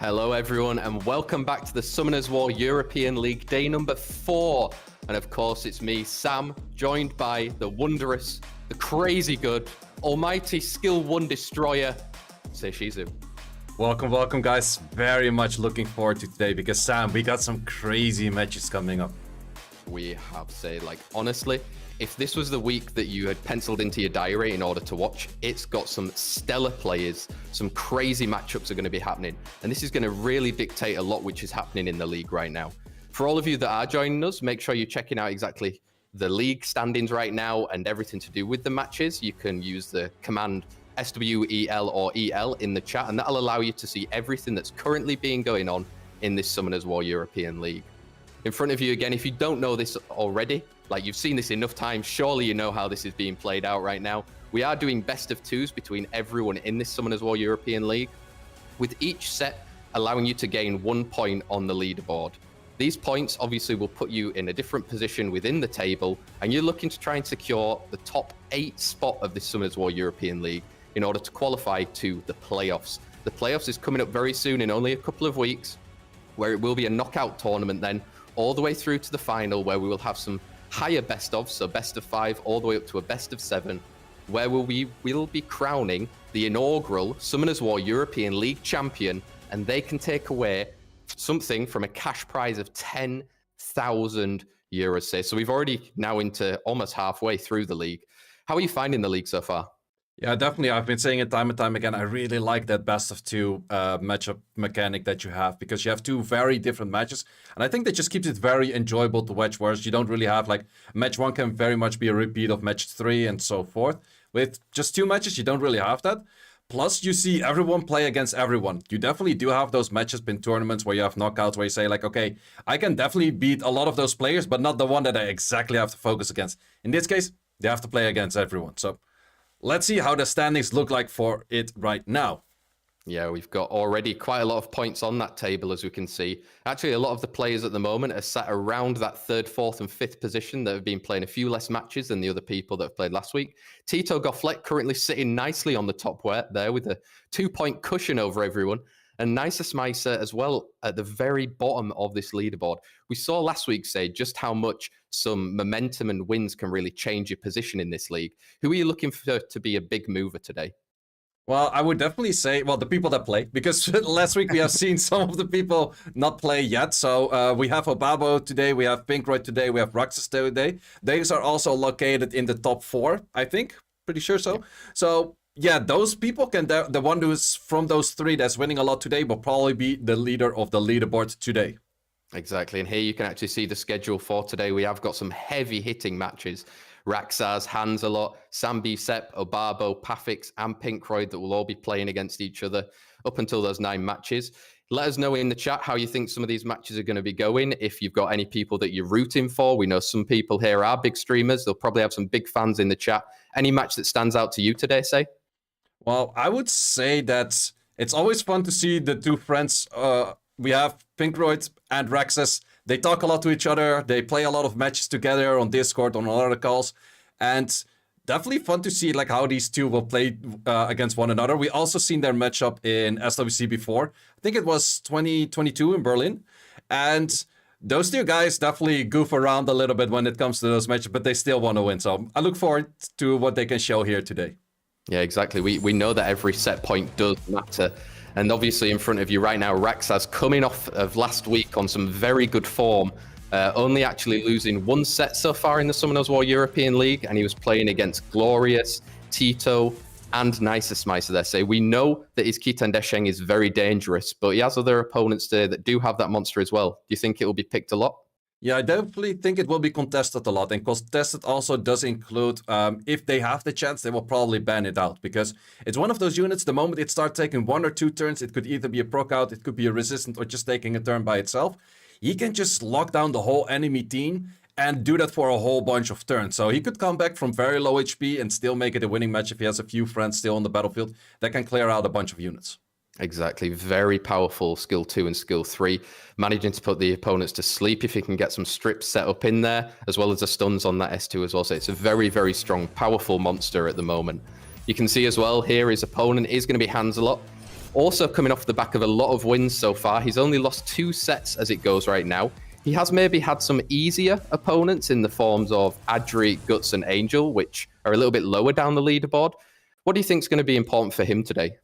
Hello everyone and welcome back to the Summoners War European League day number 4. And of course it's me, Sam, joined by the wondrous, the crazy good, almighty skill 1 destroyer, Seishizu. Welcome guys. Very much looking forward to today because Sam, we got some crazy matches coming up. We have say, like, honestly, if this was the week that you had penciled into your diary in order to watch, it's got some stellar players, some crazy matchups are going to be happening. And this is going to really dictate a lot which is happening in the league right now. For all of you that are joining us, make sure you're checking out exactly the league standings right now and everything to do with the matches. You can use the command SWEL or EL in the chat, and that'll allow you to see everything that's currently being going on in this Summoners War European League. In front of you again, if you don't know this already, like you've seen this enough times, surely you know how this is being played out right now. We are doing best of 2s between everyone in this Summoners War European League, with each set allowing you to gain 1 point on the leaderboard. These points obviously will put you in a different position within the table, and you're looking to try and secure the top 8 spot of this Summoners War European League in order to qualify to the playoffs. The playoffs is coming up very soon in only a couple of weeks, where it will be a knockout tournament then, all the way through to the final, where we will have some higher best of, so best of 5 all the way up to a best of 7, where we'll be crowning the inaugural Summoners War European League champion, and they can take away something from a cash prize of 10,000 euros. So we've already now into almost halfway through the league. How are you finding the league so far? Yeah, definitely. I've been saying it time and time again. I really like that best of 2 matchup mechanic that you have, because you have 2 very different matches. And I think that just keeps it very enjoyable to watch, whereas you don't really have, like, match 1 can very much be a repeat of match 3 and so forth. With just 2 matches, you don't really have that. Plus, you see everyone play against everyone. You definitely do have those matches in tournaments where you have knockouts where you say, like, okay, I can definitely beat a lot of those players, but not the one that I exactly have to focus against. In this case, they have to play against everyone. So let's see how the standings look like for it right now. Yeah, we've got already quite a lot of points on that table, as we can see. Actually, a lot of the players at the moment are sat around that 3rd, 4th, and 5th position that have been playing a few less matches than the other people that have played last week. Tito Gofflet currently sitting nicely on the top there with a 2-point cushion over everyone. And Nisa Smicer as well at the very bottom of this leaderboard. We saw last week say just how much some momentum and wins can really change your position in this league. Who are you looking for to be a big mover today? Well, I would definitely say, well, the people that play, because last week we have seen some of the people not play yet. So we have Obabo today, we have Pinkroyd today, we have Raxus today. These are also located in the top 4, I think. Pretty sure so. Yeah. So yeah, those people can, the one who's from those 3 that's winning a lot today will probably be the leader of the leaderboard today. Exactly, and here you can actually see the schedule for today. We have got some heavy hitting matches. Raxaz, Hansalot, Sambi Sepp, Obabo, Pafix, and Pinkroyd that will all be playing against each other up until those 9 matches. Let us know in the chat how you think some of these matches are going to be going. If you've got any people that you're rooting for, we know some people here are big streamers. They'll probably have some big fans in the chat. Any match that stands out to you today, say? Well, I would say that it's always fun to see the 2 friends. We have Pinkroyd and Raxus. They talk a lot to each other. They play a lot of matches together on Discord, on other calls. And definitely fun to see, like, how these 2 will play against one another. We also seen their matchup in SWC before. I think it was 2022 in Berlin. And those 2 guys definitely goof around a little bit when it comes to those matches, but they still want to win. So I look forward to what they can show here today. Yeah, exactly. We know that every set point does matter. And obviously in front of you right now, Raxaz coming off of last week on some very good form, only actually losing 1 set so far in the Summoners War European League, and he was playing against Glorious, Tito, and Nisa Smicer there. So we know that his Kitan Desheng is very dangerous, but he has other opponents today that do have that monster as well. Do you think it will be picked a lot? Yeah, I definitely think it will be contested a lot. And contested also does include, if they have the chance, they will probably ban it out. Because it's one of those units, the moment it starts taking 1 or 2 turns, it could either be a proc out, it could be a resistant, or just taking a turn by itself. He can just lock down the whole enemy team and do that for a whole bunch of turns. So he could come back from very low HP and still make it a winning match if he has a few friends still on the battlefield that can clear out a bunch of units. Exactly. Very powerful skill 2 and skill 3. Managing to put the opponents to sleep if he can get some strips set up in there, as well as the stuns on that S2 as well. So it's a very, very strong, powerful monster at the moment. You can see as well here his opponent is going to be Hansalot. Also coming off the back of a lot of wins so far. He's only lost 2 sets as it goes right now. He has maybe had some easier opponents in the forms of Adri, Guts, and Angel, which are a little bit lower down the leaderboard. What do you think is going to be important for him today?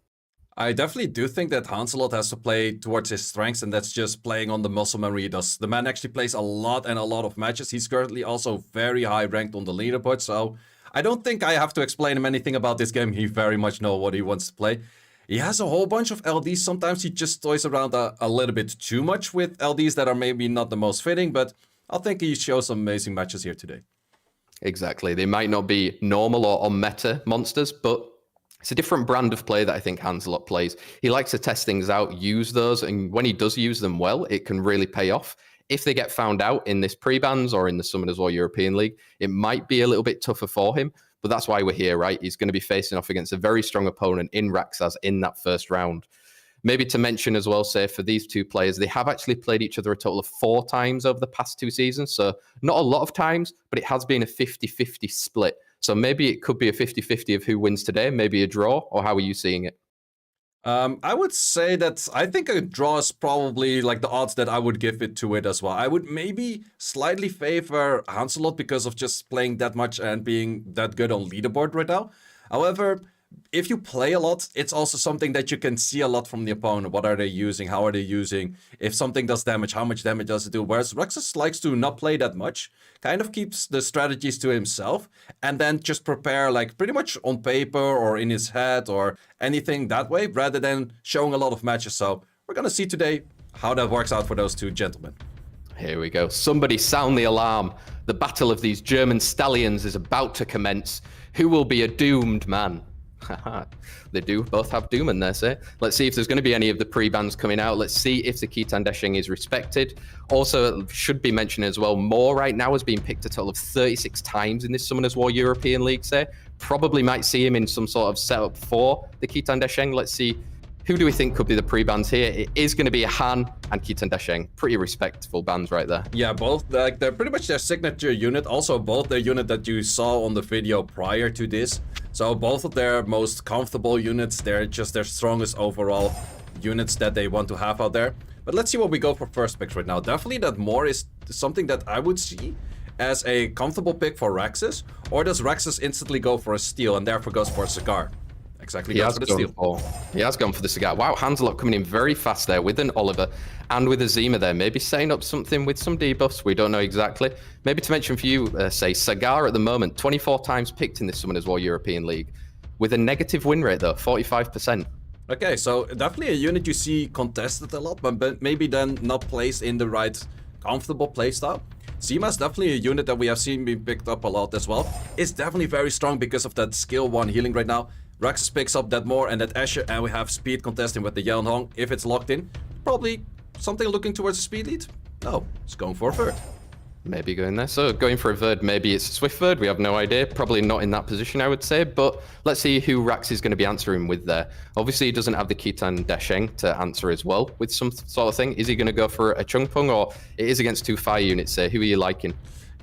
I definitely do think that Hanselot has to play towards his strengths, and that's just playing on the muscle memory he does. The man actually plays a lot of matches. He's currently also very high ranked on the leaderboard, so I don't think I have to explain him anything about this game. He very much knows what he wants to play. He has a whole bunch of LDs. Sometimes he just toys around a little bit too much with LDs that are maybe not the most fitting, but I think he shows some amazing matches here today. Exactly. They might not be normal or on meta monsters, but it's a different brand of play that I think Hanselot plays. He likes to test things out, use those, and when he does use them well, it can really pay off. If they get found out in this pre-bans or in the Summoners War European League, it might be a little bit tougher for him, but that's why we're here, right? He's going to be facing off against a very strong opponent in Raxaz in that first round. Maybe to mention as well, say, for these two players, they have actually played each other a total of 4 times over the past 2 seasons, so not a lot of times, but it has been a 50-50 split. So maybe it could be a 50-50 of who wins today, maybe a draw, or how are you seeing it? I would say that I think a draw is probably like the odds that I would give it to it as well. I would maybe slightly favor Hanselot because of just playing that much and being that good on leaderboard right now. However, if you play a lot, it's also something that you can see a lot from the opponent. What are they using? How are they using? If something does damage, how much damage does it do? Whereas Raxaz likes to not play that much, kind of keeps the strategies to himself, and then just prepare like pretty much on paper or in his head or anything that way, rather than showing a lot of matches. So we're gonna see today how that works out for those two gentlemen. Here we go. Somebody sound the alarm. The battle of these German stallions is about to commence. Who will be a doomed man? They do both have Doom in there, say. Let's see if there's going to be any of the pre-bans coming out. Let's see if the Khitan Dasheng is respected. Also, it should be mentioned as well, Moore right now has been picked a total of 36 times in this Summoners War European League, say. Probably might see him in some sort of setup for the Khitan Dasheng. Let's see, who do we think could be the pre-bans here? It is going to be a Han and Khitan Dasheng. Pretty respectful bans right there. Yeah, both, like, they're pretty much their signature unit. Also, both the unit that you saw on the video prior to this. So both of their most comfortable units, they're just their strongest overall units that they want to have out there. But let's see what we go for first picks right now. Definitely that Moore is something that I would see as a comfortable pick for Raxaz. Or does Raxaz instantly go for a steal and therefore goes for a cigar? Exactly, he has gone for the cigar. Wow, Hanselot coming in very fast there with an Oliver and with a Zima there. Maybe setting up something with some debuffs. We don't know exactly. Maybe to mention for you, say, Sagar at the moment, 24 times picked in this Summoners War European League. With a negative win rate, though, 45%. Okay, so definitely a unit you see contested a lot, but maybe then not placed in the right comfortable playstyle. Zima is definitely a unit that we have seen being picked up a lot as well. It's definitely very strong because of that skill 1 healing right now. Raxaz picks up that Moore and that Asher, and we have speed contesting with the Yelan Hong. If it's locked in, probably something looking towards a speed lead. No, it's going for a Verd. Maybe going there. So going for a Verd, maybe it's a Swift Verd. We have no idea. Probably not in that position, I would say. But let's see who Rax is going to be answering with there. Obviously, he doesn't have the Khitan Dasheng to answer as well with some sort of thing. Is he going to go for a Chung Pung, or it is against 2 fire units? Say, who are you liking?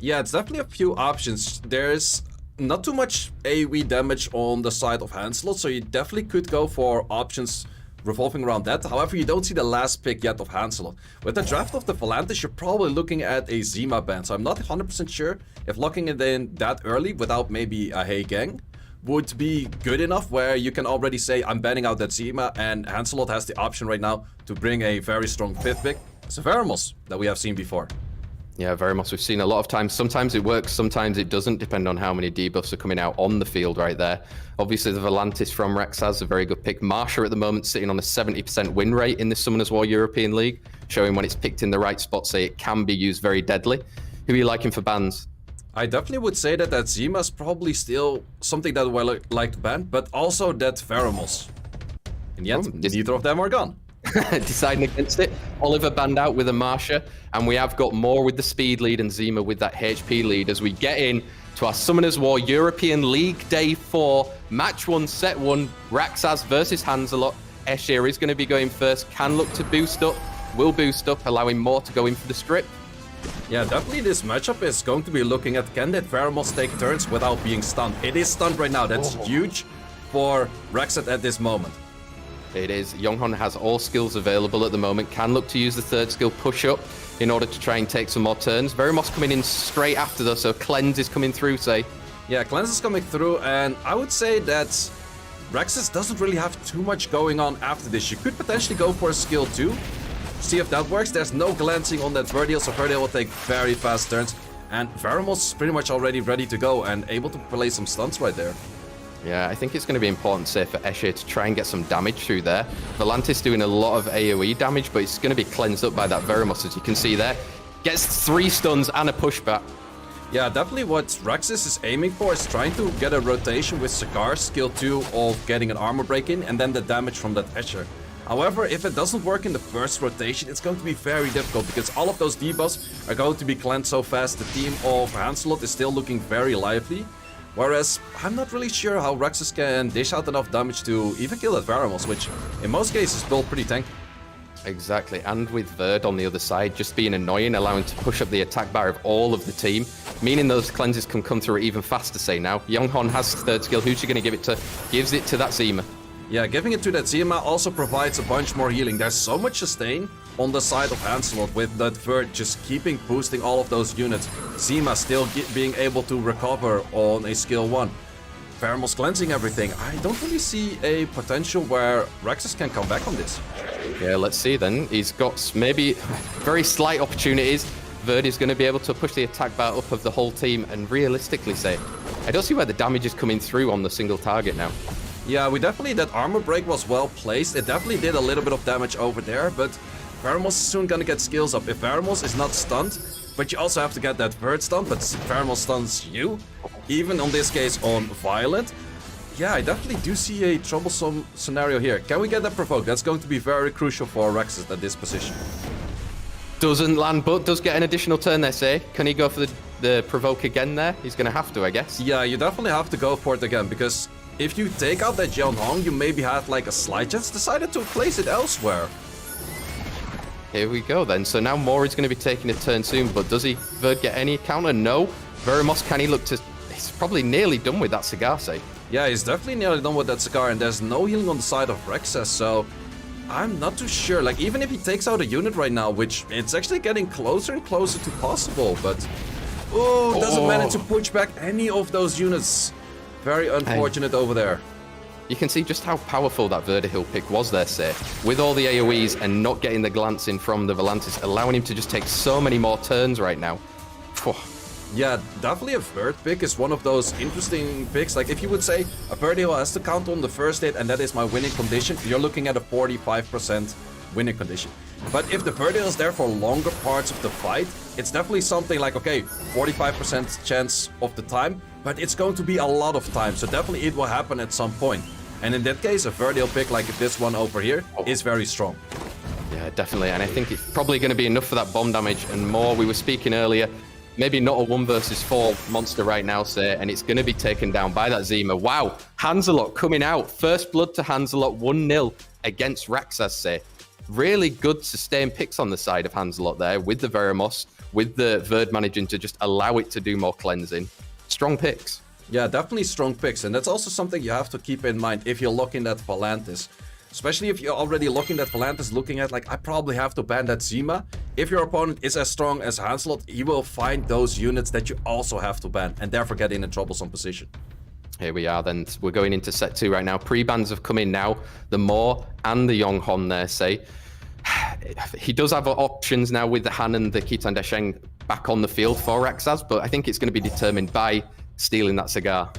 Yeah, it's definitely a few options. There's not too much AoE damage on the side of Hanselot, so you definitely could go for options revolving around that. However, you don't see the last pick yet of Hanselot. With the draft of the Volantis, you're probably looking at a Zima ban, so I'm not 100% sure if locking it in that early without maybe a Hey Gang would be good enough where you can already say, I'm banning out that Zima, and Hanselot has the option right now to bring a very strong 5th pick. It's a Veramos that we have seen before. Yeah, very much. We've seen a lot of times. Sometimes it works, sometimes it doesn't, depend on how many debuffs are coming out on the field right there. Obviously, the Volantis from Raxaz, a very good pick. Marsha at the moment sitting on a 70% win rate in this Summoners War European League, showing when it's picked in the right spot, say it can be used very deadly. Who are you liking for bans? I definitely would say that Zima is probably still something that we like to ban, but also that Veramos. In the end, neither of them are gone. Deciding against it. Oliver banned out with a Marsha, and we have got Moore with the speed lead and Zima with that HP lead as we get in to our Summoners War European League Day 4, Match 1, Set 1, Raxaz versus Hanselot. Escher is going to be going first, can look to boost up, will boost up, allowing Moore to go in for the strip. Yeah, definitely this matchup is going to be looking at, can that Veramos take turns without being stunned? It is stunned right now, that's huge for Raxaz at this moment. It is. Yonghon has all skills available at the moment. Can look to use the third skill push up in order to try and take some more turns. Verimoss coming in straight after though, so Cleanse is coming through, say. Yeah, Cleanse is coming through, and I would say that Rexus doesn't really have too much going on after this. You could potentially go for a skill 2. See if that works. There's no glancing on that Verdiel, so Verdiel will take very fast turns. And Verimoss is pretty much already ready to go and able to play some stunts right there. Yeah, I think it's going to be important, say, for Escher to try and get some damage through there. Volantis doing a lot of AoE damage, but it's going to be cleansed up by that Verimoss, as you can see there. Gets 3 stuns and a pushback. Yeah, definitely what Rexus is aiming for is trying to get a rotation with Cigar, skill 2 of getting an armor break in, and then the damage from that Escher. However, if it doesn't work in the first rotation, it's going to be very difficult because all of those debuffs are going to be cleansed so fast. The team of Hanselot is still looking very lively. Whereas, I'm not really sure how Rexus can dish out enough damage to even kill that Verimoss, which in most cases is built pretty tanky. Exactly, and with Verd on the other side, just being annoying, allowing to push up the attack bar of all of the team, meaning those cleanses can come through even faster, say now. Yonghon has third skill, who's she going to give it to? Gives it to that Zima. Yeah, giving it to that Zima also provides a bunch more healing. There's so much sustain on the side of Hanselot with that Verd just keeping boosting all of those units. Zima still being able to recover on a skill 1. Verimoss cleansing everything. I don't really see a potential where Rexus can come back on this. Yeah, let's see then. He's got maybe very slight opportunities. Verd is going to be able to push the attack bar up of the whole team and realistically say, I don't see where the damage is coming through on the single target now. Yeah, that armor break was well placed. It definitely did a little bit of damage over there, but Verimoss is soon gonna get skills up. If Verimoss is not stunned, but you also have to get that Verd stun, but Verimoss stuns you, even on this case on Violent. Yeah, I definitely do see a troublesome scenario here. Can we get that provoked? That's going to be very crucial for Rexus at this position. Doesn't land, but does get an additional turn there, say. Can he go for the provoke again there? He's gonna have to, I guess. Yeah, you definitely have to go for it again, because if you take out that Jianhong, you maybe had like a slight chance, decided to place it elsewhere. Here we go then. So now Mori's going to be taking a turn soon, but does he Verd get any counter? No. Verimoss, can he look to... He's probably nearly done with that Cigar, say. Yeah, he's definitely nearly done with that Cigar, and there's no healing on the side of Rexus, so I'm not too sure. Like, even if he takes out a unit right now, which it's actually getting closer and closer to possible, but... Oh, doesn't manage to push back any of those units. Very unfortunate over there. You can see just how powerful that Verdihill pick was there, say. With all the AoEs and not getting the glancing from the Volantis, allowing him to just take so many more turns right now. Phew. Yeah, definitely a Verd pick is one of those interesting picks. Like, if you would say a Verdihill has to count on the first hit and that is my winning condition, you're looking at a 45% winning condition. But if the Verdihill is there for longer parts of the fight, it's definitely something like, okay, 45% chance of the time, but it's going to be a lot of time, so definitely it will happen at some point. And in that case, a Verdihill pick like this one over here is very strong. Yeah, definitely, and I think it's probably going to be enough for that bomb damage and more. We were speaking earlier, maybe not a 1 versus 4 monster right now, say, and it's going to be taken down by that Zima. Wow, Hanselot coming out. First blood to Hanselot, 1-0 against Rexus, say. Really good sustained picks on the side of Hanselot there with the Verimoss, with the Verd managing to just allow it to do more cleansing. Strong picks. Yeah, definitely strong picks, and that's also something you have to keep in mind if you're looking at Volantis. Especially if you're already looking at Volantis, looking at like, I probably have to ban that Zima. If your opponent is as strong as Hanselot, he will find those units that you also have to ban, and therefore get in a troublesome position. Here we are then. We're going into set 2 right now. Pre-bans have come in now. The Moore and the Yonghon there, say. He does have options now with the Han and the Khitan Dasheng back on the field for Rexaz, but I think it's going to be determined by stealing that Cigar.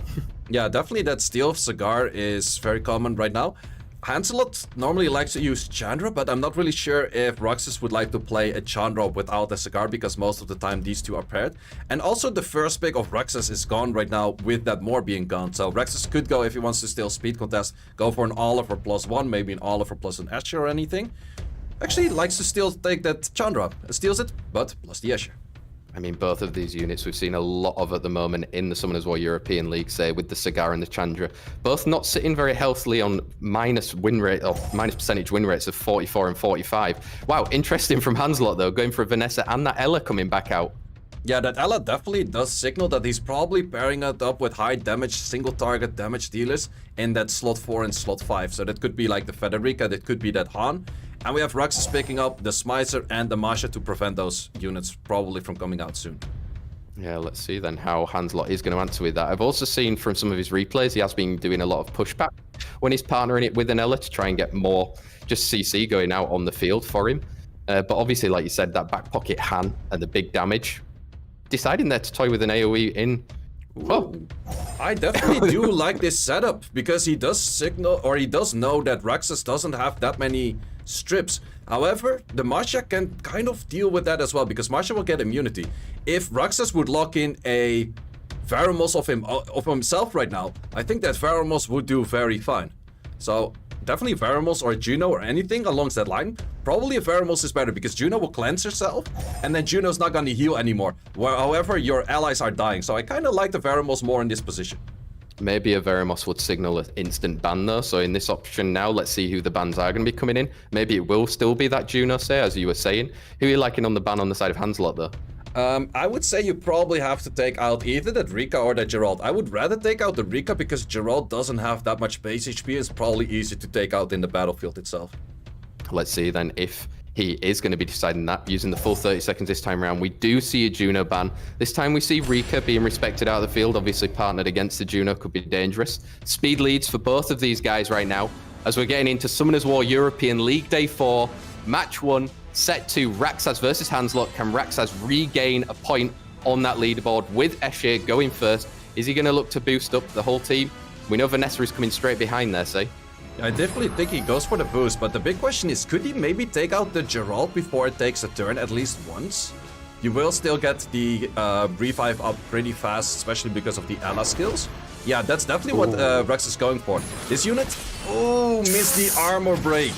Yeah, definitely that steal of Cigar is very common right now. Hanselot normally likes to use Chandra, but I'm not really sure if Roxas would like to play a Chandra without a Cigar, because most of the time these two are paired. And also the first pick of Roxas is gone right now with that Moore being gone. So Roxas could go, if he wants to steal speed contest, go for an Oliver +1, maybe an Oliver plus an Escher or anything. Actually, he likes to still take that Chandra. Steals it, but plus the Escher. I mean, both of these units we've seen a lot of at the moment in the Summoners War European League, say, with the Cigar and the Chandra. Both not sitting very healthily on minus percentage win rates of 44 and 45. Wow, interesting from Hanselot, though, going for Vanessa and that Ella coming back out. Yeah, that Ella definitely does signal that he's probably pairing it up with high damage, single target damage dealers in that slot 4 and slot 5. So that could be like the Federica, that could be that Han. And we have Raxus picking up the Smicer and the Masha to prevent those units probably from coming out soon. Yeah, let's see then how Hanslot is going to answer with that. I've also seen from some of his replays, he has been doing a lot of pushback when he's partnering it with an Ella to try and get more just CC going out on the field for him. But obviously, like you said, that back pocket Han and the big damage, deciding there to toy with an AoE in. Oh, I definitely do like this setup because he does signal, or he does know that Raxus doesn't have that many strips. However, the Masha can kind of deal with that as well because Masha will get immunity. If Raxus would lock in a Veromos of himself right now, I think that Veromos would do very fine. So definitely Veromos or Juno or anything along that line. Probably a Veromos is better because Juno will cleanse herself and then Juno's not going to heal anymore. However, your allies are dying. So I kind of like the Veromos more in this position. maybe a Veromos would signal an instant ban though. So in this option now, let's see who the bans are going to be coming in. Maybe it will still be that Juno, say, as you were saying. Who are you liking on the ban on the side of Hanslot though? I would say you probably have to take out either that Rika or that Gerald. I would rather take out the Rika because Gerald doesn't have that much base HP. It's probably easy to take out in the battlefield itself. Let's see then if he is going to be deciding that, using the full 30 seconds this time around. We do see a Juno ban. This time we see Rika being respected out of the field. Obviously partnered against the Juno could be dangerous. Speed leads for both of these guys right now as we're getting into Summoners War European League Day 4, Match 1. Set 2, Raxaz versus Hanslot. Can Raxaz regain a point on that leaderboard with Escher going first? Is he going to look to boost up the whole team? We know Vanessa is coming straight behind there, say. I definitely think he goes for the boost, but the big question is, could he maybe take out the Gerald before it takes a turn at least once? You will still get the revive up pretty fast, especially because of the Ella skills. Yeah, that's definitely what Raxaz is going for. This unit, missed the armor break.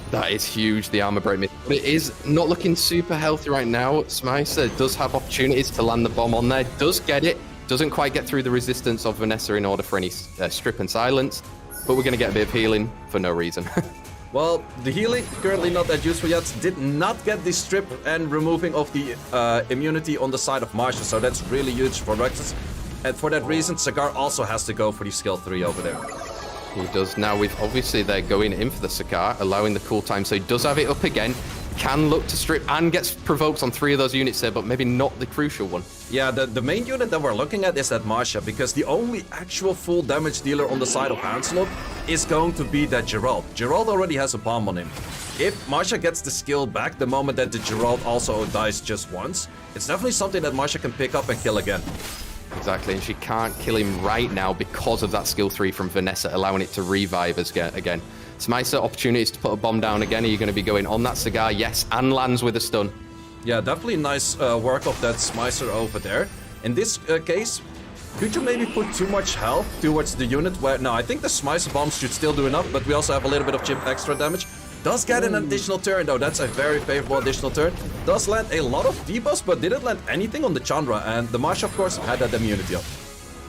That is huge, the armor break. But it is not looking super healthy right now. Smicer does have opportunities to land the bomb on there. Does get it. Doesn't quite get through the resistance of Vanessa in order for any strip and silence. But we're going to get a bit of healing for no reason. Well, the healing, currently not that useful yet. Did not get the strip and removing of the immunity on the side of Marsha. So that's really huge for Raxaz. And for that reason, Sagar also has to go for the skill 3 over there. He does now. With obviously they're going in for the Sakar, allowing the cool time. So he does have it up again. Can look to strip and gets provoked on 3 of those units there, but maybe not the crucial one. Yeah, the main unit that we're looking at is that Masha, because the only actual full damage dealer on the side of Hanslot is going to be that Gerald. Gerald already has a bomb on him. If Masha gets the skill back the moment that the Gerald also dies just once, it's definitely something that Masha can pick up and kill again. Exactly, and she can't kill him right now because of that skill 3 from Vanessa, allowing it to revive us again. Smicer, opportunities to put a bomb down again. Are you going to be going on that Cigar? Yes, and lands with a stun. Yeah, definitely nice work of that Smicer over there. In this case, could you maybe put too much health towards the unit where... No, I think the Smicer bombs should still do enough, but we also have a little bit of chip extra damage. Does get an additional turn though, that's a very favorable additional turn. Does land a lot of debuffs, but didn't land anything on the Chandra, and the Marsh of course had that immunity up.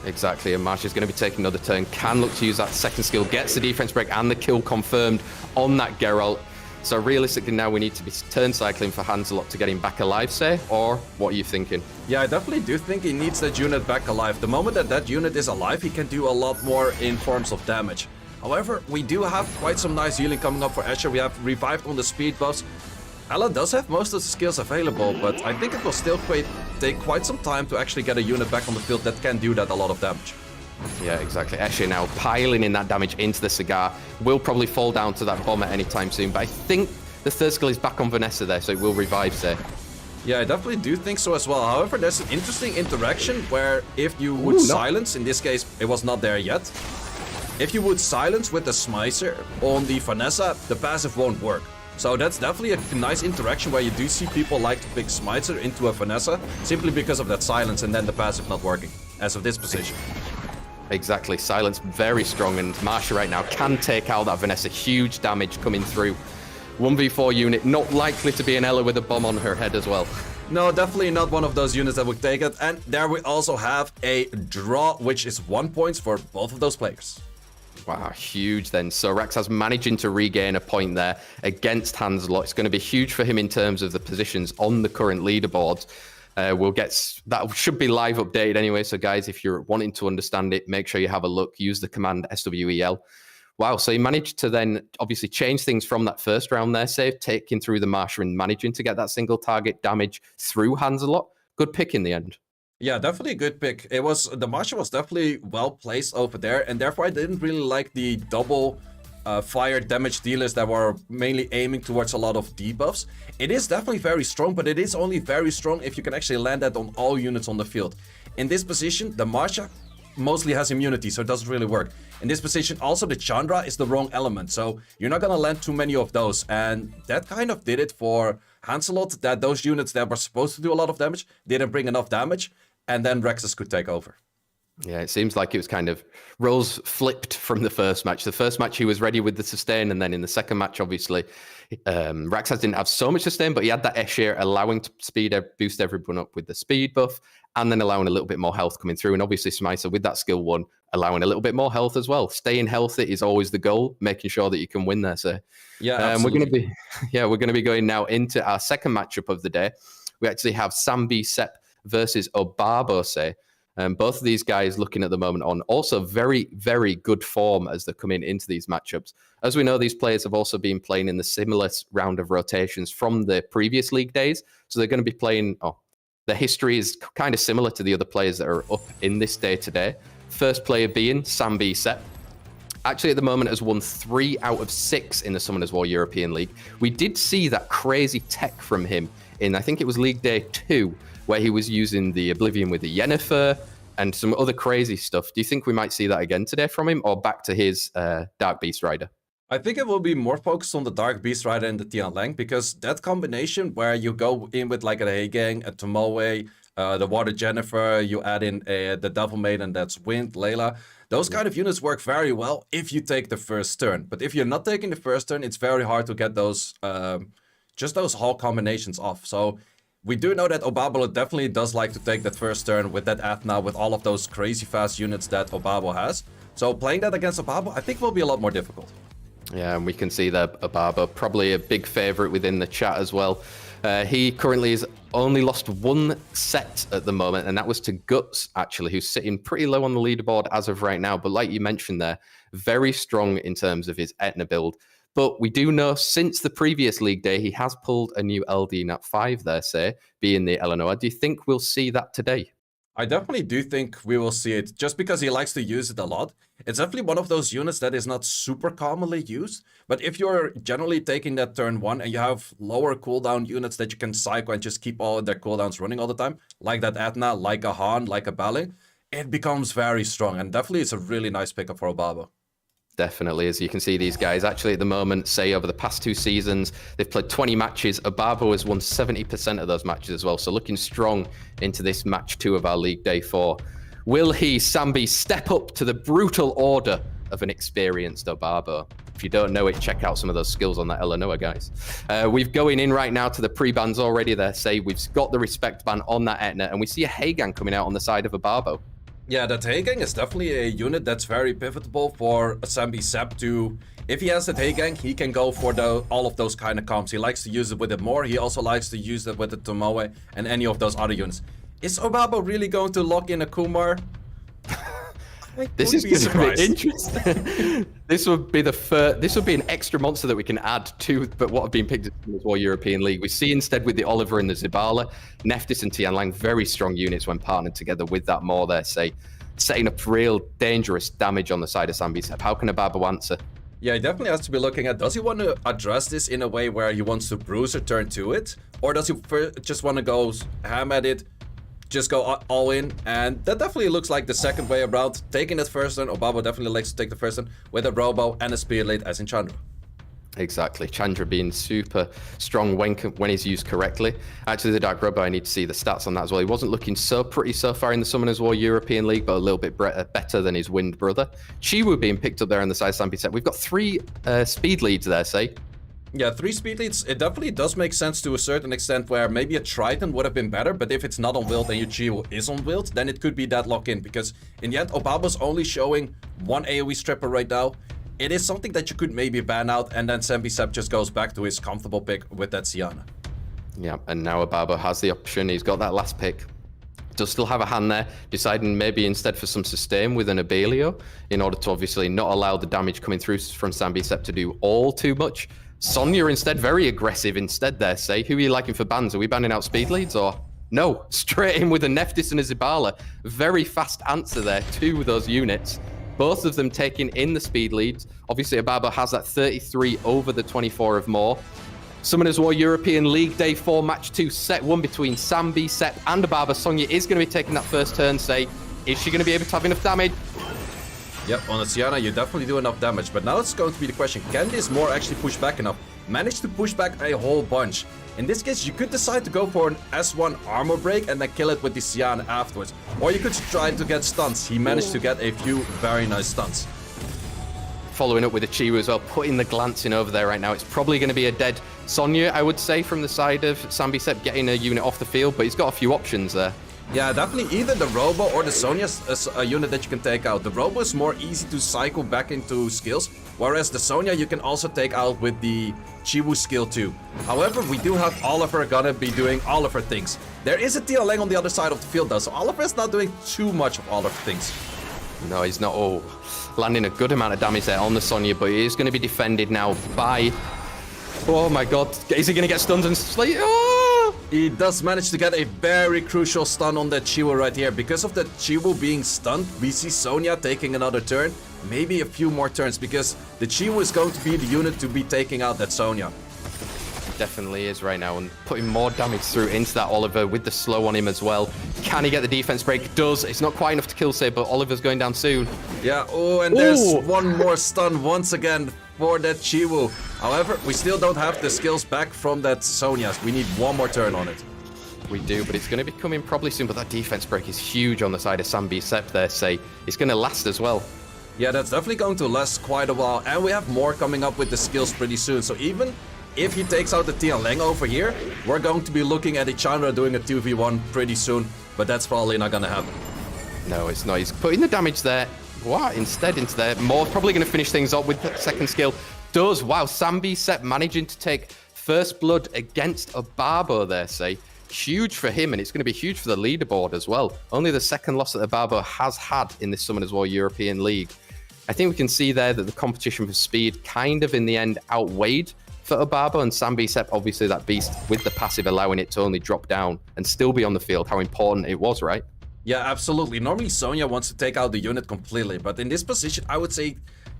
Exactly, and Marsh is going to be taking another turn, can look to use that second skill, gets the defense break and the kill confirmed on that Geralt. So realistically now we need to be turn cycling for Hanslot to get him back alive, say, or what are you thinking? Yeah, I definitely do think he needs that unit back alive. The moment that that unit is alive, he can do a lot more in forms of damage. However, we do have quite some nice healing coming up for Escher. We have revived on the speed buffs. Ella does have most of the skills available, but I think it will still take quite some time to actually get a unit back on the field that can do that a lot of damage. Yeah, exactly. Escher now piling in that damage into the Cigar. Will probably fall down to that bomb at any time soon, but I think the third skill is back on Vanessa there, so it will revive, say. Yeah, I definitely do think so as well. However, there's an interesting interaction where if you would silence, in this case, it was not there yet. If you would silence with the Smicer on the Vanessa, the passive won't work. So that's definitely a nice interaction where you do see people like to pick Smicer into a Vanessa simply because of that silence and then the passive not working, as of this position. Exactly, silence very strong, and Marsha right now can take out that Vanessa. Huge damage coming through. 1v4 unit, not likely to be an Ella with a bomb on her head as well. No, definitely not one of those units that would take it. And there we also have a draw, which is 1 point for both of those players. Wow, huge then. So Raxaz managing to regain a point there against Hanslot. It's going to be huge for him in terms of the positions on the current leaderboards. We'll that should be live updated anyway. So guys, if you're wanting to understand it, make sure you have a look. Use the command SWEL. Wow, so he managed to then obviously change things from that first round there, save, taking through the Marsha and managing to get that single target damage through Hanselot. Good pick in the end. Yeah, definitely a good pick. The Marsha was definitely well placed over there, and therefore I didn't really like the double fire damage dealers that were mainly aiming towards a lot of debuffs. It is definitely very strong, but it is only very strong if you can actually land that on all units on the field. In this position, the Marsha mostly has immunity, so it doesn't really work. In this position, also the Chandra is the wrong element, so you're not gonna land too many of those, and that kind of did it for Hanselot, that those units that were supposed to do a lot of damage didn't bring enough damage, and then Rexus could take over. Yeah, it seems like it was kind of roles flipped from the first match. The first match he was ready with the sustain, and then in the second match, obviously, Raxaz didn't have so much sustain, but he had that Escher allowing to boost everyone up with the speed buff, and then allowing a little bit more health coming through. And obviously, Smycer with that skill 1, allowing a little bit more health as well. Staying healthy is always the goal, making sure that you can win there. So yeah, we're going to be going now into our second matchup of the day. We actually have Sambi Sepp versus Obarbose. Both of these guys looking at the moment on also very, very good form as they're coming into these matchups. As we know, these players have also been playing in the similar round of rotations from the previous league days. So they're going to be playing, their history is kind of similar to the other players that are up in this day today. First player being Sambi Sepp. Actually, at the moment, has won 3 out of 6 in the Summoners War European League. We did see that crazy tech from him in, I think it was League Day 2, where he was using the Oblivion with the Yennefer and some other crazy stuff. Do you think we might see that again today from him, or back to his Dark Beast Rider? I think it will be more focused on the Dark Beast Rider and the Tian Lang, because that combination where you go in with like a Heigang, a Tomoe, the Water Jennifer, you add in the Devil Maiden, that's Wind, Layla. Those kind of units work very well if you take the first turn. But if you're not taking the first turn, it's very hard to get those, just those whole combinations off. So we do know that Obarbolo definitely does like to take that first turn with that Athna, with all of those crazy fast units that Obabo has. So playing that against Obabo, I think will be a lot more difficult. Yeah, and we can see that Obabo, probably a big favorite within the chat as well. He currently has only lost 1 set at the moment, and that was to Guts, actually, who's sitting pretty low on the leaderboard as of right now. But like you mentioned there, very strong in terms of his Etna build. But we do know since the previous league day, he has pulled a new LD Nat 5 there, say, being the Eleanor. Do you think we'll see that today? I definitely do think we will see it, just because he likes to use it a lot. It's definitely one of those units that is not super commonly used, but if you're generally taking that turn 1 and you have lower cooldown units that you can cycle and just keep all their cooldowns running all the time, like that Athna, like a Han, like a Balin, it becomes very strong, and definitely it's a really nice pickup for Obabo. Definitely, as you can see, these guys actually at the moment, say over the past 2 seasons, they've played 20 matches. Obabo has won 70% of those matches as well, so looking strong into this match 2 of our League Day 4. Will he, Sambi, step up to the brutal order of an experienced Obabo? If you don't know it, check out some of those skills on that Eleanor, guys. We've going in right now to the pre-bans already there. Say we've got the respect ban on that Etna, and we see a Heigang coming out on the side of Obabo. Yeah, that Heigang is definitely a unit that's very pivotal for Sambi Sepp to... If he has that Heigang, he can go for all of those kind of comps. He likes to use it with it more. He also likes to use it with the Tomoe and any of those other units. Is Obabo really going to lock in a Kumar? This is going to be interesting. This would be an extra monster that we can add to what have been picked in the War European League. We see instead with the Oliver and the Zibala, Nephthys and Tian Lang, very strong units when partnered together with that more there, say, setting up real dangerous damage on the side of Sambi Sepp. How can Obabo answer? Yeah, he definitely has to be looking at, does he want to address this in a way where he wants to bruise or turn to it? Or does he just want to go ham at it, just go all in? And that definitely looks like the second way around. Taking that first turn, Obabo definitely likes to take the first turn with a Robo and a Spear Lead as in Chandra. Exactly. Chandra being super strong when he's used correctly. Actually, the Dark Robo, I need to see the stats on that as well. He wasn't looking so pretty so far in the Summoners War European League, but a little bit better than his Wind brother. Chiwu being picked up there on the side Sambi Sepp. We've got 3 speed leads there, say. Yeah, 3 speed leads, it definitely does make sense to a certain extent where maybe a Triton would have been better, but if it's not on Wild and your Chiwu is on Wild, then it could be that lock-in, because in the end, Obabo's only showing 1 AoE stripper right now. It is something that you could maybe ban out, and then Sambi Sepp just goes back to his comfortable pick with that Siana. Yeah, and now Ababo has the option. He's got that last pick. Does still have a hand there, deciding maybe instead for some sustain with an Abelio in order to obviously not allow the damage coming through from Sambicep to do all too much. Sonya instead, very aggressive instead there, say. Who are you liking for bans? Are we banning out speed leads or... No, straight in with a Nephthys and a Zibala. Very fast answer there to those units. Both of them taking in the speed leads. Obviously, Ababo has that 33 over the 24 of more. Summoners War European League Day 4 Match 2 Set 1 between Sambicep and Ababo. Sonya is going to be taking that first turn, say. Is she going to be able to have enough damage? Yep, on a Sienna, you definitely do enough damage. But now it's going to be the question, can this Moore actually push back enough? Manage to push back a whole bunch. In this case, you could decide to go for an S1 armor break and then kill it with the Sienna afterwards. Or you could try to get stunts. He managed to get a few very nice stunts. Following up with a Chiwu as well, putting the glance in over there right now. It's probably going to be a dead Sonya, I would say, from the side of Sambicep getting a unit off the field, but he's got a few options there. Yeah, definitely either the Robo or the Sonya is a unit that you can take out. The Robo is more easy to cycle back into skills, whereas the Sonya you can also take out with the Chiwu skill too. However, we do have Oliver gonna be doing Oliver things. There is a Tianlang on the other side of the field though, so Oliver is not doing too much of Oliver things. No, he's not. Oh, landing a good amount of damage there on the Sonya, but he is going to be defended now by... Oh my god, is he going to get stunned and slay? Oh! He does manage to get a very crucial stun on that Chiwu right here. Because of that Chiwu being stunned, we see Sonya taking another turn, maybe a few more turns, because the Chiwu is going to be the unit to be taking out that Sonya. Definitely is right now, and putting more damage through into that Oliver with the slow on him as well. Can he get the defense break? Does. It's not quite enough to kill save, but Oliver's going down soon. Yeah, oh, and there's one more stun once again for that Chiwu. However, we still don't have the skills back from that Sonya. We need one more turn on it. We do, but it's going to be coming probably soon, but that defense break is huge on the side of Sambicep there, say. It's going to last as well. Yeah, that's definitely going to last quite a while, and we have more coming up with the skills pretty soon, so even if he takes out the Tianlang over here, we're going to be looking at a Chandra doing a 2v1 pretty soon, but that's probably not gonna happen. No, it's not. He's putting the damage there. What? Instead into there. More probably going to finish things up with the second skill. Does. Wow, Sambicep managing to take first blood against Ababo there, say. Huge for him, and it's going to be huge for the leaderboard as well. Only the second loss that Ababo has had in this Summoners War European League. I think we can see there that the competition for speed kind of in the end outweighed for Ababo, and Sambicep, obviously that beast with the passive allowing it to only drop down and still be on the field. How important it was, right? Yeah, absolutely. Normally Sonya wants to take out the unit completely, but in this position, I would say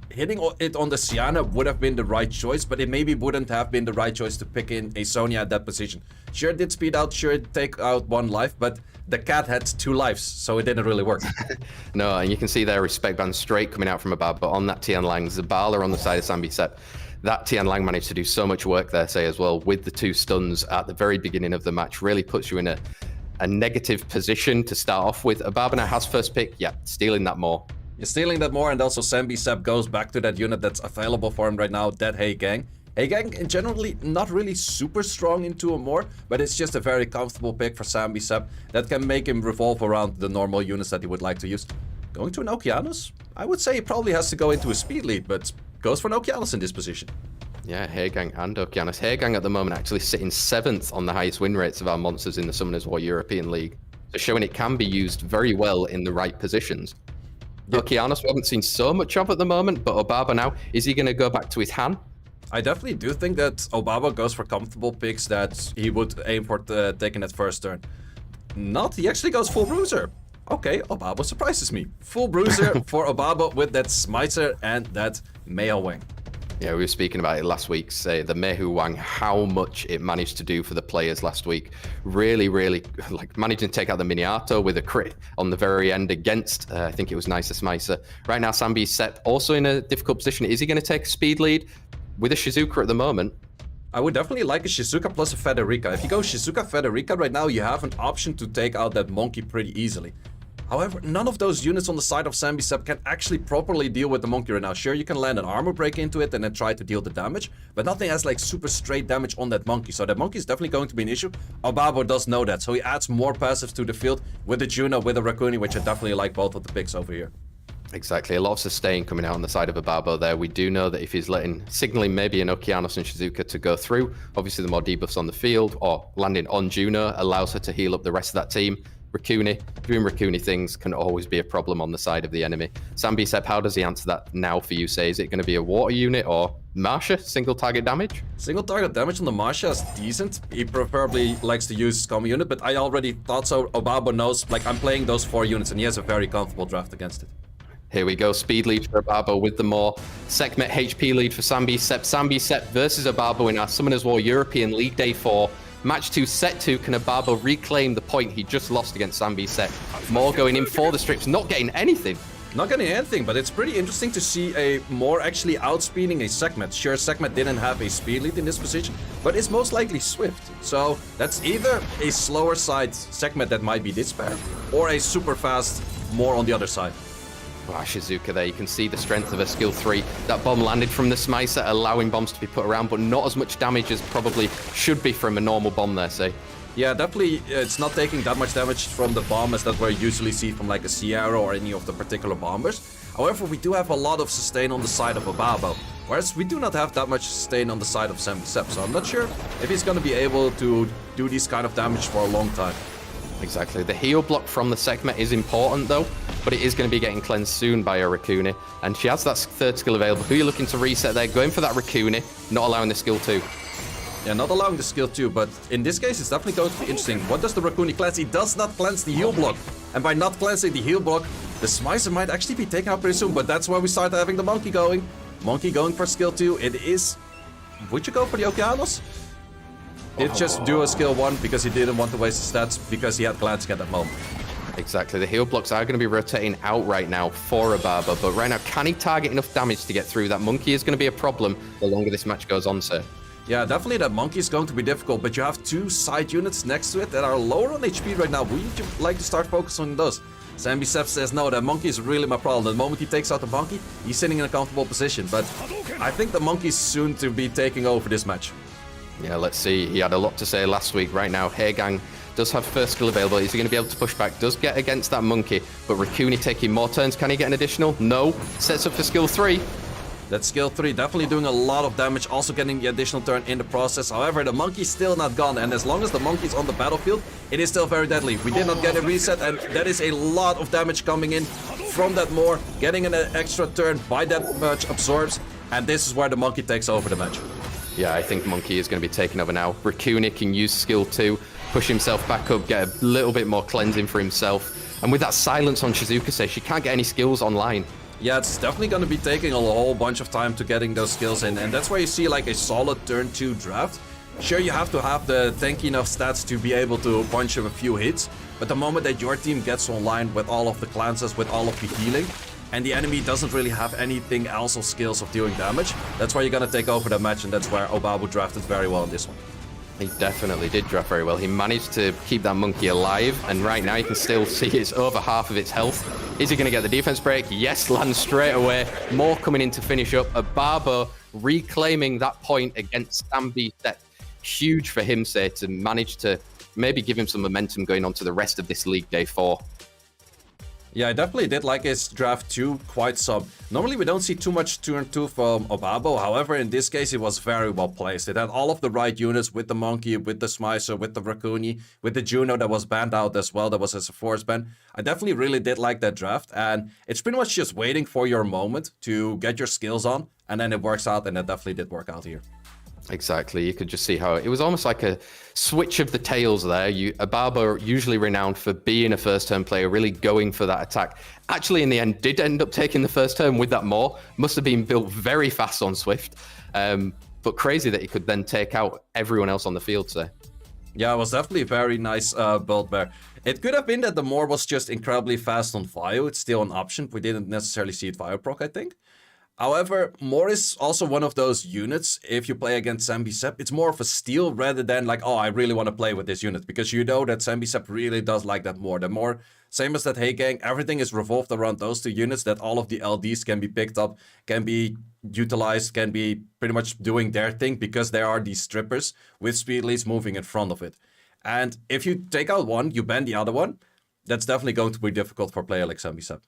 hitting it on the Sienna would have been the right choice, but it maybe wouldn't have been the right choice to pick in a Sonya at that position. Sure, it did speed out, sure, it did take out one life, but the cat had 2 lives, so it didn't really work. No, and you can see there respect band straight coming out from Ababo, but on that Tianlang, Zibala on the side of Sambicep. That Tianlang managed to do so much work there, say, as well, with the 2 stuns at the very beginning of the match. Really puts you in a negative position to start off with. Ababo now has first pick. Yeah, stealing that more. You're stealing that more, and also Sambicep goes back to that unit that's available for him right now, that Hey Gang. Hey Gang, generally not really super strong into a more, but it's just a very comfortable pick for Sambicep that can make him revolve around the normal units that he would like to use. Going to an Okeanos? I would say he probably has to go into a speed lead, but goes for an Okeanos in this position. Yeah, Haegang and Okeanos. Haegang at the moment actually sitting 7th on the highest win rates of our monsters in the Summoners War European League. So showing it can be used very well in the right positions. Yep. Okeanos we haven't seen so much of at the moment, but Ababo now, is he going to go back to his Han? I definitely do think that Ababo goes for comfortable picks that he would aim for taking that first turn. Not, he actually goes full bruiser. Okay, Ababo surprises me. Full bruiser for Ababo with that Smiter and that Meihu Wang. Yeah, we were speaking about it last week, say the Meihu Wang, how much it managed to do for the players last week. Really, like managing to take out the Miniato with a crit on the very end against, I think it was Nicer Smicer. Right now, Sambicep also in a difficult position. Is he going to take a speed lead with a Shizuka at the moment? I would definitely like a Shizuka plus a Federica. If you go Shizuka Federica right now, you have an option to take out that monkey pretty easily. However, none of those units on the side of Sambicep can actually properly deal with the monkey right now. Sure, you can land an armor break into it and then try to deal the damage, but nothing has like super straight damage on that monkey. So that monkey is definitely going to be an issue. Ababo does know that, so he adds more passives to the field with the Juno, with the Rakuni, which I definitely like both of the picks over here. Exactly. A lot of sustain coming out on the side of Ababo there. We do know that if he's signaling maybe an Okeanos and Shizuka to go through, obviously the more debuffs on the field or landing on Juno allows her to heal up the rest of that team. Rikuni, doing Rikuni things can always be a problem on the side of the enemy. Sambi-Sep, how does he answer that now for you, say? Is it going to be a water unit or Marsha, single target damage? Single target damage on the Marsha is decent. He preferably likes to use combo unit, but I already thought so. Obabo knows, like, I'm playing those 4 units and he has a very comfortable draft against it. Here we go, speed lead for Ababo with the more Sekhmet HP lead for Sambi-Sep. Sambi-Sep versus Ababo in our Summoners War European League Day 4. Match 2, set 2, can Ababo reclaim the point he just lost against Sambi-Sep? More going in for the strips, not getting anything. Not getting anything, but it's pretty interesting to see a more actually outspeeding a Sekhmet. Sure, Sekhmet didn't have a speed lead in this position, but it's most likely Swift. So that's either a slower side Sekhmet that might be Despair, or a super fast more on the other side. Wow, Shizuka there, you can see the strength of her skill 3. That bomb landed from the Smicer, allowing bombs to be put around, but not as much damage as probably should be from a normal bomb there, say. Yeah, definitely it's not taking that much damage from the bomb as that we usually see from like a Sierra or any of the particular bombers. However, we do have a lot of sustain on the side of Ababo, whereas we do not have that much sustain on the side of Sambi-Sep, so I'm not sure if he's going to be able to do this kind of damage for a long time. Exactly. The heal block from the Sekhmet is important though, but it is going to be getting cleansed soon by a Rikuni. And she has that third skill available. Who are you looking to reset there? Going for that Rikuni, not allowing the skill 2. Yeah, not allowing the skill 2, but in this case it's definitely going to be interesting. What does the Rikuni cleanse? He does not cleanse the heal block. And by not cleansing the heal block, the Smicer might actually be taken out pretty soon, but that's why we start having the Monkey going. Monkey going for skill 2. It is... Would you go for the Okeanos? Did just do a skill 1 because he didn't want to waste his stats because he had glancing at that moment. Exactly. The heal blocks are going to be rotating out right now for Ababo, but right now, can he target enough damage to get through? That Monkey is going to be a problem the longer this match goes on, sir. Yeah, definitely that Monkey is going to be difficult, but you have 2 side units next to it that are lower on HP right now. Would you like to start focusing on those? Sambi-Sep says, no, that Monkey is really my problem. The moment he takes out the Monkey, he's sitting in a comfortable position, but I think the Monkey's soon to be taking over this match. Yeah, let's see. He had a lot to say last week. Right now, Heigang does have first skill available. Is he going to be able to push back? Does get against that Monkey, but Rikuni taking more turns. Can he get an additional? No. Sets up for skill 3. That skill 3 definitely doing a lot of damage, also getting the additional turn in the process. However, the Monkey's still not gone, and as long as the Monkey's on the battlefield, it is still very deadly. We did not get a reset, and that is a lot of damage coming in from that more. Getting an extra turn by that much absorbs, and this is where the Monkey takes over the match. Yeah, I think Monkey is going to be taken over now. Rikuni can use skill 2, push himself back up, get a little bit more cleansing for himself. And with that silence on Shizuka, say she can't get any skills online. Yeah, it's definitely going to be taking a whole bunch of time to getting those skills in, and that's where you see like a solid turn 2 draft. Sure, you have to have the tanky enough stats to be able to punch him a few hits, but the moment that your team gets online with all of the cleanses, with all of the healing, and the enemy doesn't really have anything else or skills of doing damage, that's where you're going to take over the match, and that's where Obabo drafted very well in this one. He definitely did draft very well. He managed to keep that Monkey alive, and right now you can still see it's over half of its health. Is he going to get the defense break? Yes, lands straight away. More coming in to finish up. Ababo reclaiming that point against Sambi-Sep. Huge for him, say, to manage to maybe give him some momentum going on to the rest of this League Day 4. Yeah, I definitely did like his draft 2 quite some. Normally we don't see too much turn 2 from Obabo, however in this case it was very well placed. It had all of the right units with the Monkey, with the Smicer, with the Rikuni, with the Juno that was banned out as well, that was as a force ban. I definitely really did like that draft, and it's pretty much just waiting for your moment to get your skills on, and then it works out, and it definitely did work out here. Exactly. You could just see how it was almost like a switch of the tails there. Ababo, usually renowned for being a first-turn player, really going for that attack. Actually, in the end, did end up taking the first turn with that more. Must have been built very fast on Swift. But crazy that he could then take out everyone else on the field, so. Yeah, it was definitely a very nice build there. It could have been that the Moor was just incredibly fast on Vio. It's still an option. We didn't necessarily see it Vio proc, I think. However, Moor is also one of those units, if you play against Sambi-Sep, it's more of a steal rather than like, oh, I really want to play with this unit. Because you know that Sambi-Sep really does like that Moor. The Moor, same as that Heigang, everything is revolved around those 2 units, that all of the LDs can be picked up, can be utilized, can be pretty much doing their thing, because there are these strippers with speed leads moving in front of it. And if you take out one, you ban the other one, that's definitely going to be difficult for a player like Sambi-Sep.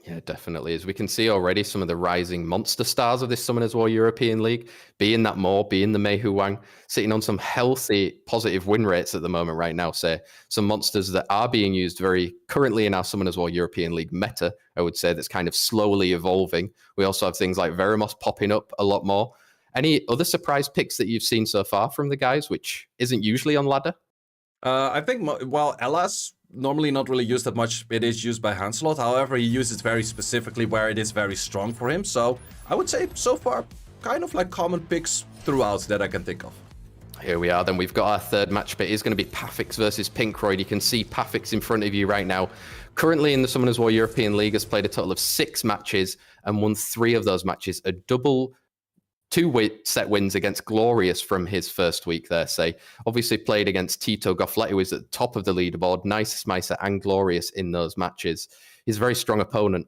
Yeah, definitely. As we can see already, some of the rising monster stars of this Summoners War European League, being that Moore, being the Mei Hu Wang, sitting on some healthy, positive win rates at the moment right now. Say some monsters that are being used very currently in our Summoners War European League meta, I would say, that's kind of slowly evolving. We also have things like Veramos popping up a lot more. Any other surprise picks that you've seen so far from the guys, which isn't usually on ladder? I think, well, Elas normally not really used that much. It is used by Hanselot. However, he uses it very specifically where it is very strong for him. So I would say so far, kind of like common picks throughout that I can think of. Here we are, then we've got our third match, but it is going to be Pafix versus Pinkroyd. You can see Pafix in front of you right now. Currently in the Summoners War European League, has played a total of 6 matches and won 3 of those matches. A double 2 set wins against Glorious from his first week there, say. Obviously played against Tito Gofflet, who is at the top of the leaderboard. Nice Smicer and Glorious in those matches. He's a very strong opponent.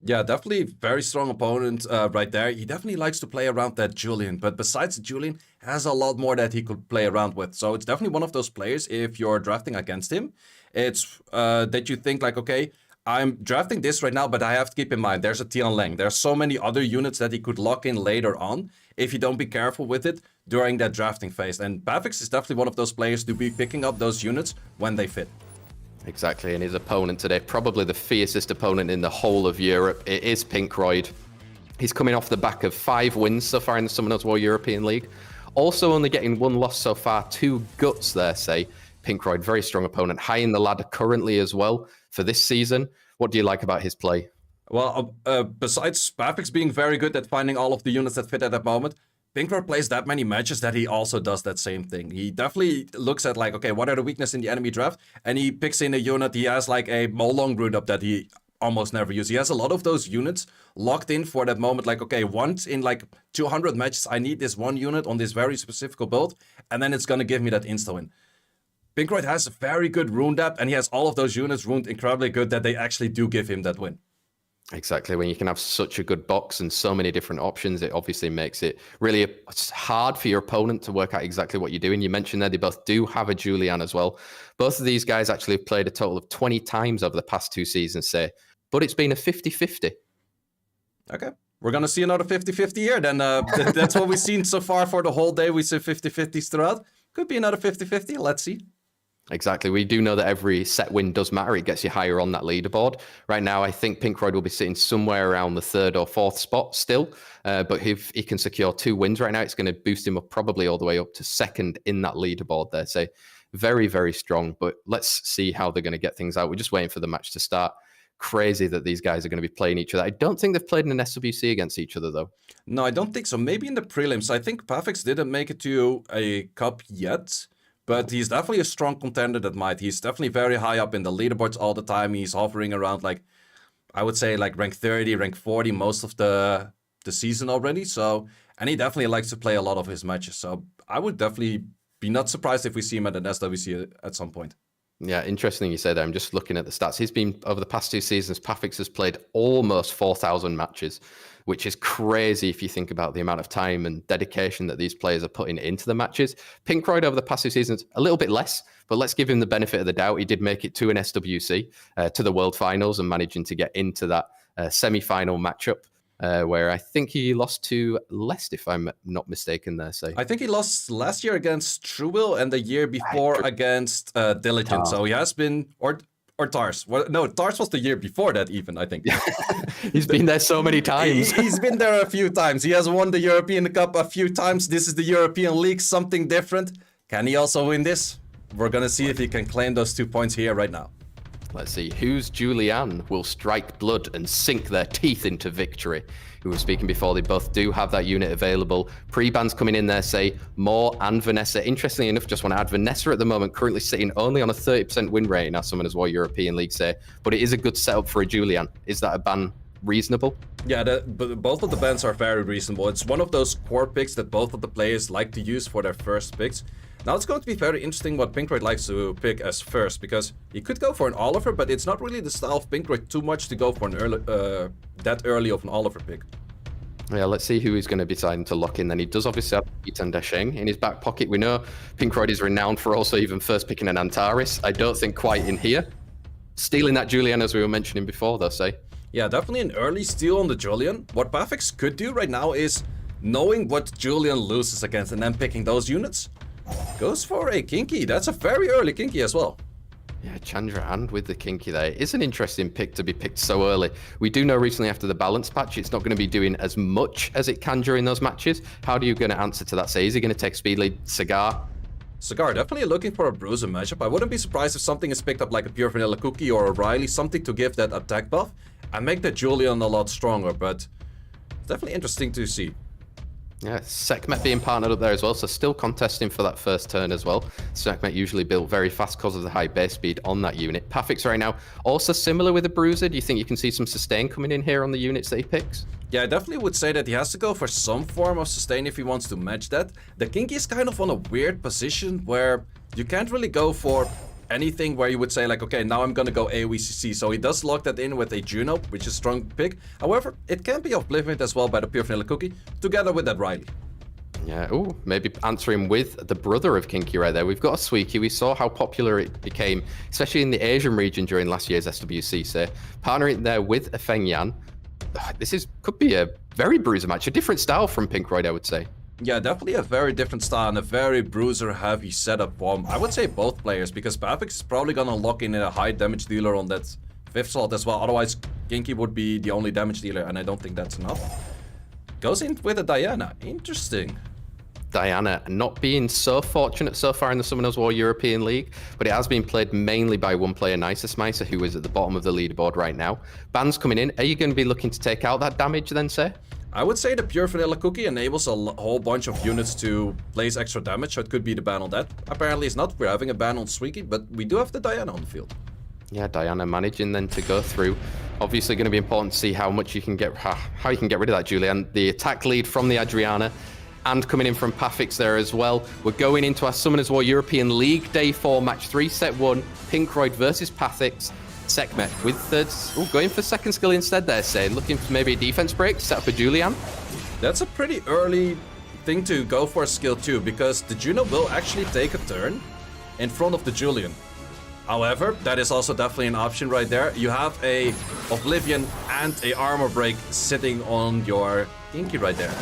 Yeah, definitely very strong opponent right there. He definitely likes to play around that Julian, but besides Julian, has a lot more that he could play around with. So it's definitely one of those players, if you're drafting against him, it's that you think like, okay, I'm drafting this right now, but I have to keep in mind, there's a Tian Lang. There's so many other units that he could lock in later on if you don't be careful with it during that drafting phase. And Pavix is definitely one of those players to be picking up those units when they fit. Exactly, and his opponent today, probably the fiercest opponent in the whole of Europe, it is Pinkroyd. He's coming off the back of 5 wins so far in the Summoners War European League. Also only getting 1 loss so far, 2 guts there, say. Pinkroyd, very strong opponent, high in the ladder currently as well for this season. What do you like about his play? Well, besides Pavix being very good at finding all of the units that fit at that moment, Pinkroyd plays that many matches that he also does that same thing. He definitely looks at like, okay, what are the weaknesses in the enemy draft? And he picks in a unit. He has like a Molong rune up that he almost never uses. He has a lot of those units locked in for that moment. Like, okay, once in like 200 matches, I need this one unit on this very specific build. And then it's going to give me that insta-win. Pinkroyd has a very good rune depth, and he has all of those units runed incredibly good that they actually do give him that win. Exactly. When you can have such a good box and so many different options, it obviously makes it really hard for your opponent to work out exactly what you're doing. You mentioned there they both do have a Julian as well. Both of these guys actually have played a total of 20 times over the past 2 seasons, say, but it's been a 50-50. Okay. We're going to see another 50-50 here. Then that's what we've seen so far for the whole day. We see 50-50s throughout. Could be another 50-50. Let's see. Exactly. We do know that every set win does matter. It gets you higher on that leaderboard. Right now, I think Pinkroyd will be sitting somewhere around the 3rd or 4th spot still. But if he can secure 2 wins right now, it's going to boost him up probably all the way up to 2nd in that leaderboard there. So very, very strong. But let's see how they're going to get things out. We're just waiting for the match to start. Crazy that these guys are going to be playing each other. I don't think they've played in an SWC against each other, though. No, I don't think so. Maybe in the prelims. I think Pavix didn't make it to a cup yet. But he's definitely a strong contender that might. He's definitely very high up in the leaderboards all the time. He's hovering around like, I would say like rank 30, rank 40 most of the season already. So, and he definitely likes to play a lot of his matches. So I would definitely be not surprised if we see him at an SWC at some point. Yeah, interesting you say that. I'm just looking at the stats. He's been, over the past 2 seasons, Pafix has played almost 4,000 matches, which is crazy if you think about the amount of time and dedication that these players are putting into the matches. Pinkroyd over the past 2 seasons, a little bit less, but let's give him the benefit of the doubt. He did make it to an SWC, to the World Finals, and managing to get into that semi-final matchup. Where I think he lost to Lest, if I'm not mistaken there. So I think he lost last year against Truewill and the year before against Diligent. So he has been, or Tars. Well, no, Tars was the year before that even, I think. He's been there so many times. He's been there a few times. He has won the European Cup a few times. This is the European League, something different. Can he also win this? We're going to see if he can claim those 2 points here right now. Let's see, whose Julian will strike blood and sink their teeth into victory? Who were speaking before, they both do have that unit available. Pre-bans coming in there, say, Moore and Vanessa. Interestingly enough, just want to add, Vanessa at the moment currently sitting only on a 30% win rate in our Summoners War European League, say, but it is a good setup for a Julian. Is that a ban reasonable? Yeah, both of the bans are very reasonable. It's one of those core picks that both of the players like to use for their first picks. Now it's going to be very interesting what Pinkroyd likes to pick as first, because he could go for an Oliver, but it's not really the style of Pinkroyd too much to go for an early, that early of an Oliver pick. Yeah, let's see who he's going to be deciding to lock in then. He does obviously have Yitan Dasheng in his back pocket. We know Pinkroyd is renowned for also even first picking an Antares. I don't think quite in here. Stealing that Julian, as we were mentioning before, though, say. Yeah, definitely an early steal on the Julian. What Bafix could do right now is knowing what Julian loses against and then picking those units. Goes for a Kinky. That's a very early Kinky as well. Yeah, Chandra and with the Kinky there. It's an interesting pick to be picked so early. We do know recently after the balance patch, it's not going to be doing as much as it can during those matches. How are you going to answer to that? Say, is he going to take speed lead? Cigar? Cigar, definitely looking for a Bruiser matchup. I wouldn't be surprised if something is picked up like a Pure Vanilla Cookie or a Riley, something to give that attack buff and make the Julian a lot stronger, but it's definitely interesting to see. Yeah, Sekhmet being partnered up there as well, so still contesting for that first turn as well. Sekhmet usually built very fast because of the high base speed on that unit. Pafix right now, also similar with the Bruiser. Do you think you can see some sustain coming in here on the units that he picks? Yeah, I definitely would say that he has to go for some form of sustain if he wants to match that. The Kinky is kind of on a weird position where you can't really go for anything where you would say like, okay, now I'm gonna go AoE-CC. So he does lock that in with a Juno, which is a strong pick. However, it can be obliviated as well by the Pure Vanilla Cookie, together with that Riley. Yeah, ooh, maybe answering with the brother of Kinky right there. We've got a Suiki. We saw how popular it became, especially in the Asian region during last year's SWC. So partnering there with a Feng Yan. This could be a very Bruiser match, a different style from Pinkroyd, I would say. Yeah, definitely a very different style and a very Bruiser-heavy setup for, I would say, both players, because Bafix is probably gonna lock in a high damage dealer on that 5th slot as well. Otherwise, Kinky would be the only damage dealer, and I don't think that's enough. Goes in with a Diana. Interesting. Diana not being so fortunate so far in the Summoners War European League, but it has been played mainly by one player, Nicer who is at the bottom of the leaderboard right now. Bans coming in. Are you going to be looking to take out that damage then, say? I would say the Pure Vanilla Cookie enables a whole bunch of units to place extra damage, so it could be the ban on that. Apparently it's not. We're having a ban on Suiki, but we do have the Diana on the field. Yeah, Diana managing then to go through. Obviously going to be important to see how much you can get, how you can get rid of that, Julian. The attack lead from the Adriana, and coming in from Pafix there as well. We're going into our Summoners War European League Day 4, Match 3, Set 1, Pinkroyd versus Pafix. Sekhmet with third, going for second skill instead there, saying, looking for maybe a defense break, set up a Julian. That's a pretty early thing to go for a skill 2, because the Juno will actually take a turn in front of the Julian. However, that is also definitely an option right there. You have a Oblivion and a armor break sitting on your Kinky right there.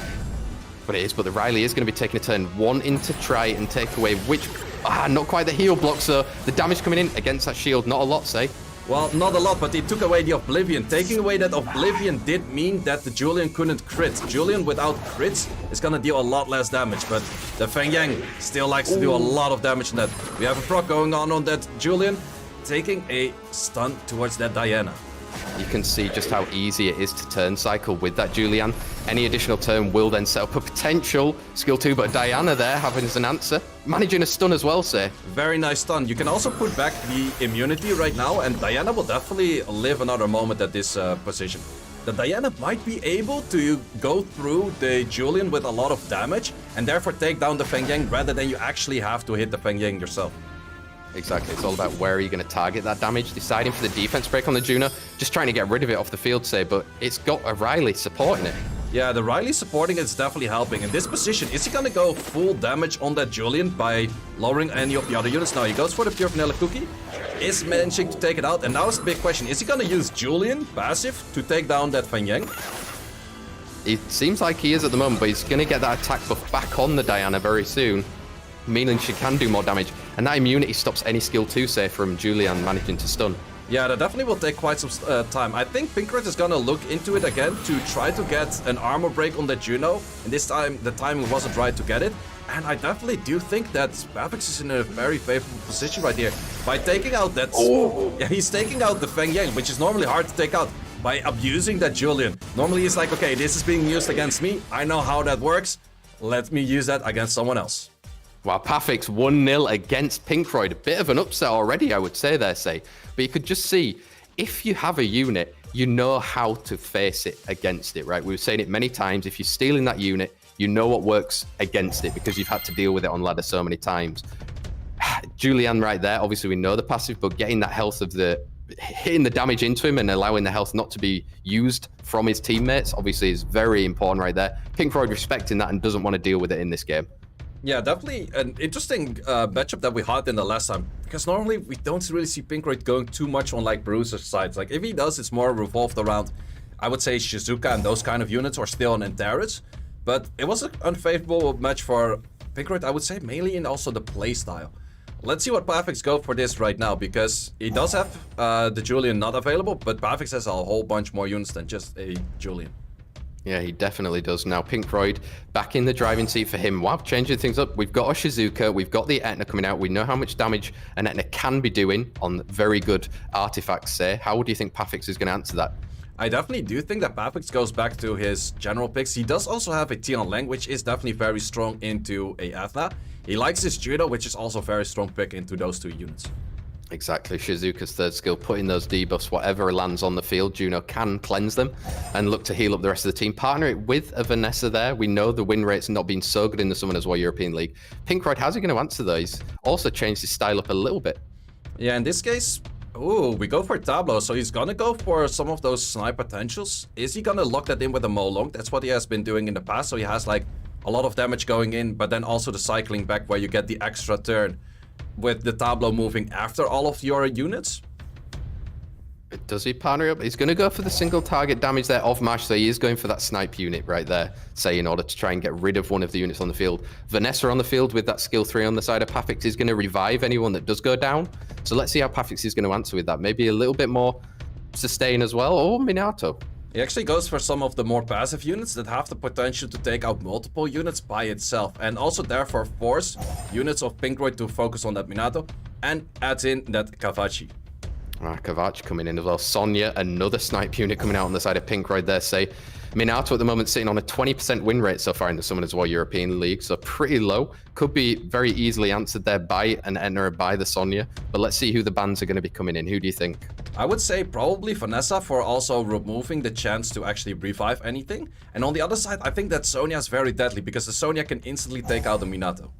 But the Riley is going to be taking a turn, wanting to try and take away which, not quite the heal block, so the damage coming in against that shield, not a lot, say. Well, not a lot, but he took away the Oblivion. Taking away that Oblivion did mean that the Julian couldn't crit. Julian without crits is gonna deal a lot less damage, but the Feng Yang still likes to do a lot of damage on that. We have a proc going on that Julian, taking a stun towards that Diana. You can see just how easy it is to turn cycle with that Julian. Any additional turn will then set up a potential skill 2, but Diana there having as an answer. Managing a stun as well, say. Very nice stun. You can also put back the immunity right now, and Diana will definitely live another moment at this position. The Diana might be able to go through the Julian with a lot of damage, and therefore take down the Feng Yang rather than you actually have to hit the Feng Yang yourself. Exactly, it's all about where are you going to target that damage, deciding for the defense break on the Juno, just trying to get rid of it off the field, say, but it's got a Riley supporting it. Yeah, the Riley supporting it is definitely helping. In this position, is he gonna go full damage on that Julian by lowering any of the other units? No, he goes for the Pure Vanilla Cookie, is managing to take it out, and now is the big question, is he gonna use Julian passive to take down that Feng Yang? It seems like he is at the moment, but he's going to get that attack buff back on the Diana very soon, meaning she can do more damage. And that immunity stops any skill 2, say, from Julian managing to stun. Yeah, that definitely will take quite some time. I think Pinkroyd is gonna look into it again to try to get an armor break on the Juno. And this time, the timing wasn't right to get it. And I definitely do think that Bafix is in a very favorable position right here. By taking out that... Yeah, he's taking out the Feng Yang, which is normally hard to take out. By abusing that Julian. Normally he's like, okay, this is being used against me. I know how that works. Let me use that against someone else. Wow, Pafix 1-0 against Pinkroyd. A bit of an upset already, I would say there, say. But you could just see, if you have a unit, you know how to face it against it, right? We've seen it many times. If you're stealing that unit, you know what works against it because you've had to deal with it on ladder so many times. Julian right there, obviously we know the passive, but getting that health of hitting the damage into him and allowing the health not to be used from his teammates, obviously is very important right there. Pinkroyd respecting that and doesn't want to deal with it in this game. Yeah, definitely an interesting matchup that we had in the last time. Because normally we don't really see Pinkroyd going too much on like Bruiser's sides. Like if he does, it's more revolved around, I would say, Shizuka and those kind of units, or still on Antares. But it was an unfavorable match for Pinkroyd, I would say, mainly in also the playstyle. Let's see what Pavix go for this right now, because he does have the Julian not available, but Pavix has a whole bunch more units than just a Julian. Yeah, he definitely does. Now, Pinkroyd back in the driving seat for him. Wow, changing things up. We've got a Shizuka, we've got the Etna coming out. We know how much damage an Etna can be doing on very good artifacts, say. How do you think Pavix is going to answer that? I definitely do think that Pavix goes back to his general picks. He does also have a Tian Lang, which is definitely very strong into a Ethna. He likes his Judo, which is also a very strong pick into those two units. Exactly, Shizuka's third skill, putting those debuffs, whatever lands on the field, Juno can cleanse them and look to heal up the rest of the team. Partner it with a Vanessa there. We know the win rate's not been so good in the Summoners War European League. Pinkroyd, how's he going to answer those? Also changed his style up a little bit. Yeah, in this case, ooh, we go for Tableau, so he's gonna go for some of those snipe potentials. Is he gonna lock that in with a Molong? That's what he has been doing in the past, so he has like a lot of damage going in, but then also the cycling back where you get the extra turn with the Tableau moving after all of your units. Does he partner up? He's going to go for the single target damage there of Mash, so he is going for that snipe unit right there, say, in order to try and get rid of one of the units on the field. Vanessa on the field with that skill 3 on the side of Pavix is going to revive anyone that does go down. So let's see how Pavix is going to answer with that. Maybe a little bit more sustain as well, or Minato. He actually goes for some of the more passive units that have the potential to take out multiple units by itself, and also therefore force units of Pinkroyd to focus on that Minato and adds in that Kavachi. Kavachi coming in as well. Sonya, another snipe unit coming out on the side of Pinkroyd there, say. Minato at the moment sitting on a 20% win rate so far in the Summoners War European League, so pretty low. Could be very easily answered there by an Etna or by the Sonya, but let's see who the bans are going to be coming in. Who do you think? I would say probably Vanessa for also removing the chance to actually revive anything. And on the other side, I think that Sonya is very deadly because the Sonya can instantly take out the Minato.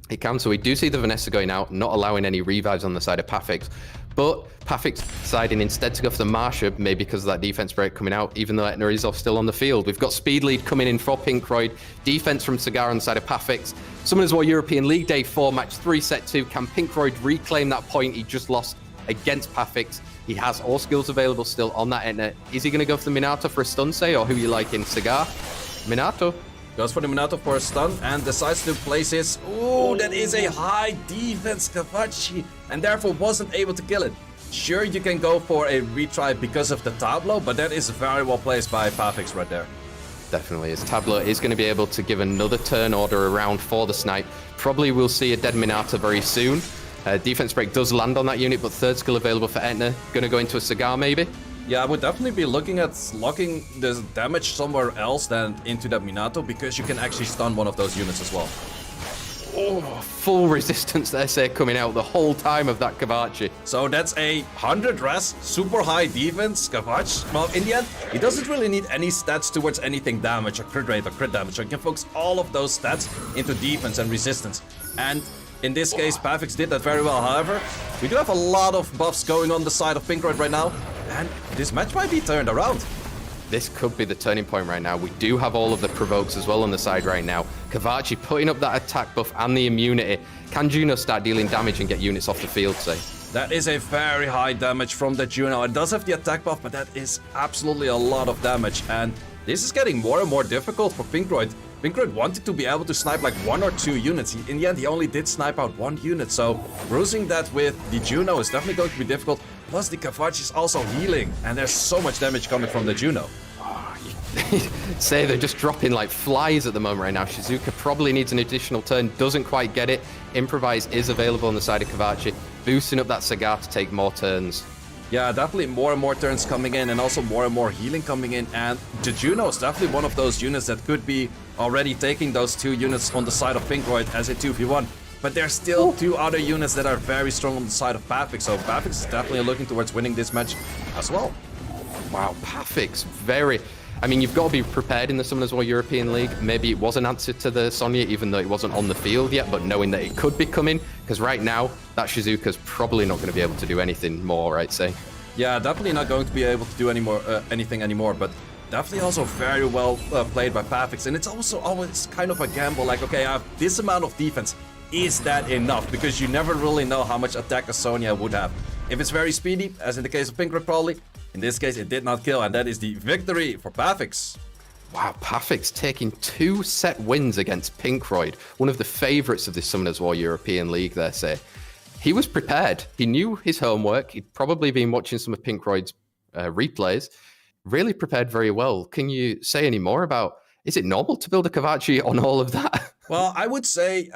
He can, so we do see the Vanessa going out, not allowing any revives on the side of Pavix. But Pavix deciding instead to go for the Marsha, maybe because of that defense break coming out, even though Etna is still on the field. We've got speed lead coming in for Pinkroyd, defense from Cigar on the side of Pavix. Summoners War European League Day 4, match 3, set 2. Can Pinkroyd reclaim that point he just lost against Pavix? He has all skills available still on that Etna. Is he going to go for the Minato for a stun, say, or who you like in Cigar? Minato. Goes for the Minato for a stun and decides to place his... Ooh, that is a high defense Kavachi, and therefore wasn't able to kill it. Sure, you can go for a retry because of the Tableau, but that is very well placed by Pavix right there. Definitely is. Tableau is going to be able to give another turn order around for the snipe. Probably we'll see a dead Minato very soon. Defense break does land on that unit, but third skill available for Etna. Going to go into a Cigar maybe? Yeah, I would definitely be looking at locking the damage somewhere else than into that Minato, because you can actually stun one of those units as well. Oh, full resistance there, say, coming out the whole time of that Kavachi. So that's a 100 res, super high defense Kavachi. Well, in the end, he doesn't really need any stats towards anything damage or crit rate or crit damage. So he can focus all of those stats into defense and resistance. And in this case, Pavix did that very well. However, we do have a lot of buffs going on the side of Pinkroyd right now, and this match might be turned around. This could be the turning point right now. We do have all of the provokes as well on the side right now. Kavachi putting up that attack buff and the immunity. Can Juno start dealing damage and get units off the field, say? That is a very high damage from the Juno. It does have the attack buff, but that is absolutely a lot of damage. And this is getting more and more difficult for Pinkroyd. Pinkroyd wanted to be able to snipe like 1 or 2 units. In the end, he only did snipe out 1 unit. So bruising that with the Juno is definitely going to be difficult. Plus the Kavachi is also healing, and there's so much damage coming from the Juno. Say they're just dropping like flies at the moment right now. Shizuka probably needs an additional turn, doesn't quite get it. Improvise is available on the side of Kavachi, boosting up that Cigar to take more turns. Yeah, definitely more and more turns coming in, and also more and more healing coming in. And the Juno is definitely one of those units that could be already taking those 2 units on the side of Pinkroyd as a 2v1. But there's still 2 other units that are very strong on the side of Pavix, so Pavix is definitely looking towards winning this match as well. Wow, Pavix, very... I mean, you've got to be prepared in the Summoners War European League. Maybe it was an answer to the Sonya, even though it wasn't on the field yet, but knowing that it could be coming, because right now, that Shizuka's probably not going to be able to do anything more, right, say? Yeah, definitely not going to be able to do anything anymore, but Definitely also very well played by Pafix, and it's also always kind of a gamble, like, okay, I have this amount of defense. Is that enough? Because you never really know how much attack a Sonya would have. If it's very speedy, as in the case of Pinkroyd probably, in this case it did not kill, and that is the victory for Pafix. Wow, Pafix taking 2 set wins against Pinkroyd, one of the favourites of the Summoners War European League, they say. He was prepared. He knew his homework. He'd probably been watching some of Pinkroyd's replays. Really prepared very well. Can you say any more about, is it normal to build a Kavachi on all of that? Well, I would say,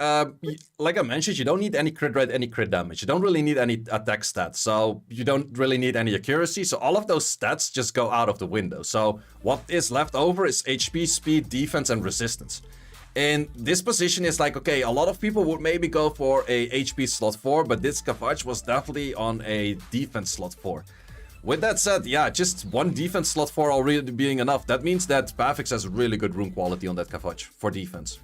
like I mentioned, you don't need any crit rate, any crit damage. You don't really need any attack stats, so you don't really need any accuracy. So all of those stats just go out of the window. So what is left over is HP, speed, defense, and resistance. In this position, it's like, okay, a lot of people would maybe go for a HP slot 4, but this Kavachi was definitely on a defense slot 4. With that said, yeah, just one defense slot 4 already being enough. That means that Pafix has really good rune quality on that Kavachi for defense.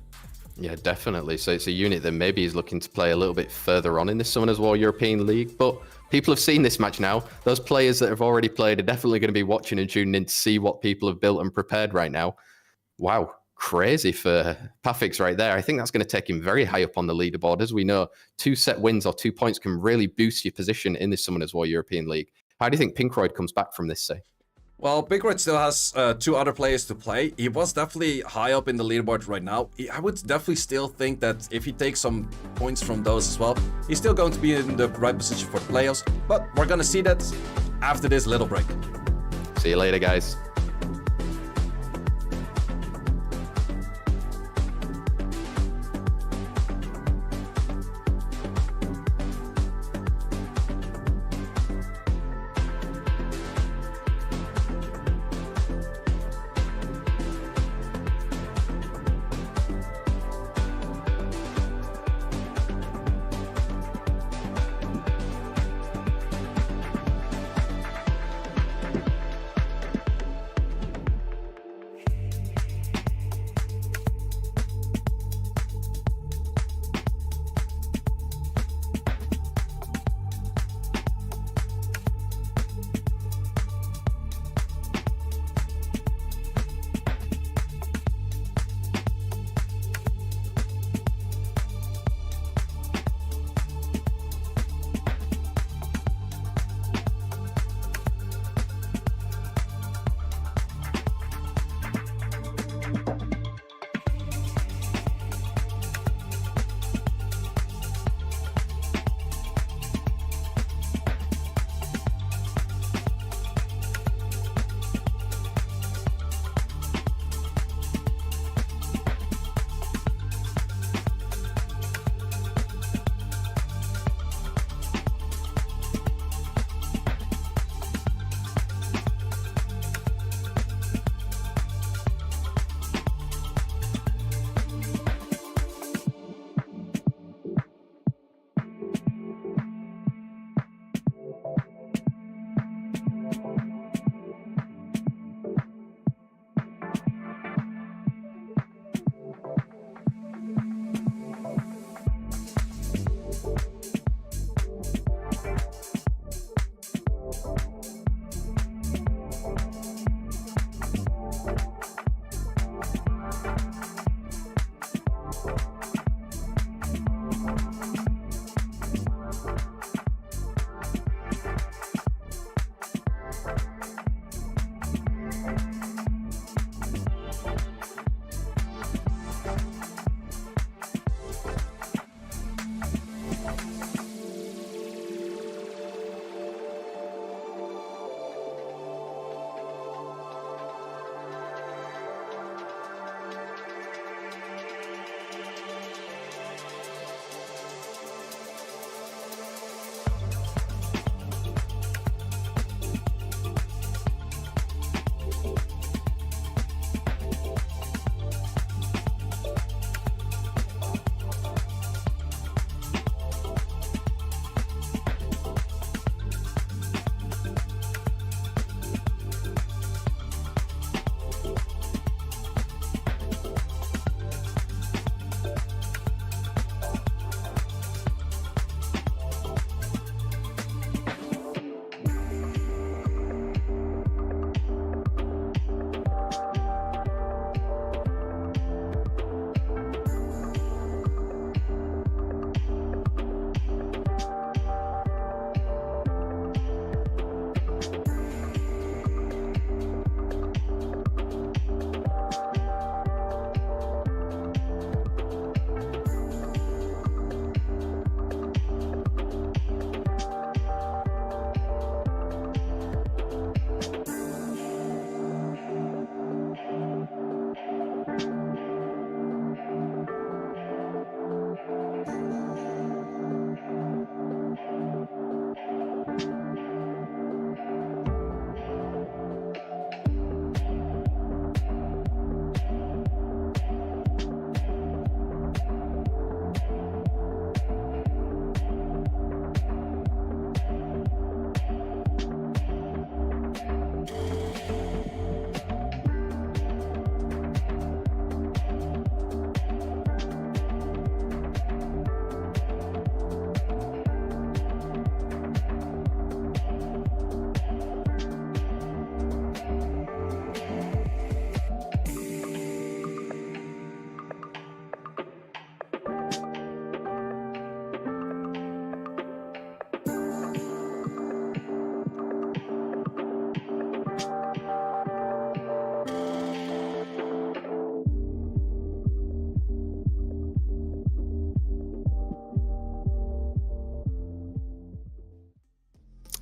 Yeah, definitely. So it's a unit that maybe is looking to play a little bit further on in the Summoners War European League, but people have seen this match now. Those players that have already played are definitely going to be watching and tuning in to see what people have built and prepared right now. Wow, crazy for Pafix right there. I think that's going to take him very high up on the leaderboard. As we know, 2 set wins or 2 points can really boost your position in the Summoners War European League. How do you think Pinkroyd comes back from this, say? Well, Pinkroyd still has 2 other players to play. He was definitely high up in the leaderboard right now. I would definitely still think that if he takes some points from those as well, he's still going to be in the right position for the playoffs. But we're going to see that after this little break. See you later, guys.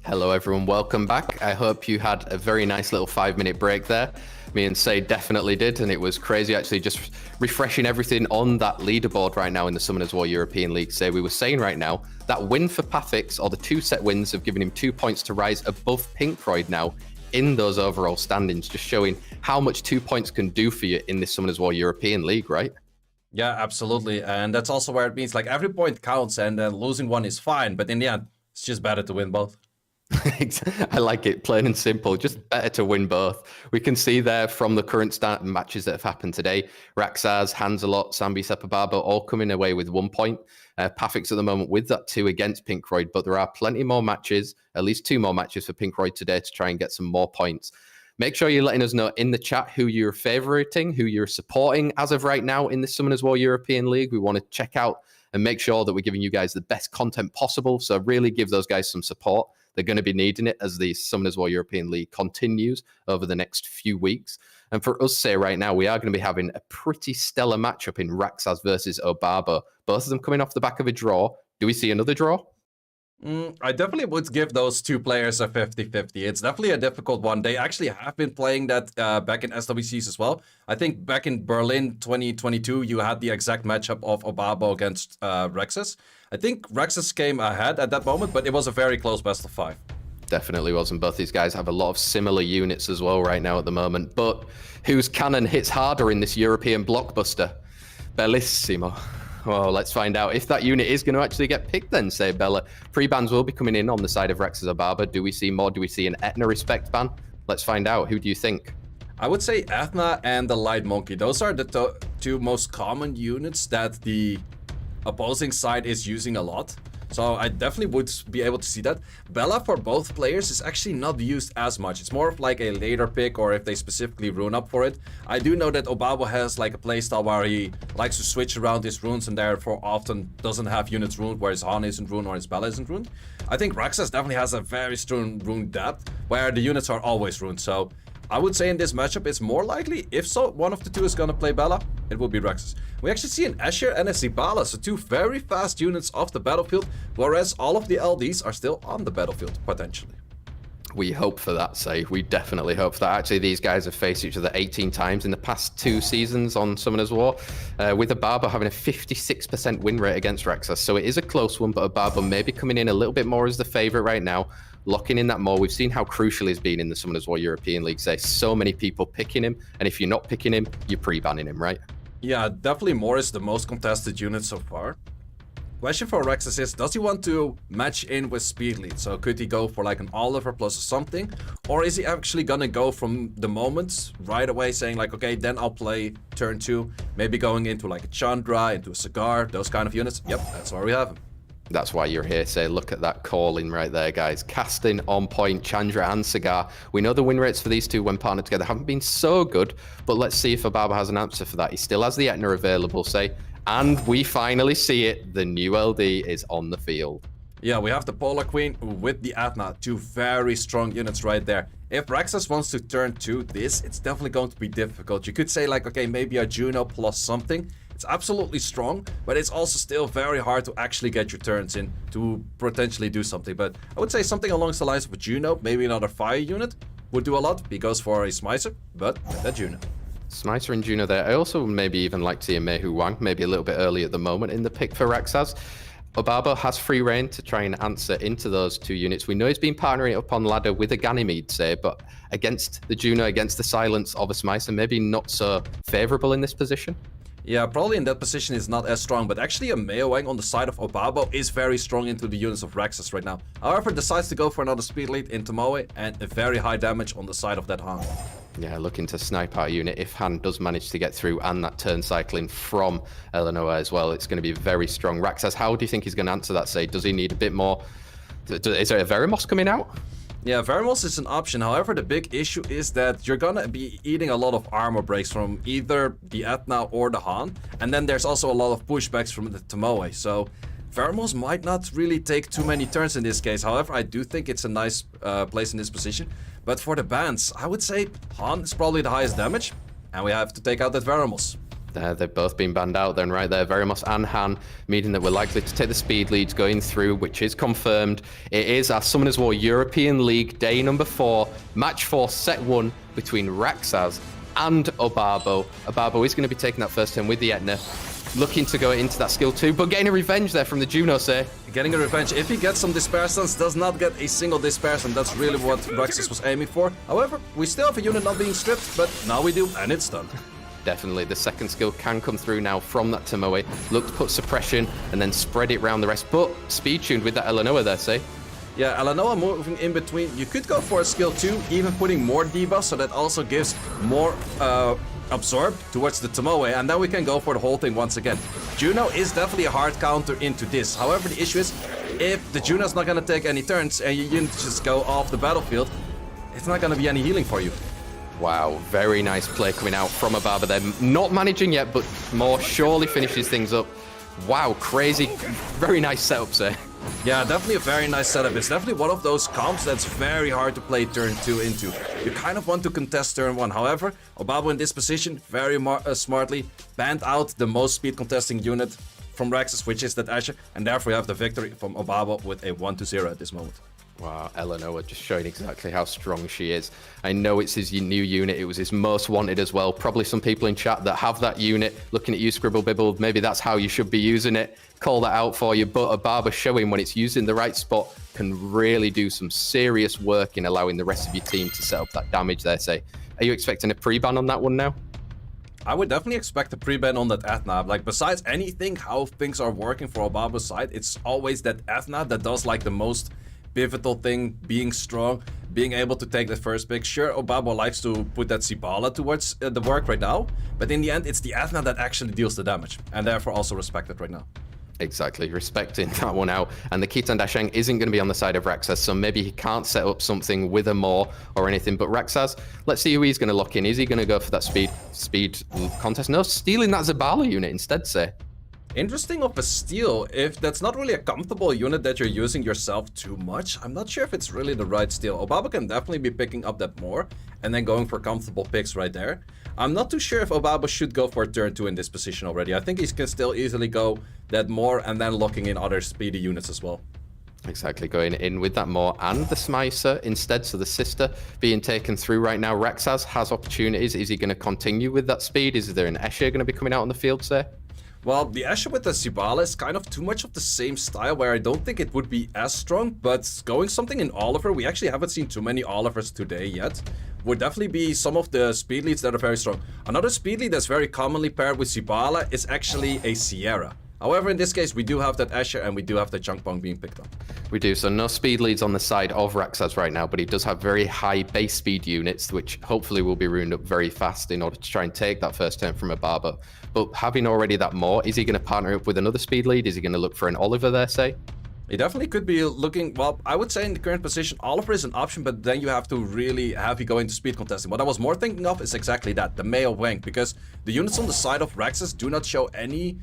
Hello, everyone. Welcome back. I hope you had a very nice little 5-minute break there. Me and Say definitely did, and it was crazy actually just refreshing everything on that leaderboard right now in the Summoners War European League. Say we were saying right now that win for Pafix, or the 2 set wins, have given him 2 points to rise above Pinkroyd now in those overall standings, just showing how much 2 points can do for you in this Summoners War European League, right? Yeah, absolutely. And that's also where it means like every point counts, and then losing one is fine. But in the end, it's just better to win both. I like it, plain and simple. Just better to win both. We can see there from the current matches that have happened today, Raxaz, Hansalot, Sambi Sepababa all coming away with 1 point. Pafix at the moment with that 2 against Pinkroyd, but there are plenty more matches, at least 2 more matches for Pinkroyd today to try and get some more points. Make sure you're letting us know in the chat who you're favoriting, who you're supporting as of right now in the Summoners War European League. We want to check out and make sure that we're giving you guys the best content possible. So really give those guys some support. They're going to be needing it as the Summoners War European League continues over the next few weeks. And for us, Say, right now, we are going to be having a pretty stellar matchup in Raxaz versus Obabo. Both of them coming off the back of a draw. Do we see another draw? I definitely would give those 2 players a 50-50. It's definitely a difficult one. They actually have been playing that back in SWCs as well. I think back in Berlin 2022, you had the exact matchup of Obabo against Rexus. I think Rexus came ahead at that moment, but it was a very close best of 5. Definitely was, and both these guys have a lot of similar units as well right now at the moment. But whose cannon hits harder in this European blockbuster? Bellissimo. Well, let's find out if that unit is going to actually get picked then, Say, Bella. Pre-bans will be coming in on the side of Rexus Obabo. Do we see more? Do we see an Etna respect ban? Let's find out. Who do you think? I would say Ethna and the Light Monkey. Those are the 2 most common units that the opposing side is using a lot. So I definitely would be able to see that. Bella for both players is actually not used as much. It's more of like a later pick, or if they specifically rune up for it. I do know that Obabo has like a playstyle where he likes to switch around his runes and therefore often doesn't have units runed, where his Han isn't runed or his Bella isn't runed. I think Raxas definitely has a very strong rune depth where the units are always runed. So I would say in this matchup, it's more likely, if so, one of the 2 is gonna play Bella, it will be Rexus. We actually see an Asher and a Zibala, so 2 very fast units off the battlefield, whereas all of the LDs are still on the battlefield, potentially. We hope for that, Say. We definitely hope for that. Actually, these guys have faced each other 18 times in the past 2 seasons on Summoners War, with Obabo having a 56% win rate against Rexus. So it is a close one, but Obabo may be coming in a little bit more as the favorite right now, locking in that more. We've seen how crucial he's been in the Summoners War European League. Say, so many people picking him, and if you're not picking him, you're pre-banning him, right? Yeah, definitely Moore is the most contested unit so far. Question for Rexus is, does he want to match in with Speed Lead? So could he go for like an Oliver plus something? Or is he actually gonna go from the moment right away saying like, okay, then I'll play turn 2, maybe going into like a Chandra, into a Cigar, those kind of units? Yep, that's where we have him. That's why you're here, Say. Look at that calling right there, guys. Casting, on point, Chandra and Cigar. We know the win rates for these 2 when partnered together haven't been so good, but let's see if Obabo has an answer for that. He still has the Etna available, Say. And we finally see it. The new LD is on the field. Yeah, we have the Polar Queen with the Atna. 2 very strong units right there. If Rexus wants to turn 2 this, it's definitely going to be difficult. You could say like, okay, maybe a Juno plus something. It's absolutely strong, but it's also still very hard to actually get your turns in to potentially do something. But I would say something along the lines of a Juno, maybe another fire unit would do a lot. He goes for a Smicer, but that Juno. Smicer and Juno there. I also maybe even like to see a Meihu Wang, maybe a little bit early at the moment in the pick for Rexaz. Obabo has free reign to try and answer into those 2 units. We know he's been partnering up on ladder with a Ganymede, Say, but against the Juno, against the silence of a Smicer, maybe not so favorable in this position. Yeah, probably in that position is not as strong, but actually a Meowang on the side of Obabo is very strong into the units of Rexus right now. However, decides to go for another speed lead into Moe and a very high damage on the side of that Han. Yeah, looking to snipe out a unit if Han does manage to get through, and that turn cycling from Eleanor as well. It's going to be very strong. Raxaz, how do you think he's going to answer that, Say? Does he need a bit more? Is there a Veramos coming out? Yeah, Veramos is an option. However, the big issue is that you're gonna be eating a lot of armor breaks from either the Etna or the Han. And then there's also a lot of pushbacks from the Tomoe. So Veramos might not really take too many turns in this case. However, I do think it's a nice place in this position. But for the bans, I would say Han is probably the highest damage. And we have to take out that Veramos. They've both been banned out then right there. Veremos and Han, meaning that we're likely to take the speed leads going through, which is confirmed. It is our Summoners War European League day number 4, match 4, set 1 between Raxaz and Obabo. Obabo is going to be taking that first turn with the Etna, looking to go into that skill 2, but getting a revenge there from the Juno, say. Getting a revenge. If he gets some Despair Stance, does not get a single Despair Stance. That's really what Raxaz was aiming for. However, we still have a unit not being stripped, but now we do, and it's done. Definitely, the second skill can come through now from that Tomoe. Look to put suppression and then spread it around the rest, but speed tuned with that Elanoa there, say. Yeah, Elanoa moving in between. You could go for a skill 2, even putting more debuff, so that also gives more absorb towards the Tomoe, and then we can go for the whole thing once again. Juno is definitely a hard counter into this. However, the issue is, if the Juno's not gonna take any turns and your units just go off the battlefield, it's not gonna be any healing for you. Wow, very nice play coming out from Obabo there. Not managing yet, but more surely finishes things up. Wow, crazy, very nice setups there. Yeah, definitely a very nice setup. It's definitely one of those comps that's very hard to play turn 2 into. You kind of want to contest turn 1. However, Obabo in this position very smartly banned out the most speed contesting unit from Raxaz, which is that Asher, and therefore you have the victory from Obabo with a 1-0 at this moment. Wow, Elanoa just showing exactly how strong she is. I know it's his new unit. It was his most wanted as well. Probably some people in chat that have that unit looking at you, Scribble Bibble. Maybe that's how you should be using it. Call that out for you. But Obabo showing when it's used in the right spot can really do some serious work in allowing the rest of your team to set up that damage there, say. Are you expecting a pre-ban on that one now? I would definitely expect a pre-ban on that Ethna. Like, besides anything, how things are working for Obabo's side, it's always that Ethna that does like the most pivotal thing, being strong, being able to take the first pick. Sure, Obabo likes to put that Sibala towards the work right now, but in the end, it's the Ethna that actually deals the damage, and therefore also respected right now. Exactly, respecting that one out. And the Khitan Dasheng isn't going to be on the side of Raxaz, so maybe he can't set up something with a Maw or anything. But Raxaz, let's see who he's going to lock in. Is he going to go for that speed contest? No, stealing that Zabala unit instead, say. Interesting of a steal. If that's not really a comfortable unit that you're using yourself too much, I'm not sure if it's really the right steal. Obabo can definitely be picking up that more and then going for comfortable picks right there. I'm not too sure if Obabo should go for a turn 2 in this position already. I think he can still easily go that more and then locking in other speedy units as well. Exactly, going in with that Maw and the Smicer instead, so the sister being taken through right now. Raxaz has opportunities. Is he going to continue with that speed? Is there an Escher going to be coming out on the field, sir? Well, the Escher with the Sibala is kind of too much of the same style, where I don't think it would be as strong, but going something in Oliver, we actually haven't seen too many Olivers today yet, would definitely be some of the speed leads that are very strong. Another speed lead that's very commonly paired with Sibala is actually a Sierra. However, in this case, we do have that Escher and we do have the Changpong being picked up. We do, so no speed leads on the side of Raxaz right now, but he does have very high base speed units, which hopefully will be ruined up very fast in order to try and take that first turn from Obabo. But having already that Maw, is he going to partner up with another speed lead? Is he going to look for an Oliver there, say? He definitely could be looking, well, I would say in the current position, Oliver is an option, but then you have to really have you go into speed contesting. What I was more thinking of is exactly that, the Meo Wang, because the units on the side of Raxaz do not show any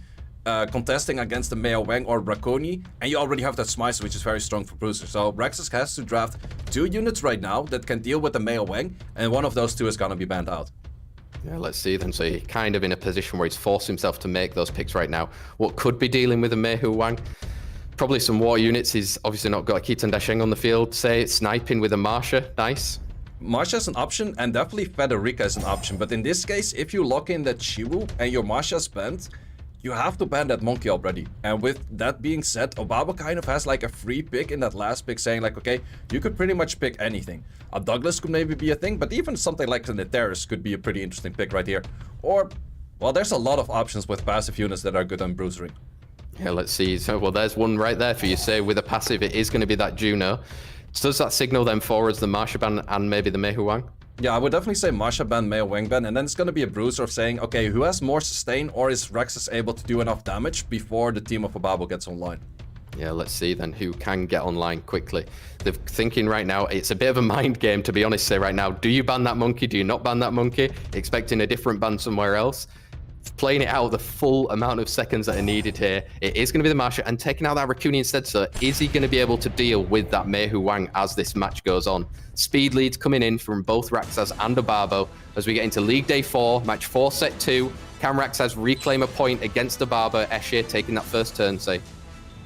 contesting against the Meo Wang or Braconi, and you already have that Smicer, which is very strong for Bruiser. So Raxaz has to draft 2 units right now that can deal with the Meo Wang, and one of those 2 is gonna be banned out. Yeah, let's see then. So he's kind of in a position where he's forced himself to make those picks right now. What could be dealing with a Meihu Wang? Probably some war units. He's obviously not got a Khitan Dasheng on the field. Say, sniping with a Marsha. Nice. Marsha is an option, and definitely Federica is an option. But in this case, if you lock in that Chiwu and your Marsha's banned, you have to ban that monkey already. And with that being said, Obabo kind of has like a free pick in that last pick, saying like, okay, you could pretty much pick anything. A Douglas could maybe be a thing, but even something like the Neteris could be a pretty interesting pick right here. Or, well, there's a lot of options with passive units that are good on bruisering. Yeah, let's see. So, well, there's one right there for you. Say with a passive, it is going to be that Juno. Does that signal then forwards the Marsha ban and maybe the Meihu Wang? Yeah, I would definitely say Marsha ban, Meo Wang ban, and then it's going to be a bruiser of saying, okay, who has more sustain, or is Raxaz able to do enough damage before the team of Obabo gets online? Yeah, let's see then who can get online quickly. They're thinking right now, it's a bit of a mind game, to be honest, say right now. Do you ban that monkey? Do you not ban that monkey? Expecting a different ban somewhere else? Playing it out the full amount of seconds that are needed here. It is going to be the Marsha and taking out that Rakuni instead. So is he going to be able to deal with that Meihu Wang as this match goes on? Speed leads coming in from both Raxaz and Obabo as we get into League Day 4, match 4, set 2. Can Raxaz reclaim a point against the Barber, Escher taking that first turn, say?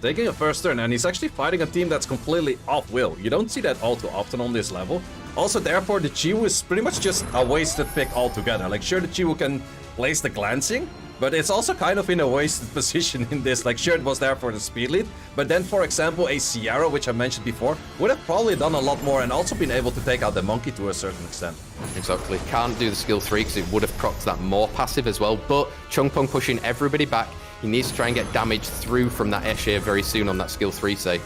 Taking a first turn, and he's actually fighting a team that's completely off-will. You don't see that all too often on this level. Also, therefore, the Chiwu is pretty much just a wasted pick altogether. Like, sure, the Chiwu can place the glancing, but it's also kind of in a wasted position in this. Like, sure, it was there for the speed lead, but then, for example, a Sierra, which I mentioned before, would have probably done a lot more and also been able to take out the Monkey to a certain extent. Exactly. Can't do the skill 3 because it would have procced that more passive as well, but Chungpong pushing everybody back. He needs to try and get damage through from that Escher very soon on that skill 3, say.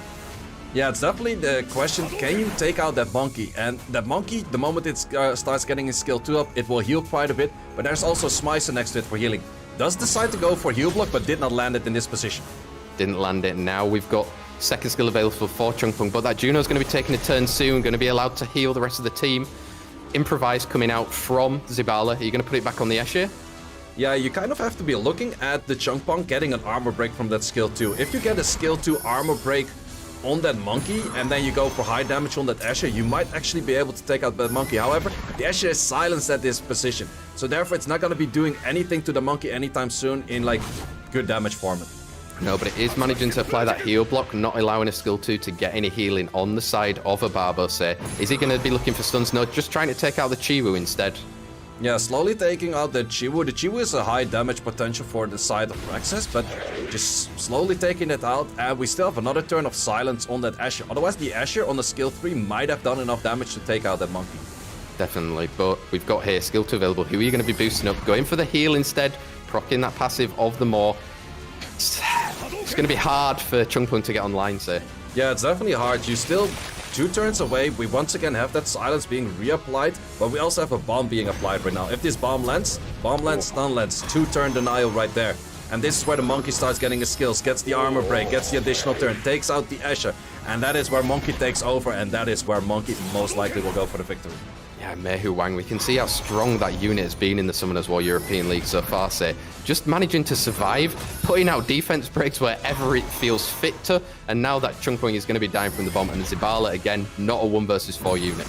Yeah, it's definitely the question, can you take out that Monkey? And that Monkey, the moment it starts getting his skill 2 up, it will heal quite a bit, but there's also Smicer next to it for healing. Does decide to go for heal block, but did not land it in this position. Didn't land it. Now we've got second skill available for Chungpong, but that Juno's going to be taking a turn soon, going to be allowed to heal the rest of the team. Improvise coming out from Zibala. Are you going to put it back on the Escher? Yeah, you kind of have to be looking at the Chungpong getting an armor break from that skill 2. If you get a skill 2 armor break on that Monkey and then you go for high damage on that Escher, you might actually be able to take out that Monkey. However, the Escher is silenced at this position, so therefore it's not going to be doing anything to the Monkey anytime soon in like good damage format. No, but it is managing to apply that heal block, not allowing a skill 2 to get any healing on the side of a Barbose. Is he going to be looking for stuns? No, just trying to take out the Chiwu instead. Yeah, slowly taking out the Chiwu. The Chiwu is a high damage potential for the side of Raxaz, but just slowly taking it out. And we still have another turn of silence on that Escher. Otherwise, the Escher on the skill 3 might have done enough damage to take out that Monkey. Definitely, but we've got here skill 2 available. Who are you going to be boosting up? Going for the heal instead, proccing that passive of the Maw. It's going to be hard for Chungpong to get online, say. Yeah, it's definitely hard. You still 2 turns away. We once again have that silence being reapplied, but we also have a bomb being applied right now. If this bomb lands, stun lands. 2-turn denial right there. And this is where the Monkey starts getting his skills, gets the armor break, gets the additional turn, takes out the Escher. And that is where Monkey takes over, and that is where Monkey most likely will go for the victory. Yeah, Mehu Wang, we can see how strong that unit has been in the Summoners War European League so far, say. Just managing to survive, putting out defense breaks wherever it feels fit to, and now that Chungpong is going to be dying from the bomb, and Zibala, again, not a 1 versus 4 unit.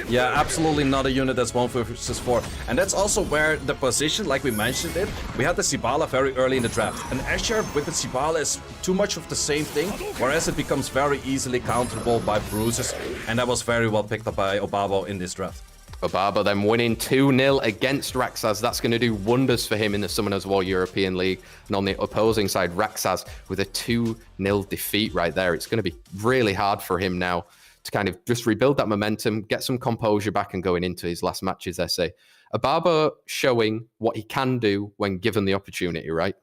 Yeah, absolutely not a unit that's 1 versus 4. And that's also where the position, like we mentioned it, we had the Zibala very early in the draft. An Escher with the Zibala is too much of the same thing, whereas it becomes very easily counterable by bruises, and that was very well picked up by Obabo in this draft. Obaba then winning 2-0 against Raxaz. That's going to do wonders for him in the Summoners War European League. And on the opposing side, Raxaz with a 2-0 defeat right there. It's going to be really hard for him now to kind of just rebuild that momentum, get some composure back and going into his last matches, I say. Obaba showing what he can do when given the opportunity, right?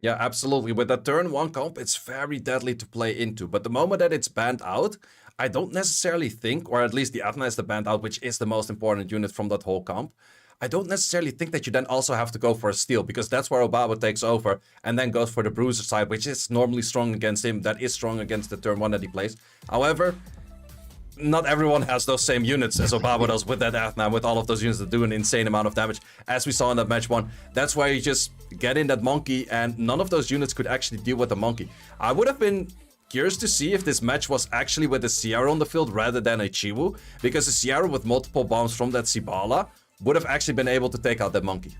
Yeah, absolutely. With that turn 1 comp, it's very deadly to play into. But the moment that it's banned out, I don't necessarily think, or at least the Athena is the banned out, which is the most important unit from that whole comp. I don't necessarily think that you then also have to go for a steal, because that's where Obaba takes over and then goes for the bruiser side, which is normally strong against him. That is strong against the turn 1 that he plays. However, not everyone has those same units as Obaba does with that Athena, with all of those units that do an insane amount of damage, as we saw in that match 1. That's where you just get in that Monkey, and none of those units could actually deal with the Monkey. I would have been curious to see if this match was actually with a Sierra on the field rather than a Chiwu, because a Sierra with multiple bombs from that Zibala would have actually been able to take out that Monkey.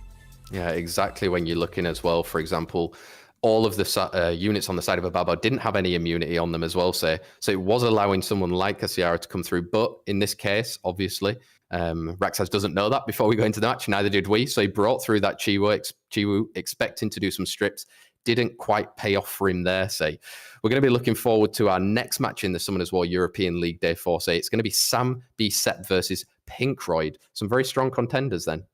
Yeah, exactly. When you're looking as well, for example, all of the units on the side of Obaba didn't have any immunity on them as well, say. So it was allowing someone like a Sierra to come through. But in this case, obviously, Raxaz doesn't know that before we go into the match. Neither did we. So he brought through that Chiwu expecting to do some strips. Didn't quite pay off for him there, say. We're going to be looking forward to our next match in the Summoners War European League Day 4, say. It's going to be Sam B. Set versus Pinkroyd. Some very strong contenders then.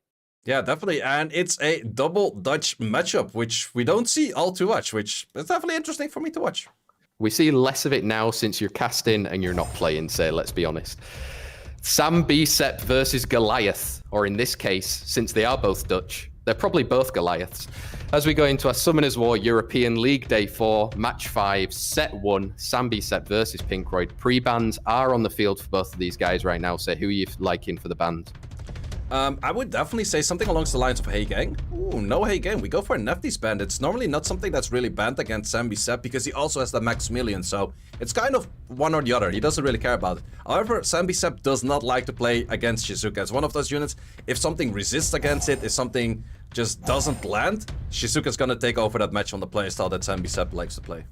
Yeah, definitely. And it's a double Dutch matchup, which we don't see all too much, which is definitely interesting for me to watch. We see less of it now since you're casting and you're not playing, say, let's be honest. Sam B. Set versus Goliath, or in this case, since they are both Dutch, they're probably both Goliaths. As we go into our Summoners War European League Day 4, Match 5, Set 1, Sam B. Set versus Pinkroyd. Pre-bans are on the field for both of these guys right now, so who are you liking for the bans? I would definitely say something along the lines of Hey Gang. Ooh, no Hey Gang. We go for a Nefty's banned. It's normally not something that's really banned against Sambi-Sep because he also has the Maximilian, so it's kind of one or the other. He doesn't really care about it. However, Sambi-Sep does not like to play against Shizuka. It's one of those units, if something resists against it, if something just doesn't land, Shizuka's gonna take over that match on the playstyle that Sambi-Sep likes to play.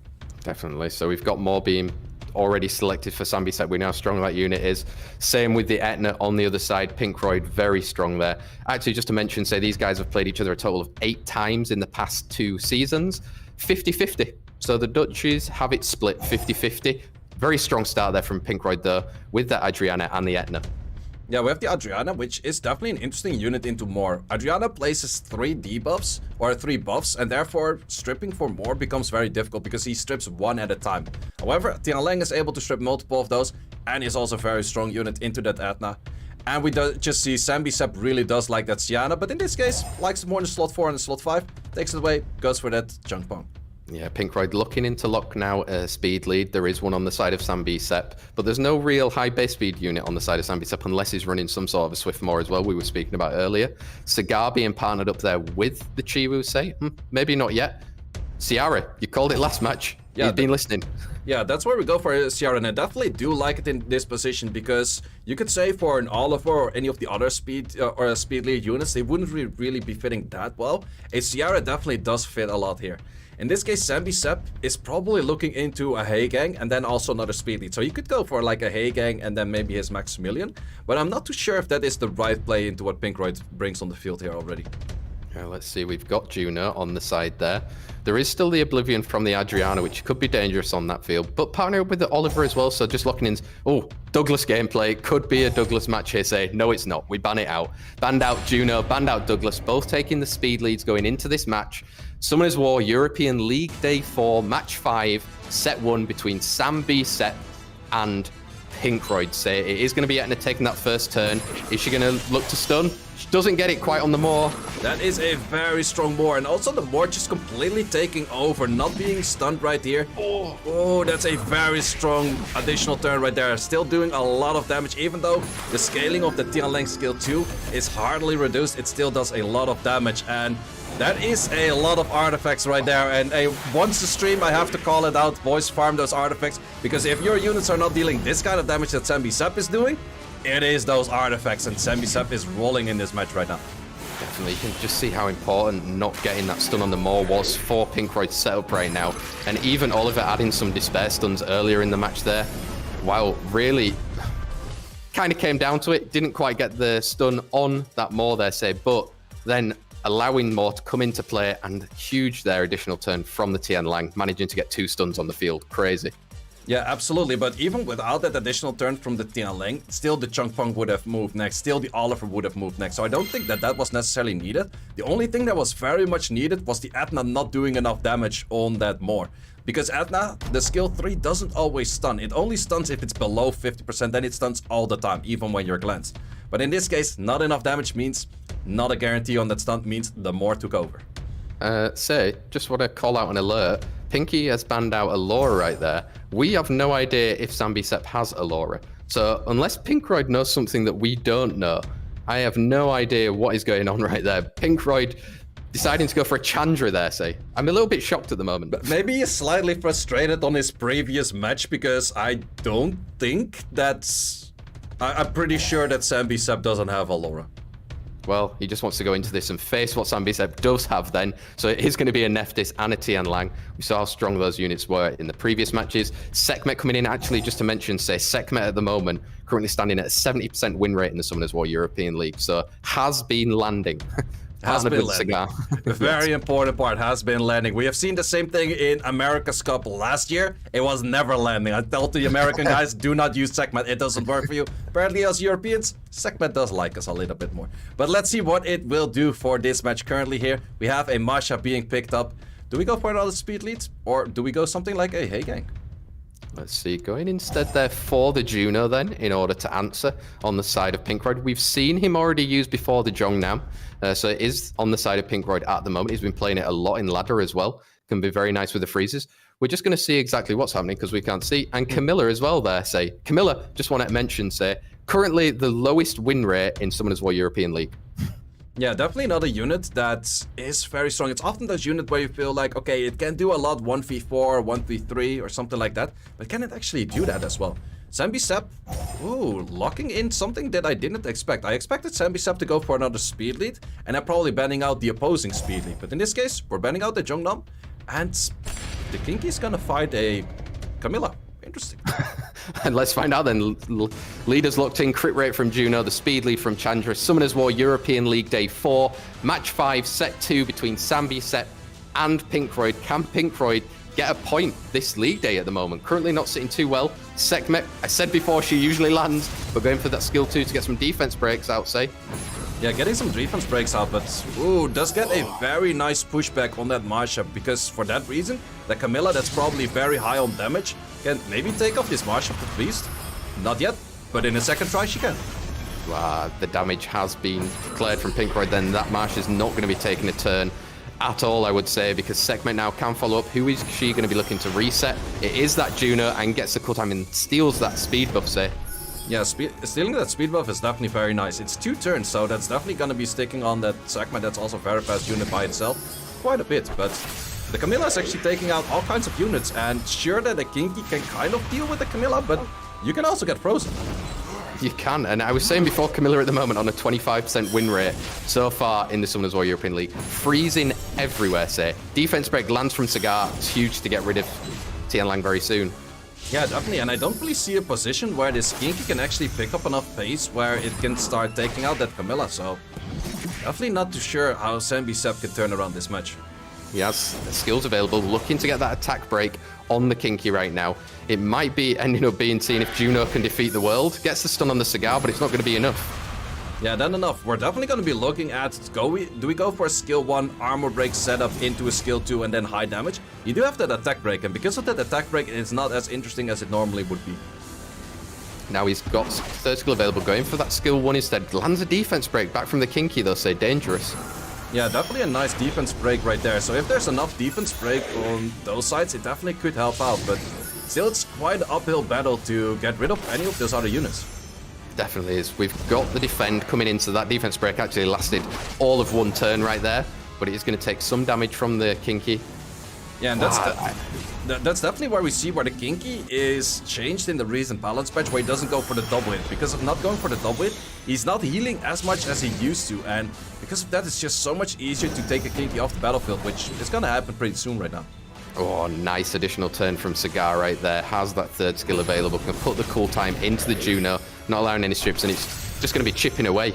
Definitely. So we've got Morebeam already selected for Sambi-Sep. We know how strong that unit is. Same with the Etna on the other side. Pinkroyd, very strong there. Actually, just to mention, say these guys have played each other a total of 8 times in the past 2 seasons. 50-50. So the Dutchies have it split 50-50. Very strong start there from Pinkroyd, though, with the Adriana and the Etna. Yeah, we have the Adriana, which is definitely an interesting unit into Moore. Adriana places 3 debuffs, or 3 buffs, and therefore stripping for Moore becomes very difficult because he strips 1 at a time. However, Tianlang is able to strip multiple of those, and is also a very strong unit into that Etna. And we just see Sambi-Sep really does like that Sienna, but in this case, likes it more in the slot 4 and the slot 5, takes it away, goes for that Junk Pong. Yeah, Pinkroyd looking into lock now speed lead. There is one on the side of Sambi-Sep, but there's no real high base speed unit on the side of Sambi-Sep unless he's running some sort of a Swiftmore as well, we were speaking about earlier. Cigar being partnered up there with the Chiwu, say? Maybe not yet. Ciara, you called it last match. Yeah, he's been listening. Yeah, that's where we go for Ciara, and I definitely do like it in this position because you could say for an Oliver or any of the other speed or speed lead units, they wouldn't really be fitting that well. A Ciara definitely does fit a lot here. In this case, Sambi-Sep is probably looking into a Hey Gang and then also another speed lead. So you could go for like a Hey Gang and then maybe his Maximilian. But I'm not too sure if that is the right play into what Pinkroyd brings on the field here already. Yeah, let's see, we've got Juno on the side there. There is still the Oblivion from the Adriana, which could be dangerous on that field, but partnered with the Oliver as well, so just locking in. Oh, Douglas gameplay, could be a Douglas match here, say. No, it's not, we ban it out. Banned out Juno, banned out Douglas, both taking the speed leads going into this match. Summoners War European League Day 4, Match 5, Set 1 between Sambi-Sep and Pinkroyd. Say it is going to be Etna taking that first turn. Is she going to look to stun? She doesn't get it quite on the Moor. That is a very strong Moor, and also the Moor just completely taking over, not being stunned right here. Oh, that's a very strong additional turn right there. Still doing a lot of damage, even though the scaling of the Tianlang skill 2 is hardly reduced. It still does a lot of damage, and that is a lot of artifacts right there. And once a stream, I have to call it out, voice farm those artifacts, because if your units are not dealing this kind of damage that Sambi-Sep is doing, it is those artifacts, and Sambi-Sep is rolling in this match right now. Definitely, you can just see how important not getting that stun on the Moor was for Pinkroyd's setup right now. And even Oliver adding some despair stuns earlier in the match there. Wow, really kind of came down to it. Didn't quite get the stun on that Moor there, say, but then allowing Moor to come into play, and huge there additional turn from the Tianlang, managing to get 2 stuns on the field. Crazy. Yeah, absolutely, but even without that additional turn from the Tianlang, still the Chunk Pong would have moved next, still the Oliver would have moved next, so I don't think that that was necessarily needed. The only thing that was very much needed was the Etna not doing enough damage on that Moor. Because Etna, the skill 3 doesn't always stun, it only stuns if it's below 50%, then it stuns all the time, even when you're glanced. But in this case, not enough damage means not a guarantee on that stun, means the Moor took over. Just want to call out an alert. Pinky has banned out Allura right there. We have no idea if Sambi-Sep has Allura. So unless Pinkroyd knows something that we don't know, I have no idea what is going on right there. Pinkroyd deciding to go for a Chandra there, say. I'm a little bit shocked at the moment. But maybe he's slightly frustrated on his previous match, because I don't think that's... I'm pretty sure that Sambi-Sep doesn't have Allura. Well, he just wants to go into this and face what Sambi-Sep does have then. So it is going to be a Nephthys and a Tianlang. We saw how strong those units were in the previous matches. Sekhmet coming in, actually, just to mention, say, Sekhmet at the moment, currently standing at a 70% win rate in the Summoners War European League. So has been landing. Has been landing. The very important part, has been landing. We have seen the same thing in America's Cup last year. It was never landing. I told the American guys, do not use Sekhmet. It doesn't work for you. Apparently, as Europeans, Sekhmet does like us a little bit more. But let's see what it will do for this match currently here. We have a Masha being picked up. Do we go for another speed lead? Or do we go something like a Hey Gang? Let's see, going instead there for the Juno then, in order to answer on the side of Pinkroyd. We've seen him already use before the Jongnam, so it is on the side of Pinkroyd at the moment. He's been playing it a lot in ladder as well. Can be very nice with the freezes. We're just going to see exactly what's happening because we can't see. And Camilla as well there, say. Camilla, just want to mention, say, Currently, the lowest win rate in Summoners War European League. Yeah, definitely another unit that is very strong. It's often those units where you feel like, okay, it can do a lot 1v4, 1v3 or something like that, but can it actually do that as well? Zambi-Sep, ooh, locking in something that I didn't expect. I expected Zambi-Sep to go for another speed lead, and then probably banning out the opposing speed lead. But in this case, we're banning out the Jeongnam, and the Kinky is gonna fight a Camilla. Interesting. And let's find out then. Leaders locked in, crit rate from Juno, the speed lead from Chandra, Summoners War European League Day 4, Match 5, Set 2 between Zambi-Sep and Pinkroyd. Can Pinkroyd get a point this league day at the moment? Currently not sitting too well. Sekhmet, I said before, she usually lands, but going for that skill 2 to get some defense breaks out, say. Yeah, getting some defense breaks out, but ooh, does get a very nice pushback on that Marsha, because for that reason, the Camilla that's probably very high on damage can maybe take off this Marsha at least. Not yet, but in a second try she can. The damage has been declared from Pinkroyd, then that Marsh is not going to be taking a turn at all, I would say, because Sekhmet now can follow up. Who is she going to be looking to reset? It is that Juno, and gets the cut time and steals that speed buff, say. Yeah, stealing that speed buff is definitely very nice. It's 2 turns, so that's definitely going to be sticking on that Sekhmet that's also very fast unit by itself. Quite a bit, but the Camilla is actually taking out all kinds of units, and sure that the Kinky can kind of deal with the Camilla, but you can also get frozen. You can, and I was saying before, Camilla at the moment on a 25% win rate so far in the Summoners War European League. Freezing everywhere, say. Defense break lands from Cigar. It's huge to get rid of Tianlang very soon. Yeah, definitely, and I don't really see a position where this Kinky can actually pick up enough pace where it can start taking out that Camilla, so definitely not too sure how Zambi-Sep can turn around this match. He has skills available, looking to get that attack break on the Kinky right now. It might be ending up being seen if Juno can defeat the world. Gets the stun on the Cigar, but it's not going to be enough. Yeah, then enough. We're definitely going to be looking at, do we go for a skill 1 armor break setup into a skill 2 and then high damage? You do have that attack break, and because of that attack break, it's not as interesting as it normally would be. Now he's got third skill available, going for that skill 1 instead. Lands a defense break back from the Kinky, though, say dangerous. Yeah, definitely a nice defense break right there. So if there's enough defense break on those sides, it definitely could help out, but still it's quite an uphill battle to get rid of any of those other units. Definitely is. We've got the defend coming into that defense break. Actually lasted all of 1 turn right there, but it is going to take some damage from the Kinky. Yeah, and that's definitely where we see where the Kinky is changed in the recent balance patch, where he doesn't go for the double hit. Because of not going for the double hit, he's not healing as much as he used to, and because of that, it's just so much easier to take a Kinky off the battlefield, which is going to happen pretty soon right now. Oh, nice additional turn from Cigar right there. Has that third skill available. Can put the cool time into the Juno, not allowing any strips, and it's just going to be chipping away.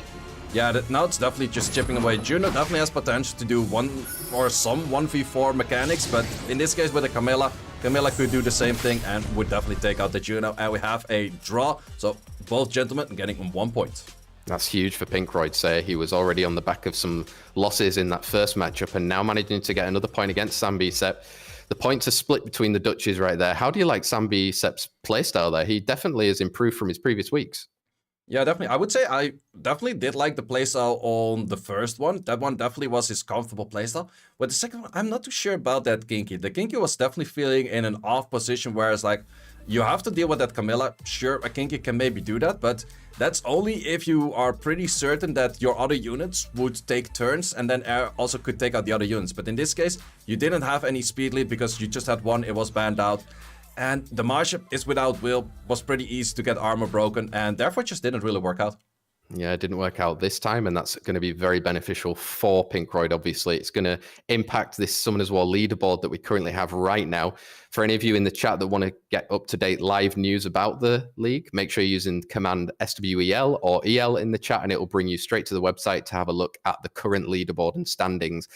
Yeah, now it's definitely just chipping away. Juno definitely has potential to do some 1v4 mechanics, but in this case with the Camilla could do the same thing and would definitely take out the Juno, and we have a draw. So both gentlemen getting 1 point. That's huge for Pinkroyd, say. He was already on the back of some losses in that first matchup, and now managing to get another point against Zambi-Sep. The points are split between the Dutchies right there. How do you like Zambi-Sep's playstyle there? He definitely has improved from his previous weeks. Yeah, definitely. I would say I definitely did like the playstyle on the first one. That one definitely was his comfortable playstyle. But the second one, I'm not too sure about that Kinky. The Kinky was definitely feeling in an off position, whereas like, you have to deal with that Camilla. Sure, a Kinky can maybe do that, but that's only if you are pretty certain that your other units would take turns and then also could take out the other units. But in this case, you didn't have any speed lead because you just had one, it was banned out. And the Marsha is without will, was pretty easy to get armor broken, and therefore it just didn't really work out. Yeah, it didn't work out this time, and that's going to be very beneficial for Pinkroyd, obviously. It's going to impact this Summoners War leaderboard that we currently have right now. For any of you in the chat that want to get up-to-date live news about the league, make sure you're using command SWEL or EL in the chat, and it will bring you straight to the website to have a look at the current leaderboard and standings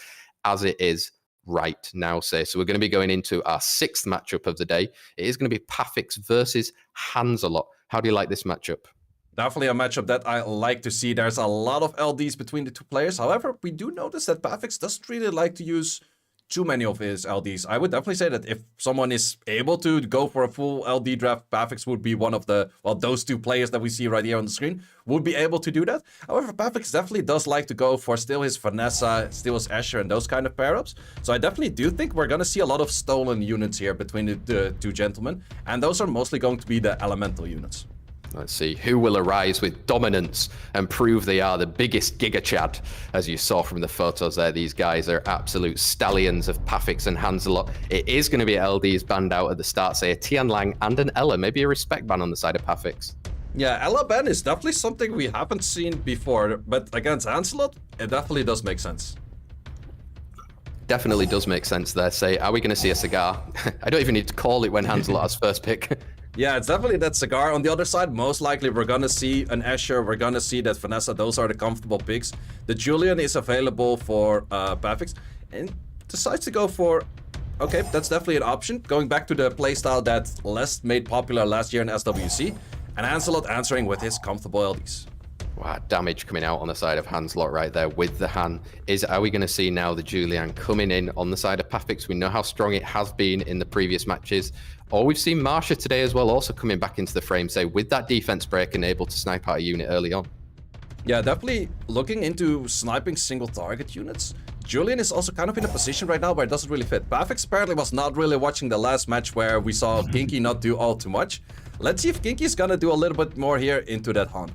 as it is right now, say. So we're going to be going into our 6th matchup of the day. It is going to be Pafix versus Hansalot. How do you like this matchup? Definitely a matchup that I like to see. There's a lot of LDs between the two players. However, we do notice that Pafix doesn't really like to use too many of his LDs. I would definitely say that if someone is able to go for a full LD draft, Pafix would be one of the, well, those two players that we see right here on the screen would be able to do that. However, Pafix definitely does like to go for still his Vanessa, still his Asher, and those kind of pair-ups. So I definitely do think we're going to see a lot of stolen units here between the two gentlemen. And those are mostly going to be the elemental units. Let's see who will arise with dominance and prove they are the biggest Giga Chad. As you saw from the photos there, these guys are absolute stallions of Pafix and Hanselot. It is going to be LD's banned out at the start, say a Tian Lang and an Ella, maybe a respect ban on the side of Pafix. Yeah, Ella ban is definitely something we haven't seen before, but against Hanselot, it definitely does make sense. Definitely does make sense there. Say, are we going to see a cigar? I don't even need to call it when Hanselot has first pick. Yeah, it's definitely that cigar. On the other side, most likely we're gonna see an Asher, we're gonna see that Vanessa. Those are the comfortable picks. The Julian is available for Pafix, and decides to go for... Okay, that's definitely an option. Going back to the playstyle that Les made popular last year in SWC, and Hanselot answering with his comfortable LDs. Wow, damage coming out on the side of Hanselot right there with the Han. Are we going to see now the Julian coming in on the side of Pafix? We know how strong it has been in the previous matches. Or we've seen Marsha today as well, also coming back into the frame, say, with that defense break and able to snipe out a unit early on. Yeah, definitely looking into sniping single target units. Julian is also kind of in a position right now where it doesn't really fit. Pafix apparently was not really watching the last match where we saw Ginky not do all too much. Let's see if Ginky is gonna do a little bit more here into that Han.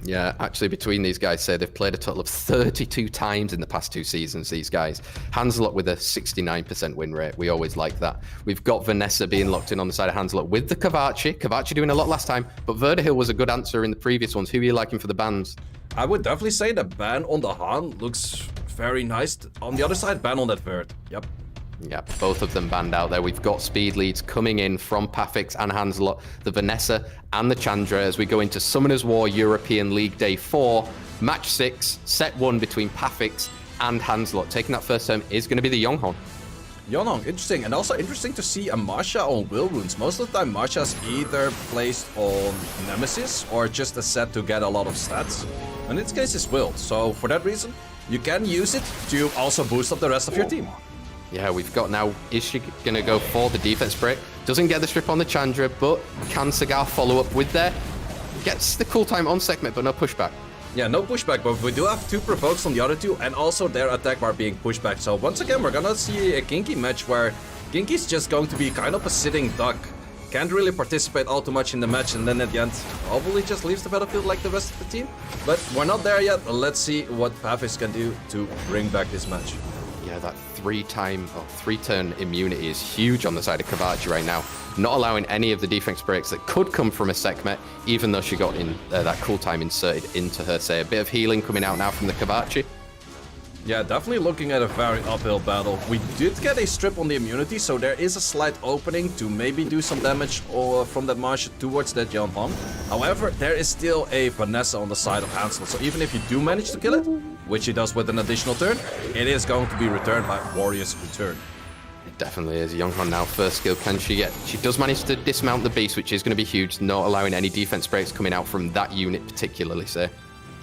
Yeah, actually between these guys, say they've played a total of 32 times in the past 2 seasons, these guys. Hanselot with a 69% win rate. We always like that. We've got Vanessa being locked in on the side of Hanselot with the Kavachi. Kavachi doing a lot last time, but Verdahill was a good answer in the previous ones. Who are you liking for the bans? I would definitely say the ban on the Han looks very nice. On the other side, ban on that Verd. Yep. Yeah, both of them banned out there. We've got speed leads coming in from Pafix and Hanselot, the Vanessa and the Chandra as we go into Summoners War European League Day 4, Match 6, Set 1 between Pafix and Hanselot. Taking that first term is going to be the Yonghong. Yonghong, interesting. And also interesting to see a Masha on Will Runes. Most of the time, Masha's either placed on Nemesis or just a set to get a lot of stats. In this case, it's Will. So for that reason, you can use it to also boost up the rest of your team. Yeah, we've got now, is she going to go for the defense break? Doesn't get the strip on the Chandra, but can Cigar follow up with there? Gets the cool time on Sekhmet, but no pushback. Yeah, no pushback, but we do have 2 provokes on the other 2, and also their attack bar being pushed back. So once again, we're gonna see a Ginky match where Ginky's just going to be kind of a sitting duck. Can't really participate all too much in the match, and then at the end, probably just leaves the battlefield like the rest of the team. But we're not there yet. Let's see what Pafix can do to bring back this match. Yeah, that 3-turn immunity is huge on the side of Kavachi right now. Not allowing any of the defense breaks that could come from a Sekhmet, even though she got in that cool time inserted into her. Say, a bit of healing coming out now from the Kavachi. Yeah, definitely looking at a very uphill battle. We did get a strip on the immunity, so there is a slight opening to maybe do some damage from that Marsha towards that Yonghong. However, there is still a Vanessa on the side of Hanselot, so even if you do manage to kill it, which he does with an additional turn, it is going to be returned by Warrior's Return. It definitely is. Yonghong now, first skill, can she get... She does manage to dismount the beast, which is going to be huge, not allowing any defense breaks coming out from that unit particularly, say.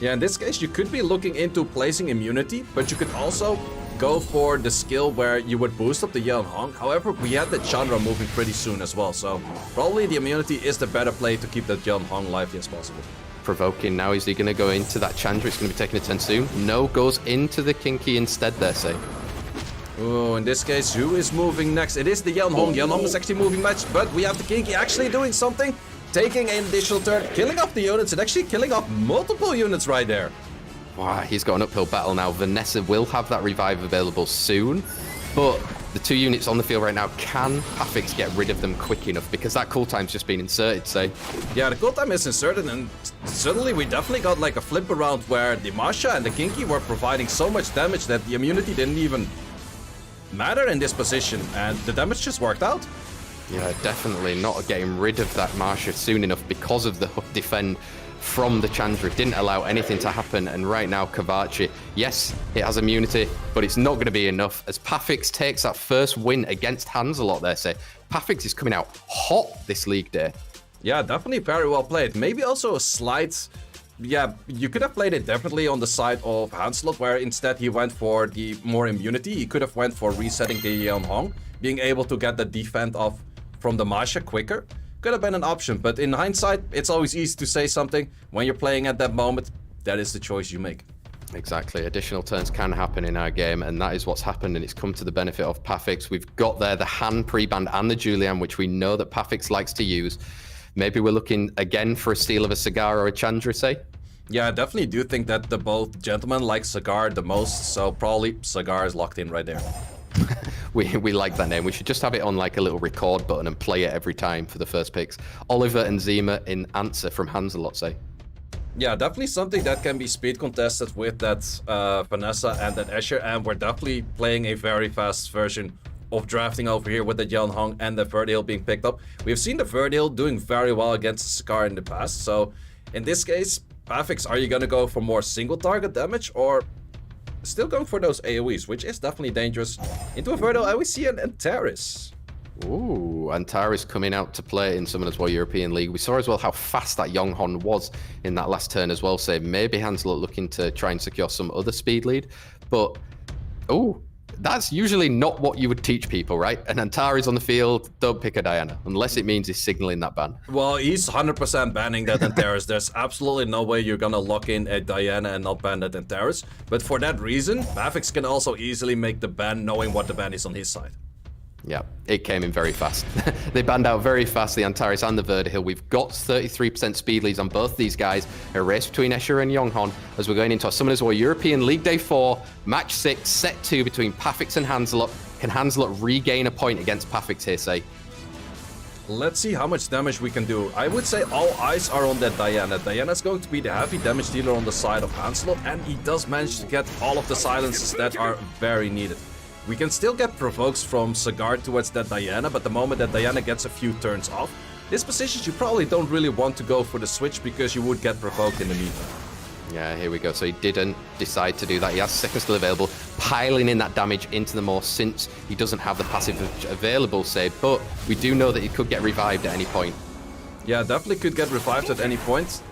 Yeah, in this case, you could be looking into placing immunity, but you could also go for the skill where you would boost up the Yonghong. However, we had the Chandra moving pretty soon as well, so probably the immunity is the better play to keep that Yonghong lively as possible. Provoking now, is he going to go into that Chandra? It's going to be taking a turn soon. No, goes into the Kinky instead there, say. Oh, in this case, who is moving next? It is the Yonghong. Yonghong is actually moving much, but we have the Kinky actually doing something. Taking an additional turn, killing off the units, and actually killing off multiple units right there. Wow, he's got an uphill battle now. Vanessa will have that revive available soon, but the 2 units on the field right now, can Pafix get rid of them quick enough? Because that cooltime's just been inserted, say. Yeah, the cooltime is inserted, and suddenly we definitely got like a flip around where the Masha and the Kinky were providing so much damage that the immunity didn't even matter in this position, and the damage just worked out. Yeah, definitely not getting rid of that Marsha soon enough because of the hook defend from the Chandra. Didn't allow anything to happen, and right now Kavachi, yes, it has immunity, but it's not going to be enough as Pafix takes that first win against Hanselot there, say. Pafix is coming out hot this league day. Yeah, definitely very well played. Maybe also a slight... Yeah, you could have played it definitely on the side of Hanselot, where instead he went for the more immunity. He could have went for resetting the Yonghong, being able to get the defend off from the Masha quicker. Could have been an option, but in hindsight, it's always easy to say something. When you're playing at that moment, that is the choice you make. Exactly. Additional turns can happen in our game, and that is what's happened, and it's come to the benefit of Pafix. We've got there the Han pre-band and the Julian, which we know that Pafix likes to use. maybe we're looking again for a steal of a Cigar or a Chandra, say? Yeah, I definitely do think that the both gentlemen like Cigar the most, so probably Cigar is locked in right there. We like that name. We should just have it on like a little record button and play it every time for the first picks. Oliver and Zima in answer from Hanselot, say. Yeah, definitely something that can be speed contested with that Vanessa and that Escher, and we're definitely playing a very fast version of drafting over here with the Yeon Hong and the Verdiel being picked up. We've seen the Verdiel doing very well against the Cigar in the past, so in this case, Pafix, are you going to go for more single target damage or still going for those AoEs, which is definitely dangerous? Into a Verdiel, I will see an Antares. Ooh, Antares coming out to play in Summoners War European League. We saw as well how fast that Yonghon was in that last turn as well, so maybe Hanselot looking to try and secure some other speed lead. But, oh, that's usually not what you would teach people, right? An Antares on the field, don't pick a Diana, unless it means he's signaling that ban. Well, he's 100% banning that Antares. There's absolutely no way you're gonna lock in a Diana and not ban that Antares. But for that reason, Pafix can also easily make the ban knowing what the ban is on his side. Yeah, it came in very fast. They banned out very fast the Antares and the Verdihill. We've got 33% speed leads on both these guys. A race between Escher and Yonghon as we're going into our Summoners War European League Day 4, Match 6, Set 2 between Pafix and Hanselot. Can Hanselot regain a point against Pafix here, say? Let's see how much damage we can do. I would say all eyes are on that Diana. Diana's going to be the heavy damage dealer on the side of Hanselot, and he does manage to get all of the silences that are very needed. We can still get provokes from Cigar towards that Diana, but the moment that Diana gets a few turns off, this position you probably don't really want to go for the switch because you would get provoked in the meantime. Yeah, here we go. So he didn't decide to do that. He has second skill available, piling in that damage into the Maw since he doesn't have the passive available, say, but we do know that he could get revived at any point. Yeah, definitely could get revived at any point.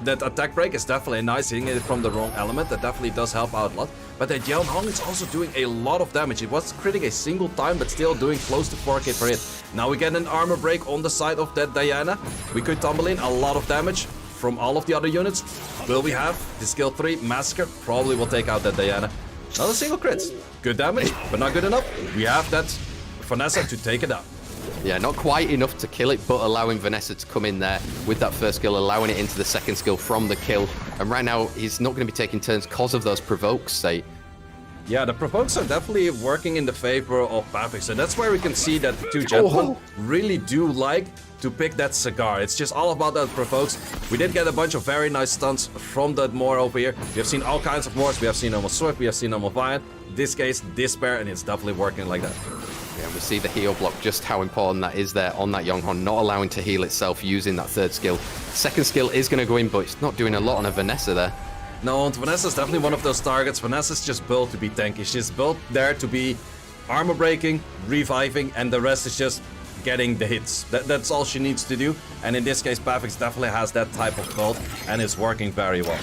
That attack break is definitely nice, hitting it from the wrong element. That definitely does help out a lot. But that Yeon Hong is also doing a lot of damage. It was critting a single time, but still doing close to 4k per hit. Now we get an armor break on the side of that Diana. We could tumble in a lot of damage from all of the other units. Will we have the skill 3 Massacre? Probably will take out that Diana. Not a single crit. Good damage, but not good enough. We have that Vanessa to take it out. Yeah, not quite enough to kill it, but allowing Vanessa to come in there with that first skill, allowing it into the second skill from the kill. And right now, he's not going to be taking turns because of those provokes, say. Yeah, the provokes are definitely working in the favor of Pafix. So that's where we can see that the two gentlemen really do like to pick that Cigar. It's just all about that provokes. We did get a bunch of very nice stunts from that Moor over here. We have seen all kinds of Moors. We have seen almost Swift, we have seen almost Viant. In this case, Despair, and it's definitely working like that. Yeah, we see the heal block, just how important that is there on that Yonghon, not allowing to heal itself using that third skill. Second skill is going to go in, but it's not doing a lot on a Vanessa there. No, and Vanessa's definitely one of those targets. Vanessa's just built to be tanky. She's built there to be armor breaking, reviving, and the rest is just getting the hits. That's all she needs to do. And in this case, Pafix definitely has that type of build, and it's working very well.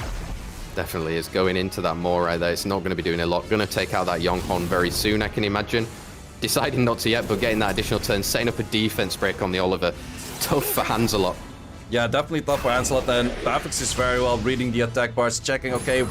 Definitely is going into that more right there. It's not going to be doing a lot. Going to take out that Yonghon very soon, I can imagine. Deciding not to yet, but getting that additional turn, setting up a defense break on the Oliver. Tough for Hanselot. Yeah, definitely tough for Hanselot, and Pafix is very well reading the attack bars, checking, okay,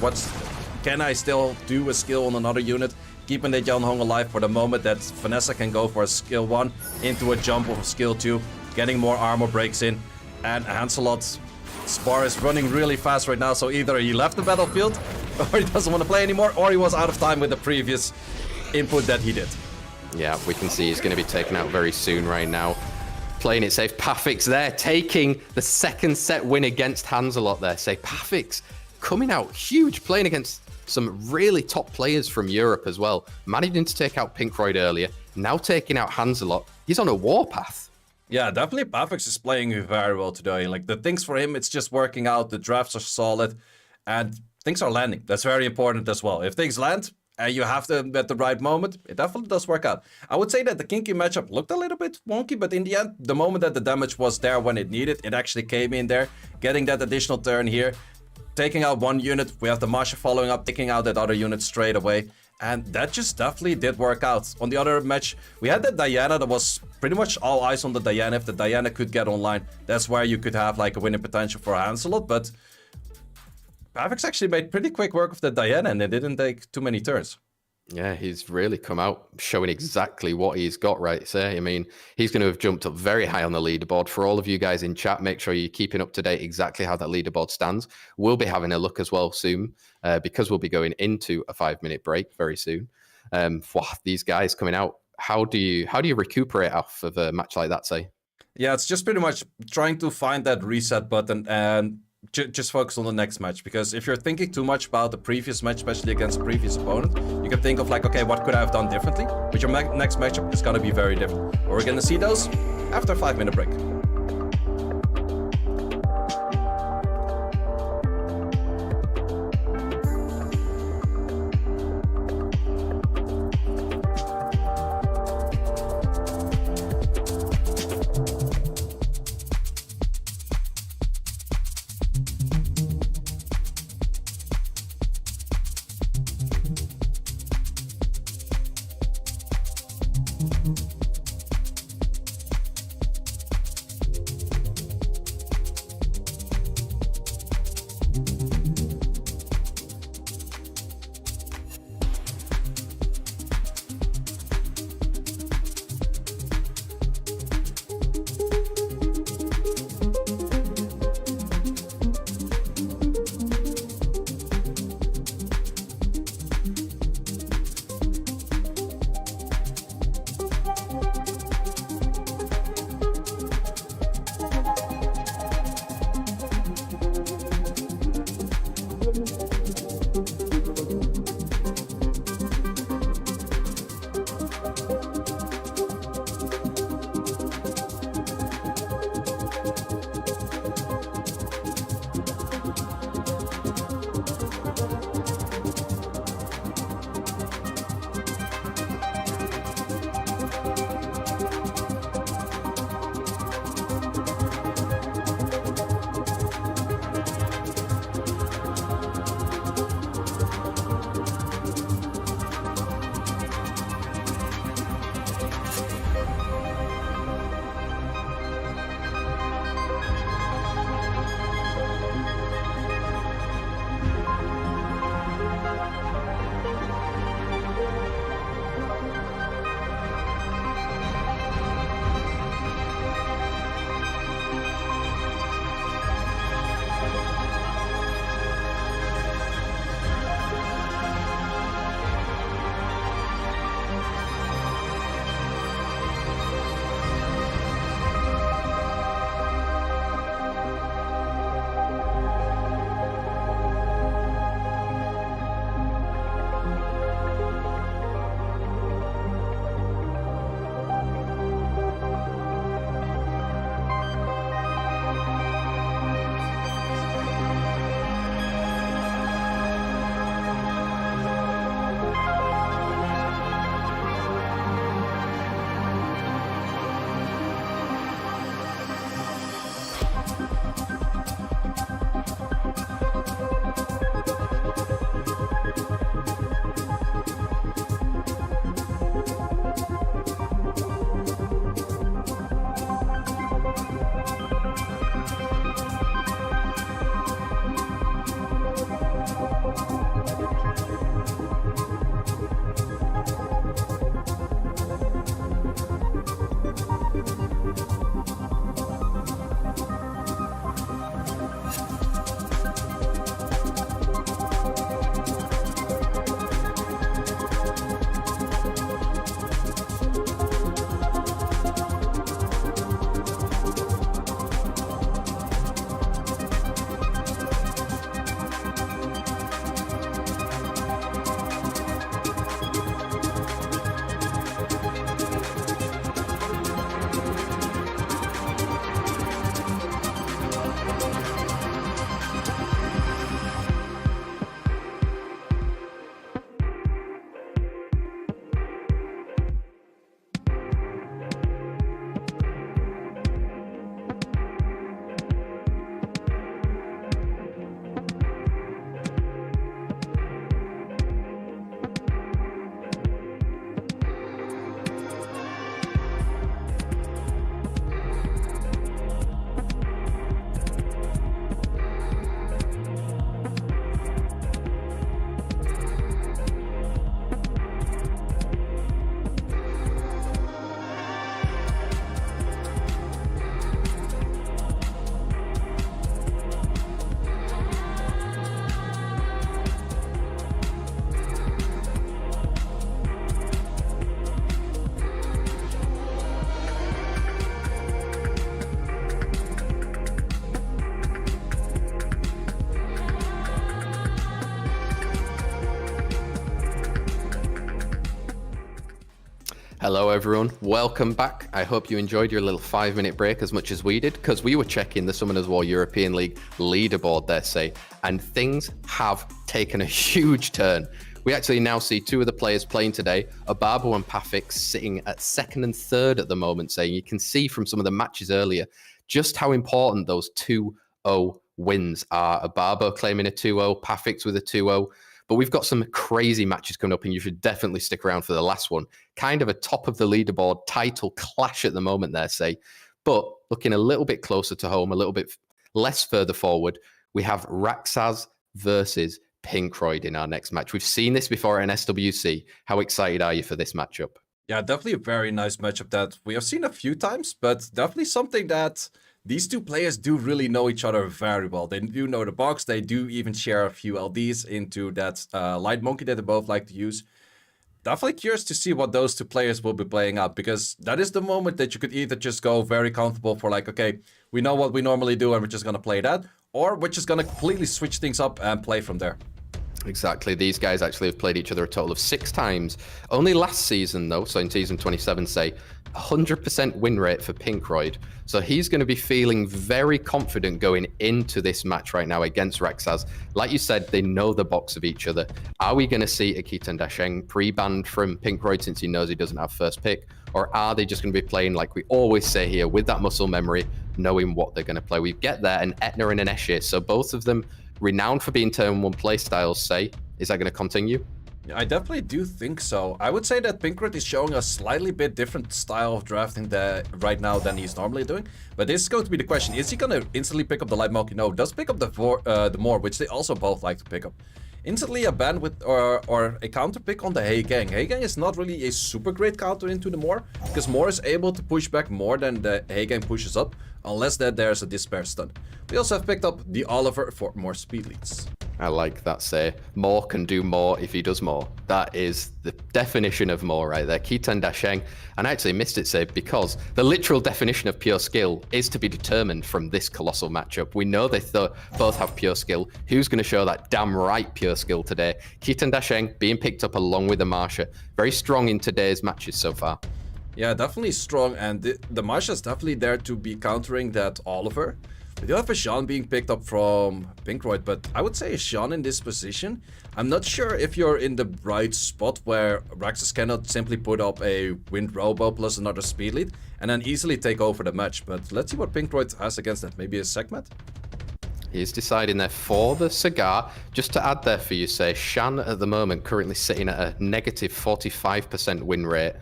can I still do a skill on another unit? Keeping that Yeon Hong alive for the moment that Vanessa can go for a skill 1 into a jump of a skill 2, getting more armor breaks in, and Hanselot's Spar is running really fast right now, so either he left the battlefield, or he doesn't want to play anymore, or he was out of time with the previous input that he did. Yeah, we can see he's going to be taken out very soon right now. Playing it safe. Pafix there, taking the second set win against Hanselot there. Say, Pafix coming out huge, playing against some really top players from Europe as well. Managing to take out Pinkroyd earlier, now taking out Hanselot. He's on a warpath. Yeah, definitely Pafix is playing very well today. Like, the things for him, it's just working out. The drafts are solid, and things are landing. That's very important as well. If things land, and you have them at the right moment, it definitely does work out. I would say that the Kinky matchup looked a little bit wonky, but in the end, the moment that the damage was there when it needed, it actually came in there, getting that additional turn here, taking out one unit. We have the Masha following up, taking out that other unit straight away, and that just definitely did work out. On the other match, we had that Diana that was pretty much all eyes on the Diana. If the Diana could get online, that's where you could have like a winning potential for Hanselot, but Pafix actually made pretty quick work of the Diana, and it didn't take too many turns. Yeah, he's really come out showing exactly what he's got right there. I mean, he's going to have jumped up very high on the leaderboard. For all of you guys in chat, make sure you're keeping up to date exactly how that leaderboard stands. We'll be having a look as well soon because we'll be going into a 5-minute break very soon. Wow, these guys coming out. How do you recuperate off of a match like that, say? Yeah, it's just pretty much trying to find that reset button and just focus on the next match. Because if you're thinking too much about the previous match, especially against a previous opponent, you can think of like, okay, what could I have done differently? But your next matchup is gonna be very different. But we're gonna see those after a 5-minute break. Hello everyone, welcome back. I hope you enjoyed your little 5-minute break as much as we did, because we were checking the Summoners War European League leaderboard there, say, and things have taken a huge turn. We actually now see two of the players playing today, Ababo and Pafix, sitting at 2nd and 3rd at the moment, saying you can see from some of the matches earlier just how important those 2-0 wins are. Ababo claiming a 2-0, Pafix with a 2-0. But we've got some crazy matches coming up, and you should definitely stick around for the last one. Kind of a top of the leaderboard title clash at the moment there, say. But looking a little bit closer to home, a little bit less further forward, we have Raxaz versus Pinkroyd in our next match. We've seen this before at an SWC. How excited are you for this matchup? Yeah, definitely a very nice matchup that we have seen a few times, but definitely something that these two players do really know each other very well. They do know the box. They do even share a few LDs into that Light Monkey that they both like to use. Definitely curious to see what those two players will be playing out, because that is the moment that you could either just go very comfortable for like, okay, we know what we normally do and we're just going to play that, or we're just going to completely switch things up and play from there. Exactly. These guys actually have played each other a total of 6 times. Only last season, though, so in season 27, say, 100% win rate for Pinkroyd. So he's going to be feeling very confident going into this match right now against Raxaz. Like you said, they know the box of each other. Are we going to see Akita and Dasheng pre-banned from Pinkroyd since he knows he doesn't have first pick? Or are they just going to be playing like we always say here, with that muscle memory, knowing what they're going to play? We get there, an Etna and an Esche, so both of them renowned for being turn 1 play styles, say. Is that going to continue? I definitely do think so. I would say that Pinkroyd is showing a slightly bit different style of drafting right now than he's normally doing. But this is going to be the question. Is he going to instantly pick up the Light Monkey? No, does pick up the Moor, which they also both like to pick up. Instantly a ban with or a counter pick on the Heigang. Heigang is not really a super great counter into the Moor, because Moor is able to push back more than the Heigang pushes up, unless that there's a Despair stun. We also have picked up the Oliver for more speed leads. I like that say. More can do more if he does more. That is the definition of more right there. Keaton Dasheng. And I actually missed it, say, because the literal definition of pure skill is to be determined from this colossal matchup. We know they both have pure skill. Who's going to show that damn right pure skill today? Keaton Dasheng being picked up along with the Marsha. Very strong in today's matches so far. Yeah, definitely strong. And the Marsha is definitely there to be countering that Oliver. We do have a Sean being picked up from Pinkroyd, but I would say a Sean in this position. I'm not sure if you're in the right spot where Raxaz cannot simply put up a Wind Robo plus another speed lead and then easily take over the match. But let's see what Pinkroyd has against that. Maybe a Segment? He's deciding there for the Cigar. Just to add there for you, say, Shan at the moment currently sitting at a negative 45% win rate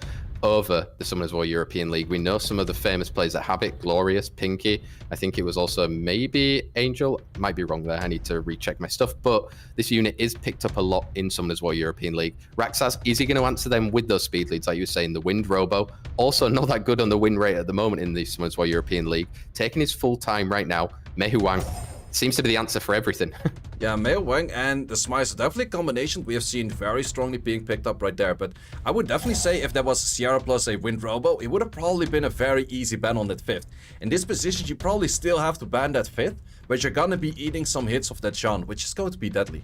over the Summoners War European League. We know some of the famous players that have it. Glorious, Pinky. I think it was also maybe Angel. Might be wrong there. I need to recheck my stuff. But this unit is picked up a lot in Summoners War European League. Raxaz, is he going to answer them with those speed leads, like you were saying? The Wind Robo. Also not that good on the win rate at the moment in the Summoners War European League. Taking his full time right now. Mei Huang seems to be the answer for everything. Yeah, Mei Huang and the Smice, definitely a combination we have seen very strongly being picked up right there. But I would definitely say if there was Sierra plus a Wind Robo, it would have probably been a very easy ban on that 5th. In this position, you probably still have to ban that 5th, but you're gonna be eating some hits of that Sean, which is going to be deadly.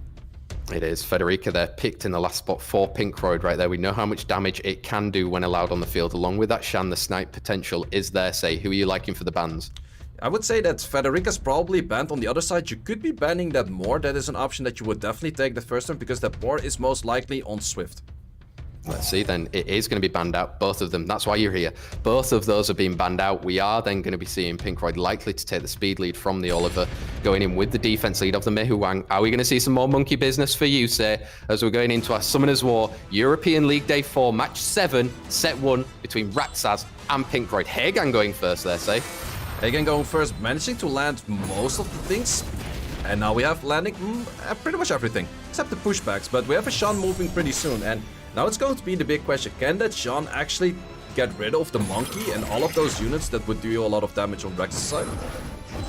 It is. Federica there, picked in the last spot for Pinkroyd right there. We know how much damage it can do when allowed on the field. Along with that Shan, the snipe potential is there. Say, who are you liking for the bans? I would say that Federica's probably banned. On the other side, you could be banning that Moor. That is an option that you would definitely take the first time, because that Moor is most likely on Swift. Let's see then. It is going to be banned out, both of them. That's why you're here. Both of those are being banned out. We are then going to be seeing Pinkroyd likely to take the speed lead from the Oliver, going in with the defense lead of the Mei Huang. Are we going to see some more monkey business for you, say, as we're going into our Summoners War European League Day 4, Match 7, Set 1 between Raxaz and Pinkroyd. Heigang going first there, say. Heigang going first, managing to land most of the things. And now we have landing pretty much everything, except the pushbacks. But we have a Sean moving pretty soon. And now it's going to be the big question. Can that Sean actually get rid of the monkey and all of those units that would do you a lot of damage on Raxaz's side?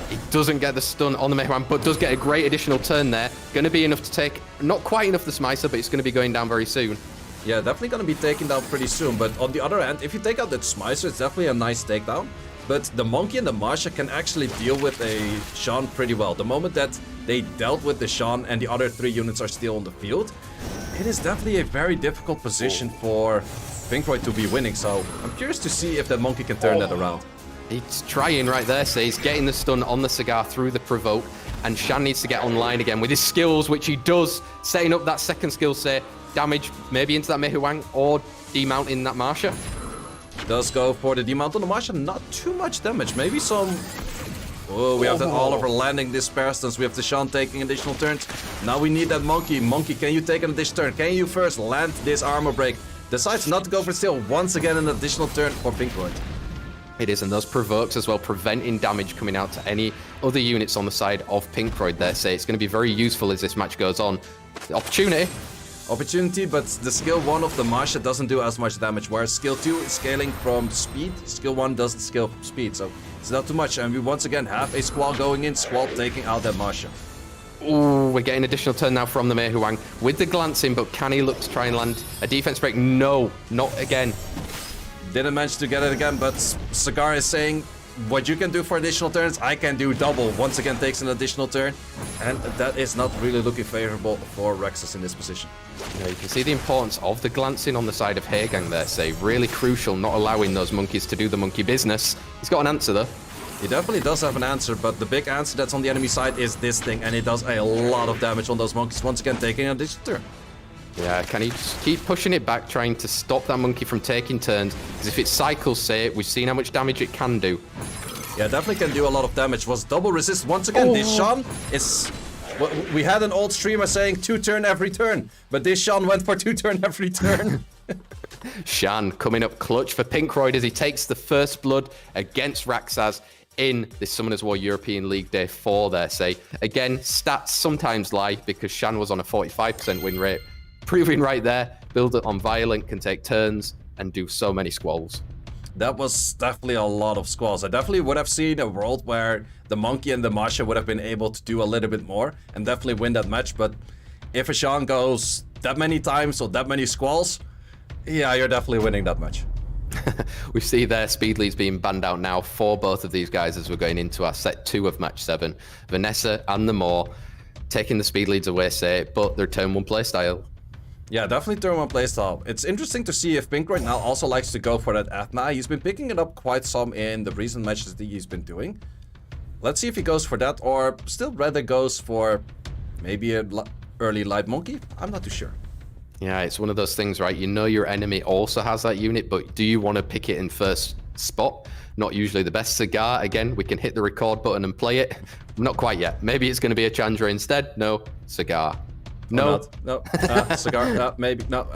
It doesn't get the stun on the Mei Huang, but does get a great additional turn there. Going to be enough to take, not quite enough the Smicer, but it's going to be going down very soon. Yeah, definitely going to be taken down pretty soon. But on the other hand, if you take out that Smicer, it's definitely a nice takedown. But the Monkey and the Marsha can actually deal with a Sean pretty well. The moment that they dealt with the Sean and the other 3 units are still on the field, it is definitely a very difficult position for Pinkroyd to be winning, so I'm curious to see if that monkey can turn that around. He's trying right there, so he's getting the stun on the Cigar through the provoke, and Shan needs to get online again with his skills, which he does, setting up that second skill set, damage maybe into that Meihuang or demounting that Marsha. Does go for the demount on the Marsha, not too much damage, maybe some... Oh, we have that Oliver landing this Spare Stance, we have the Shan taking additional turns. Now we need that Monkey. Monkey, can you take an additional turn? Can you first land this armor break? Decides not to go for steal, once again an additional turn for Pinkroyd. It is, and those provokes as well, preventing damage coming out to any other units on the side of Pinkroyd there. So it's going to be very useful as this match goes on. The opportunity, but the skill 1 of the Marsha doesn't do as much damage, whereas skill 2 is scaling from speed, skill 1 doesn't scale from speed, so it's not too much. And we once again have a Squall going in, Squall taking out that Marsha. Ooh, we're getting additional turn now from the Meihuang with the glancing, but can he look to try and land a defense break? No, not again. Didn't manage to get it again, but Cigar is saying, what you can do for additional turns, I can do double. Once again takes an additional turn, and that is not really looking favorable for Rexus in this position. Yeah, you can see the importance of the glancing on the side of Heigang there, say, really crucial, not allowing those monkeys to do the monkey business. He's got an answer though. He definitely does have an answer, but the big answer that's on the enemy side is this thing, and it does a lot of damage on those monkeys, once again taking an additional turn. Yeah, can he just keep pushing it back, trying to stop that monkey from taking turns? Because if it cycles, say, we've seen how much damage it can do. Yeah, definitely can do a lot of damage. Was double resist once again. This Shan is... We had an old streamer saying 2 turn every turn, but this Shan went for 2 turn every turn. Shan coming up clutch for Pinkroyd as he takes the first blood against Raxaz in the Summoners War European League Day 4 there, say. Again, stats sometimes lie because Shan was on a 45% win rate. Proving right there, build it on Violent, can take turns and do so many squalls. That was definitely a lot of squalls. I definitely would have seen a world where the Monkey and the Marsha would have been able to do a little bit more and definitely win that match, but if a Shan goes that many times or that many squalls, yeah, you're definitely winning that match. We see their speed leads being banned out now for both of these guys as we're going into our set 2 of match 7. Vanessa and the Maw taking the speed leads away, say, but their turn 1 playstyle. Yeah, definitely turn 1 playstyle. It's interesting to see if Pinkroyd now also likes to go for that Athna. He's been picking it up quite some in the recent matches that he's been doing. Let's see if he goes for that or still rather goes for maybe a early light monkey. I'm not too sure. Yeah, it's one of those things, right? You know your enemy also has that unit, but do you want to pick it in first spot? Not usually the best. Cigar, again, we can hit the record button and play it. Not quite yet. Maybe it's going to be a Chandra instead. No, Cigar. No. No. Cigar. Maybe. No.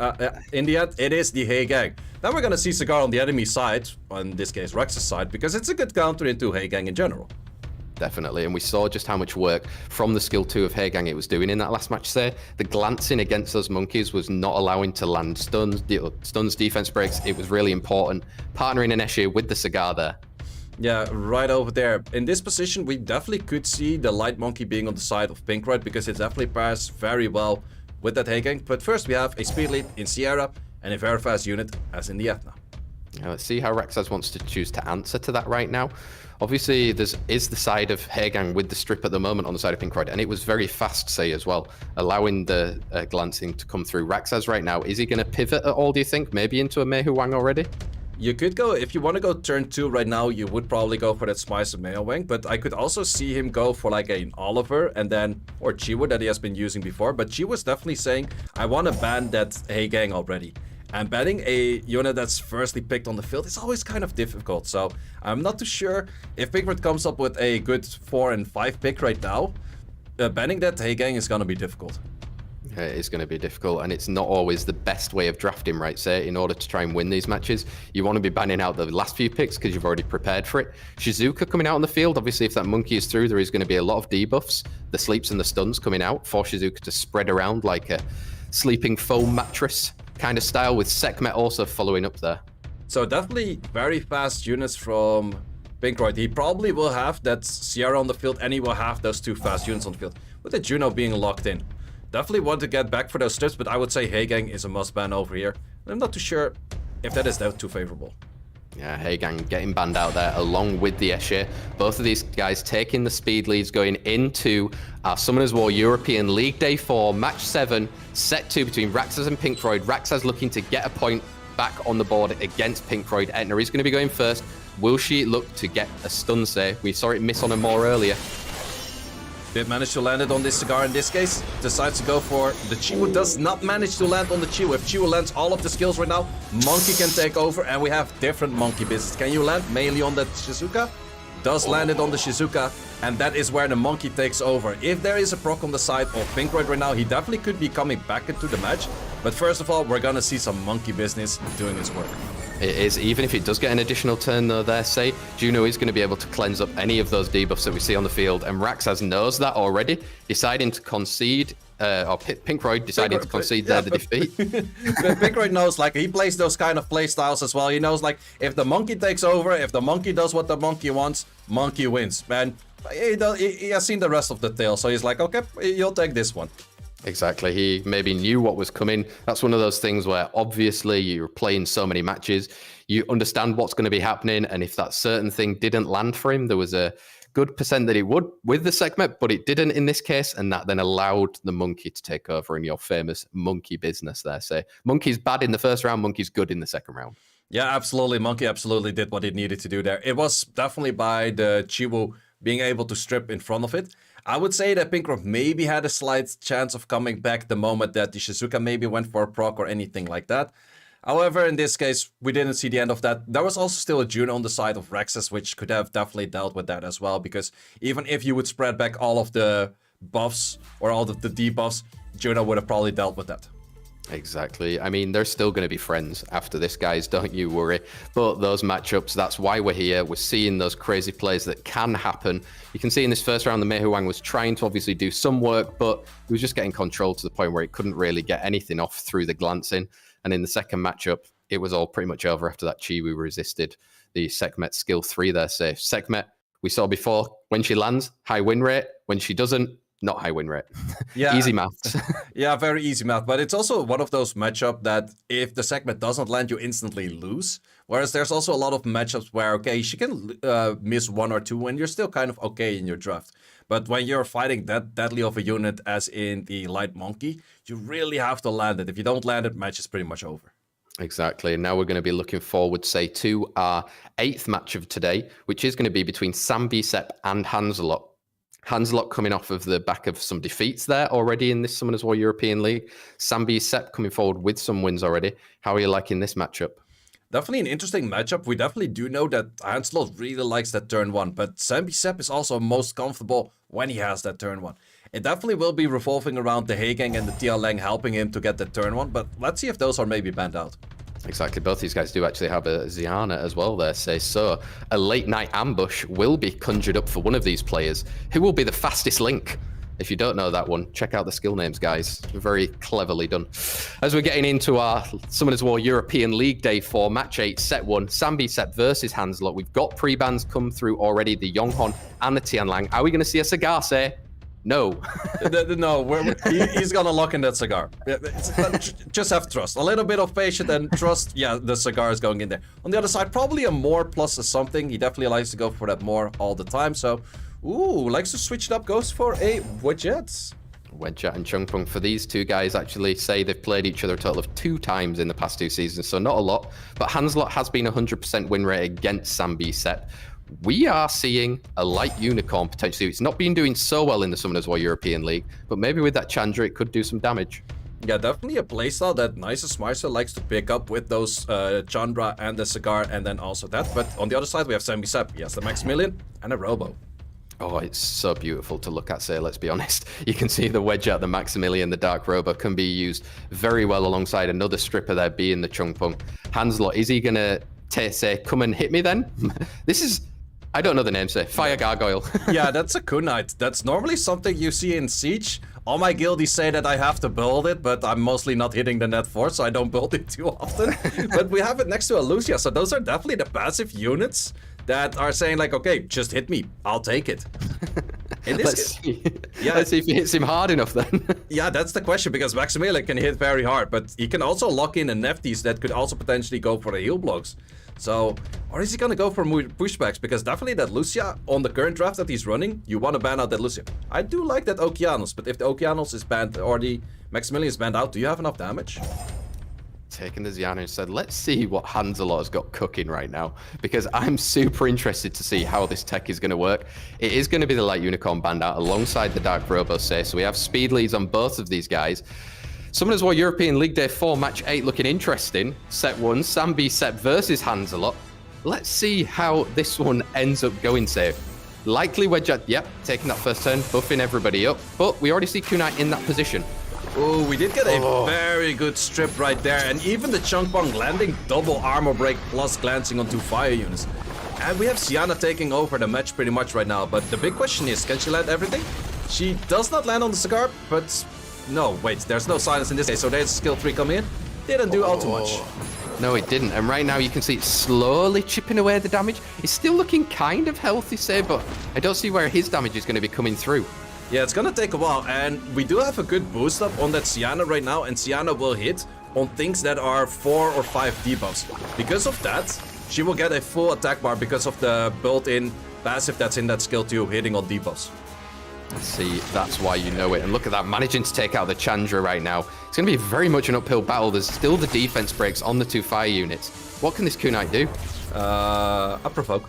In the end, it is the Heigang. Then we're going to see Cigar on the enemy side, in this case Rex's side, because it's a good counter into Heigang in general. Definitely, and we saw just how much work from the skill 2 of Heigang it was doing in that last match there. The glancing against those monkeys was not allowing to land stuns, defense breaks. It was really important. Partnering an issue with the Cigar there. Yeah, right over there. In this position, we definitely could see the light monkey being on the side of Pinkroyd because it definitely pairs very well with that Heigang. But first we have a speed lead in Sierra and a very fast unit as in the Athna. Now, let's see how Rexaz wants to choose to answer to that right now. Obviously, there is the side of Heigang with the strip at the moment on the side of Pinkroyd, and it was very fast, say, as well, allowing the glancing to come through. Rexaz right now, is he going to pivot at all, do you think? Maybe into a Meihuang already? You could go, if you want to go turn 2 right now, you would probably go for that Spice of Meihuang, but I could also see him go for like an Oliver and then, or Chiwu that he has been using before, but Chiwu's definitely saying, I want to ban that Heigang already. And banning a unit that's firstly picked on the field is always kind of difficult, so I'm not too sure if Pinkroyd comes up with a good 4 and 5 pick right now. Banning that Heigang is going to be difficult. It is going to be difficult, and it's not always the best way of drafting, right? Say, in order to try and win these matches, you want to be banning out the last few picks because you've already prepared for it. Shizuka coming out on the field, obviously, if that monkey is through, there is going to be a lot of debuffs. The sleeps and the stuns coming out for Shizuka to spread around like a sleeping foam mattress kind of style, with Sekhmet also following up there. So definitely very fast units from Pinkroyd. He probably will have that Sierra on the field, and he will have those 2 fast units on the field, with the Juno being locked in. Definitely want to get back for those strips, but I would say Heigang is a must ban over here. I'm not too sure if that is too favorable. Yeah, Heigang getting banned out there along with the Escher. Both of these guys taking the speed leads going into our Summoners War European League Day 4, Match 7, Set 2 between Raxaz and Pinkroyd. Raxaz looking to get a point back on the board against Pinkfreud. Etna is going to be going first. Will she look to get a stun save? We saw it miss on a more earlier. Did manage to land it on this Cigar in this case. Decides to go for the Chiwu. Does not manage to land on the Chiwu. If Chiwu lands all of the skills right now, Monkey can take over. And we have different Monkey business. Can you land melee on that Shizuka? Does land it on the Shizuka. And that is where the Monkey takes over. If there is a proc on the side of Pinkfreud right now, he definitely could be coming back into the match. But first of all, we're gonna see some Monkey business doing its work. It is, even if it does get an additional turn though there, say, Juno is going to be able to cleanse up any of those debuffs that we see on the field, and Raxaz knows that already, deciding to concede, or Pinkfreud deciding to concede the defeat. Pinkfreud knows, like, he plays those kind of play styles as well. He knows, like, if the Monkey takes over, if the Monkey does what the Monkey wants, Monkey wins. Man, he has seen the rest of the tale, so he's like, okay, you'll take this one. Exactly. He maybe knew what was coming. That's one of those things where obviously you're playing so many matches, you understand what's going to be happening. And if that certain thing didn't land for him, there was a good percent that it would with the segment, but it didn't in this case. And that then allowed the Monkey to take over in your famous Monkey business there. Say, Monkey's bad in the first round, Monkey's good in the second round. Yeah, absolutely. Monkey absolutely did what it needed to do there. It was definitely by the Chiwu being able to strip in front of it. I would say that Pinkfreud maybe had a slight chance of coming back the moment that the Shizuka maybe went for a proc or anything like that. However, in this case, we didn't see the end of that. There was also still a Juno on the side of Raxaz, which could have definitely dealt with that as well, because even if you would spread back all of the buffs or all of the debuffs, Juno would have probably dealt with that. Exactly. I mean, they're still going to be friends after this, guys. Don't you worry. But those matchups, that's why we're here. We're seeing those crazy plays that can happen. You can see in this first round, the Mei Hu Wang was trying to obviously do some work, but he was just getting control to the point where he couldn't really get anything off through the glancing. And in the second matchup, it was all pretty much over after that Chiwu resisted the Sekhmet skill 3 there. So Sekhmet, we saw before, when she lands, high win rate. When she doesn't, not high win rate. Yeah. Easy maths. Yeah, very easy math. But it's also one of those matchups that if the segment doesn't land, you instantly lose. Whereas there's also a lot of matchups where, okay, she can miss 1 or 2 and you're still kind of okay in your draft. But when you're fighting that deadly of a unit as in the Light Monkey, you really have to land it. If you don't land it, match is pretty much over. Exactly. And now we're going to be looking forward, say, to our 8th match of today, which is going to be between Sambi-Sep and Hanselot. Hanselot coming off of the back of some defeats there already in this Summoners War European League. Sambi-Sep coming forward with some wins already. How are you liking this matchup? Definitely an interesting matchup. We definitely do know that Hanselot really likes that turn 1, but Sambi-Sep is also most comfortable when he has that turn 1. It definitely will be revolving around the Hegang and the Tianlang helping him to get the turn 1, but let's see if those are maybe banned out. Exactly. Both these guys do actually have a Ziana as well there, say. So a late night ambush will be conjured up for one of these players. Who will be the fastest link? If you don't know that one, check out the skill names, guys. Very cleverly done. As we're getting into our Summoners War European League Day 4, Match 8, Set 1, Sambi-Sep versus Hanselot. We've got pre-bans come through already, the Yonghon and the Tianlang. Are we going to see a Cigar, say? No. No, he's gonna lock in that Cigar. Just have trust. A little bit of patience and trust. Yeah, the Cigar is going in there. On the other side, probably a more plus a something. He definitely likes to go for that more all the time. So, likes to switch it up. Goes for a Wedget. Wedget and Chungpung, for these two guys, actually say they've played each other a total of 2 times in the past 2 seasons, so not a lot. But Hanselot has been 100% win rate against Sambi-Sep. We are seeing a light unicorn potentially. It's not been doing so well in the Summoners War European League, but maybe with that Chandra, it could do some damage. Yeah, definitely a playstyle that Nisus likes to pick up with those Chandra and the Cigar, and then also that. But on the other side, we have Sambi-Sep. He has the Maximilian and a Robo. Oh, it's so beautiful to look at, say, let's be honest. You can see the Wedget, the Maximilian, the Dark Robo can be used very well alongside another stripper there being the Chungpung. Hanselot, is he going to say, come and hit me then? This is... I don't know the name, say. Fire Gargoyle. Yeah, that's a Kunite. That's normally something you see in Siege. All my guildies say that I have to build it, but I'm mostly not hitting the net force, so I don't build it too often. But we have it next to a Lucia, so those are definitely the passive units that are saying like, okay, just hit me. I'll take it. Let's see if he hits him hard enough then. Yeah, that's the question, because Maximilian can hit very hard, but he can also lock in a Neftis that could also potentially go for the heal blocks. So, or is he gonna go for pushbacks? Because definitely that Lucia, on the current draft that he's running, you want to ban out that Lucia. I do like that Okeanos, but if the Okeanos is banned or the Maximilian is banned out, do you have enough damage? taken the Ziana and said, let's see what Hansalot has got cooking right now, because I'm super interested to see how this tech is going to work. It is going to be the Light Unicorn Bandit alongside the Dark Robosay, so we have speed leads on both of these guys. Summoners War European League Day 4 Match 8 looking interesting. Set 1, Sambi Sepp versus Hansalot. Let's see how this one ends up going, say. Likely Wedge at, yep, taking that first turn, buffing everybody up, but we already see Kunai in that position. Oh, we did get a very good strip right there, and even the Chunk Bong landing double armor break plus glancing onto fire units. And we have Ziana taking over the match pretty much right now, but the big question is, can she land everything? She does not land on the cigar, but no, wait, there's no silence in this case, so there's skill 3 coming in. Didn't do all too much. No, it didn't, and right now you can see it slowly chipping away the damage. It's still looking kind of healthy, say, but I don't see where his damage is going to be coming through. Yeah, it's gonna take a while, and we do have a good boost up on that Ziana right now, and Ziana will hit on things that are 4 or 5 debuffs. Because of that, she will get a full attack bar because of the built-in passive that's in that skill 2 hitting on debuffs. See, that's why you know it. And look at that, managing to take out the Chandra right now. It's going to be very much an uphill battle. There's still the defense breaks on the 2 fire units. What can this Kunai do? A provoke.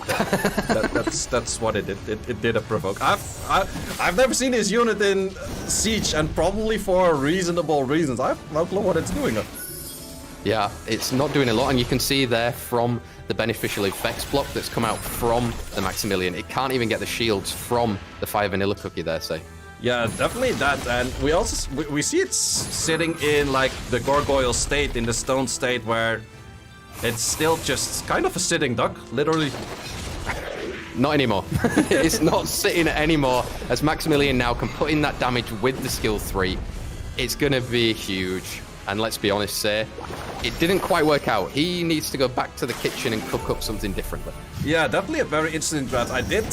That's what it did. It did a provoke. I've never seen this unit in Siege, and probably for reasonable reasons. I have no clue what it's doing. Yeah, it's not doing a lot, and you can see there from the beneficial effects block that's come out from the Maximilian. It can't even get the shields from the Fire Vanilla Cookie there, say. Yeah, definitely that, and we also we see it sitting in like the Gargoyle state, in the stone state, where it's still just kind of a sitting duck, literally. Not anymore. It's not sitting anymore, as Maximilian now can put in that damage with the skill 3. It's going to be huge. And let's be honest, say, it didn't quite work out. He needs to go back to the kitchen and cook up something differently. Yeah, definitely a very interesting draft. I did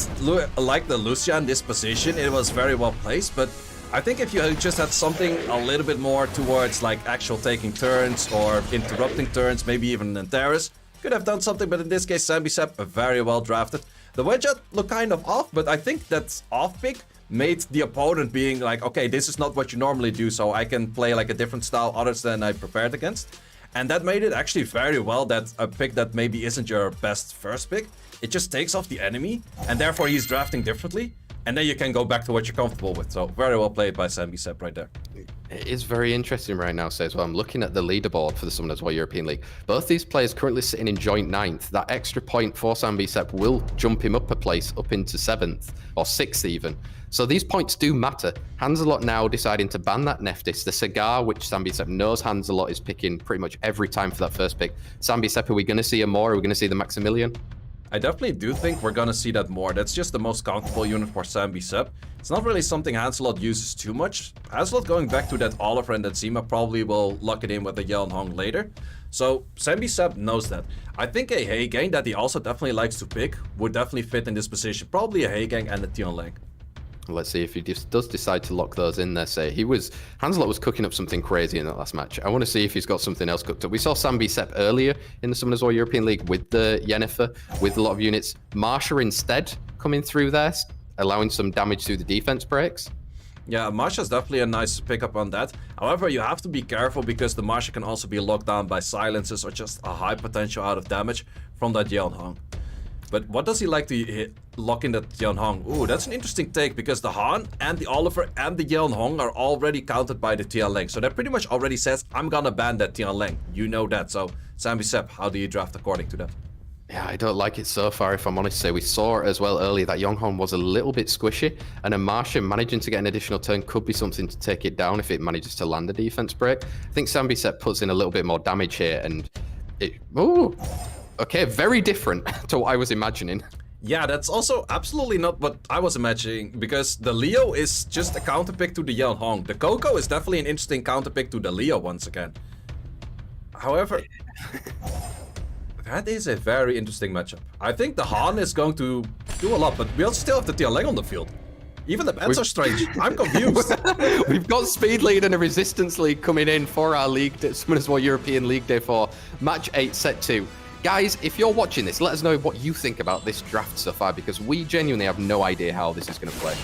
like the Lucia in this position. It was very well placed, but I think if you just had something a little bit more towards like actual taking turns or interrupting turns, maybe even Antares, could have done something, but in this case, Sambi Sepp very well drafted. The Wedgehead looked kind of off, but I think that off pick made the opponent being like, okay, this is not what you normally do, so I can play like a different style others than I prepared against. And that made it actually very well that a pick that maybe isn't your best first pick, it just takes off the enemy, and therefore he's drafting differently, and then you can go back to what you're comfortable with. So very well played by Sambi Sepp right there. It is very interesting right now, say as well. I'm looking at the leaderboard for the Summoners War European League. Both these players currently sitting in joint 9th. That extra point for Sambi Sepp will jump him up a place, up into 7th, or 6th even. So these points do matter. Hansalot now deciding to ban that Nephthys, the cigar, which Sambi Sepp knows Hansalot is picking pretty much every time for that first pick. Sambi Sepp, are we going to see him more? Are we going to see the Maximilian? I definitely do think we're gonna see that more. That's just the most comfortable unit for Sambi Sepp. It's not really something Hansalot uses too much. Hansalot going back to that Oliver and that Zima probably will lock it in with the Yelan Hong later. So Sambi Sepp knows that. I think a Heigang that he also definitely likes to pick would definitely fit in this position. Probably a Heigang and a Tian Lang. Let's see if he does decide to lock those in there, say. Hansalot was cooking up something crazy in that last match. I want to see if he's got something else cooked up. We saw Sambi Sepp earlier in the Summoners War European League with the Yennefer, with a lot of units. Marsha instead coming through there, allowing some damage through the defense breaks. Yeah, Marsha's definitely a nice pickup on that. However, you have to be careful because the Marsha can also be locked down by silences or just a high potential out of damage from that Yelan Hong. But what does he like to lock in that Yelan Hong? Ooh, that's an interesting take because the Han and the Oliver and the Yelan Hong are already counted by the Tian Lang. So that pretty much already says, I'm gonna ban that Tian Lang. You know that. So Sambi Sepp, how do you draft according to that? Yeah, I don't like it so far, if I'm honest. Say we saw as well earlier that Yelan Hong was a little bit squishy, and a Martian managing to get an additional turn could be something to take it down if it manages to land a defense break. I think Sambi Sepp puts in a little bit more damage here, and it... Ooh. Okay, very different to what I was imagining. Yeah, that's also absolutely not what I was imagining, because the Leo is just a counterpick to the Yelan Hong. The Coco is definitely an interesting counterpick to the Leo once again. However, that is a very interesting matchup. I think the Han is going to do a lot, but we also still have the Tian Lang on the field. Even the bans are strange. I'm confused. We've got Speed League and a Resistance League coming in for our League, Summoners War European League Day 4, Match 8, Set 2. Guys, if you're watching this, let us know what you think about this draft so far, because we genuinely have no idea how this is going to play.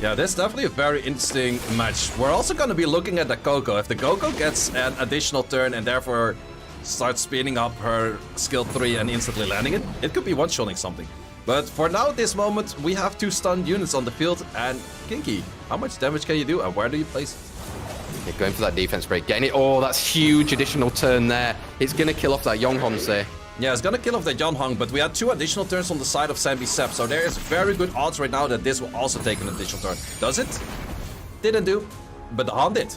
Yeah, that's definitely a very interesting match. We're also going to be looking at the Coco. If the Coco gets an additional turn and therefore starts speeding up her skill 3 and instantly landing it, it could be one-shotting something. But for now, at this moment, we have 2 stunned units on the field. And Kinky, how much damage can you do and where do you place it? Yeah, going for that defense break, getting it. Oh, that's huge additional turn there. It's going to kill off that Yonghonse. Yeah, it's gonna kill off the Yonhong, but we had 2 additional turns on the side of Sambi Sepp, so there is very good odds right now that this will also take an additional turn. Does it? Didn't do, but the Han did.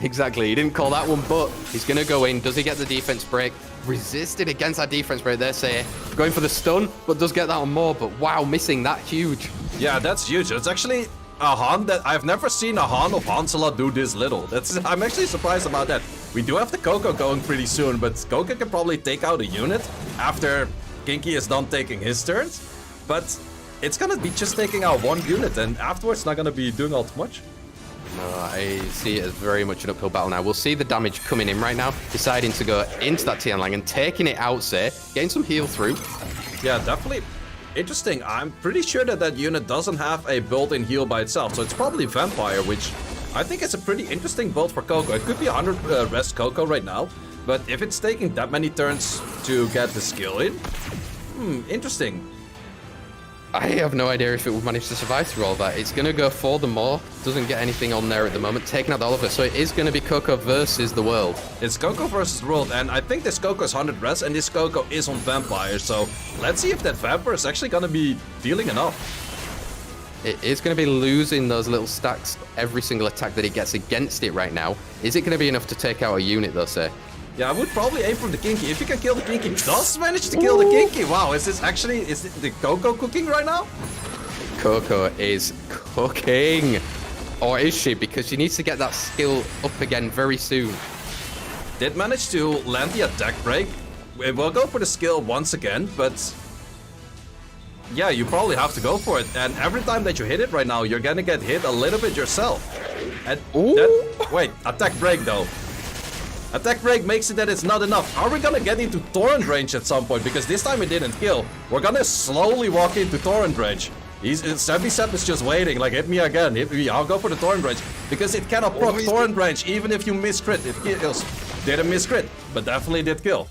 Exactly, he didn't call that one, but he's going to go in. Does he get the defense break? Resisted against that defense break there, say. Going for the stun, but does get that on more, but wow, missing that huge. Yeah, that's huge. It's actually a Han that I've never seen a Han of Hansela do this little. I'm actually surprised about that. We do have the Coco going pretty soon, but Coco can probably take out a unit after Kinky is done taking his turns. But it's gonna be just taking out 1 unit, and afterwards not gonna be doing all too much. No, I see it as very much an uphill battle now. We'll see the damage coming in right now, deciding to go into that Tianlang and taking it out, say, getting some heal through. Yeah, definitely. Interesting. I'm pretty sure that that unit doesn't have a built-in heal by itself, so it's probably Vampire, which I think it's a pretty interesting build for Coco. It could be 100 rest Coco right now, but if it's taking that many turns to get the skill in, interesting. I have no idea if it will manage to survive through all that. It's going to go for the Maw. Doesn't get anything on there at the moment. Taking out the Oliver. So it is going to be Coco versus the world. It's Coco versus the world, and I think this Coco is 100 rest, and this Coco is on Vampire. So let's see if that Vampire is actually going to be dealing enough. It is going to be losing those little stacks every single attack that it gets against it right now. Is it going to be enough to take out a unit, though, say? Yeah, I would probably aim for the Kinky. If you can kill the Kinky, does manage to kill the Kinky. Wow, is the Coco cooking right now? Coco is cooking. Or is she? Because she needs to get that skill up again very soon. Did manage to land the attack break. It will go for the skill once again, but yeah, you probably have to go for it. And every time that you hit it right now, you're gonna get hit a little bit yourself. And wait, attack break though. Attack break makes it that it's not enough. Are we gonna get into torrent range at some point? Because this time it didn't kill. We're gonna slowly walk into torrent range. Sambi Sepp is just waiting, like, hit me again, hit me. I'll go for the torrent range. Because it cannot proc torrent range, even if you miss crit. It kills. Didn't miss crit, but definitely did kill.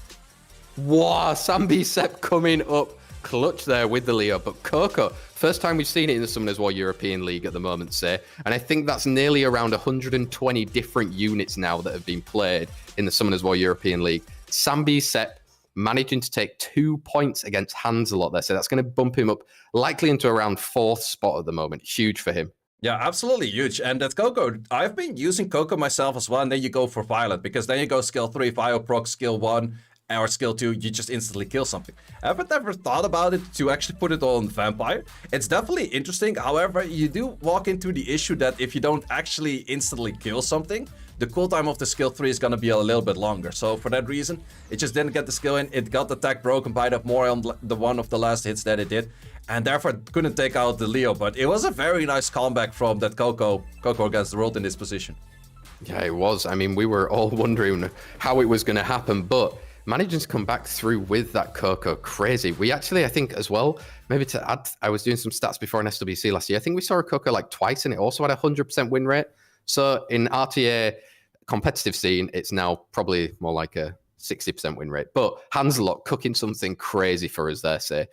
Wow, Sambi Sepp coming up clutch there with the Leo. But Coco, first time we've seen it in the Summoners War European League at the moment, say. And I think that's nearly around 120 different units now that have been played in the Summoners War European League. Sambi Sepp managing to take 2 points against Hanselot there. So that's going to bump him up likely into around 4th spot at the moment. Huge for him. Yeah, absolutely huge. And that Coco, I've been using Coco myself as well. And then you go for Violent, because then you go skill 3, Fire proc, skill 1, or skill 2, you just instantly kill something. I haven't ever thought about it to actually put it on Vampire. It's definitely interesting. However, you do walk into the issue that if you don't actually instantly kill something, the cooltime of the skill 3 is going to be a little bit longer. So for that reason, it just didn't get the skill in. It got the attack broken by the more on the one of the last hits that it did. And therefore couldn't take out the Leo. But it was a very nice comeback from that Coco against the world in this position. Yeah, it was. I mean, we were all wondering how it was going to happen, but managing to come back through with that Coco, crazy. We actually, I think as well, maybe to add, I was doing some stats before in SWC last year. I think we saw a Coco like twice and it also had a 100% win rate. So in RTA competitive scene, it's now probably more like a 60% win rate. But Hanselot cooking something crazy for us there, say.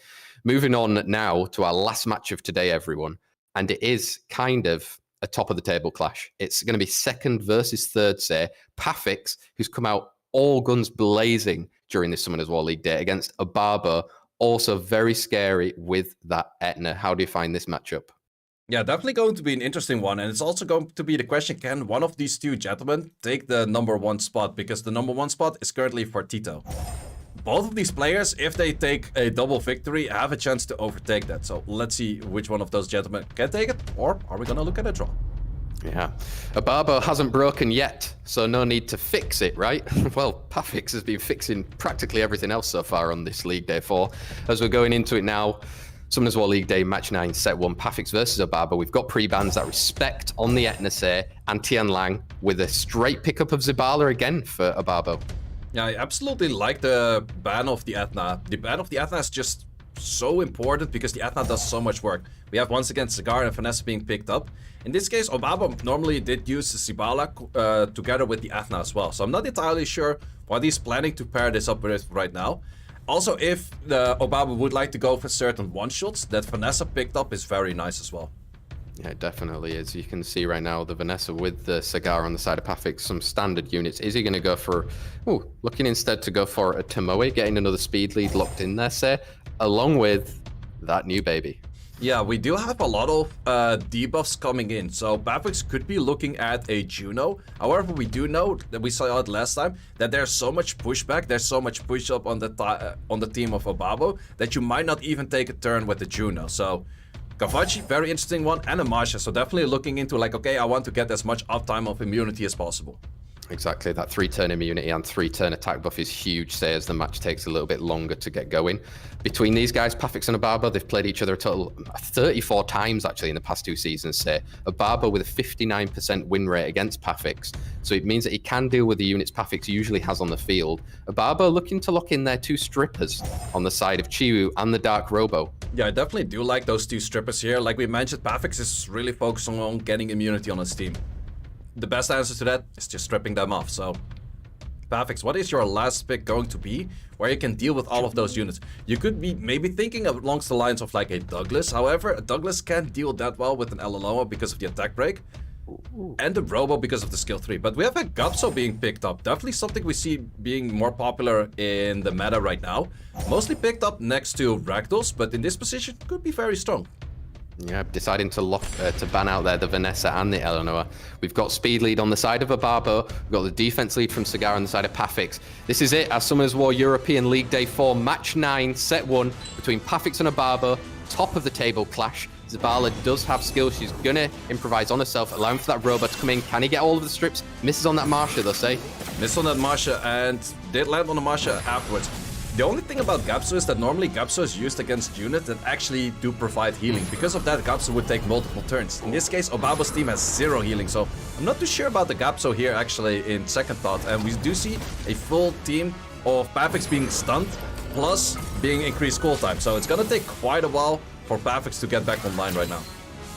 Moving on now to our last match of today, everyone. And it is kind of a top of the table clash. It's going to be 2nd versus 3rd, say. Pafix, who's come out all guns blazing during this Summoners War League day against Ababo, also very scary with that Etna. How do you find this matchup? Yeah, definitely going to be an interesting one. And it's also going to be the question, can one of these 2 gentlemen take the #1 spot? Because the #1 spot is currently for Tito. Both of these players, if they take a double victory, have a chance to overtake that. So let's see which one of those gentlemen can take it, or are we going to look at a draw? Yeah, Ababo hasn't broken yet, so no need to fix it, right? Well, Pafix has been fixing practically everything else so far on this League Day 4. As we're going into it now, Summoners War League Day, Match 9, Set 1, Pafix versus Ababo. We've got pre-bans that respect on the Etna and Tianlang with a straight pickup of Zibala again for Ababo. Yeah, I absolutely like the ban of the Etna. The ban of the Etna is just so important because the Athna does so much work. We have once again Cigar and Vanessa being picked up. In this case, Obaba normally did use the Sibala together with the Athna as well. So I'm not entirely sure what he's planning to pair this up with right now. Also, if the Obaba would like to go for certain one-shots, that Vanessa picked up is very nice as well. Yeah, it definitely is. You can see right now the Vanessa with the Cigar on the side of Pafix, some standard units. Is he going to go for... Oh, looking instead to go for a Tomoe, getting another speed lead locked in there, say, along with that new baby. Yeah, we do have a lot of debuffs coming in, so Pafix could be looking at a Juno. However, we do know that we saw it last time that there's so much pushback, there's so much push up on the team of Obabo that you might not even take a turn with the Juno. So Kavachi, very interesting one, and a Masha. So definitely looking into like, okay, I want to get as much uptime of immunity as possible. Exactly, that 3-turn immunity and 3-turn attack buff is huge, say, as the match takes a little bit longer to get going. Between these guys, Pafix and Obaba, they've played each other a total 34 times, actually, in the past 2 seasons, say. Obaba with a 59% win rate against Pafix, so it means that he can deal with the units Pafix usually has on the field. Obaba looking to lock in their 2 strippers on the side of Chiwu and the Dark Robo. Yeah, I definitely do like those 2 strippers here. Like we mentioned, Pafix is really focusing on getting immunity on his team. The best answer to that is just stripping them off. So, Pafix, what is your last pick going to be where you can deal with all of those units? You could be maybe thinking along the lines of like a Douglas. However, a Douglas can't deal that well with an Elaloma because of the attack break. And the Robo because of the skill 3. But we have a Gapso being picked up. Definitely something we see being more popular in the meta right now. Mostly picked up next to Ragdolls, but in this position could be very strong. Yeah, deciding to lock to ban out there the Vanessa and the Eleanor. We've got speed lead on the side of Obabo. We've got the defense lead from Cigar on the side of Pafix. This is it, our Summoners War European League Day 4, Match 9, Set 1, between Pafix and Obabo. Top of the table clash. Zabala does have skills. She's going to improvise on herself, allowing for that Robo to come in. Can he get all of the strips? Misses on that Marsha, they'll say. Missed on that Marsha and did land on the Marsha afterwards. The only thing about Gapso is that normally Gapso is used against units that actually do provide healing. Because of that, Gapso would take multiple turns. In this case, Obabo's team has 0 healing, so I'm not too sure about the Gapso here actually in second thought. And we do see a full team of Pafix being stunned, plus being increased cool time. So it's gonna take quite a while for Pafix to get back online right now.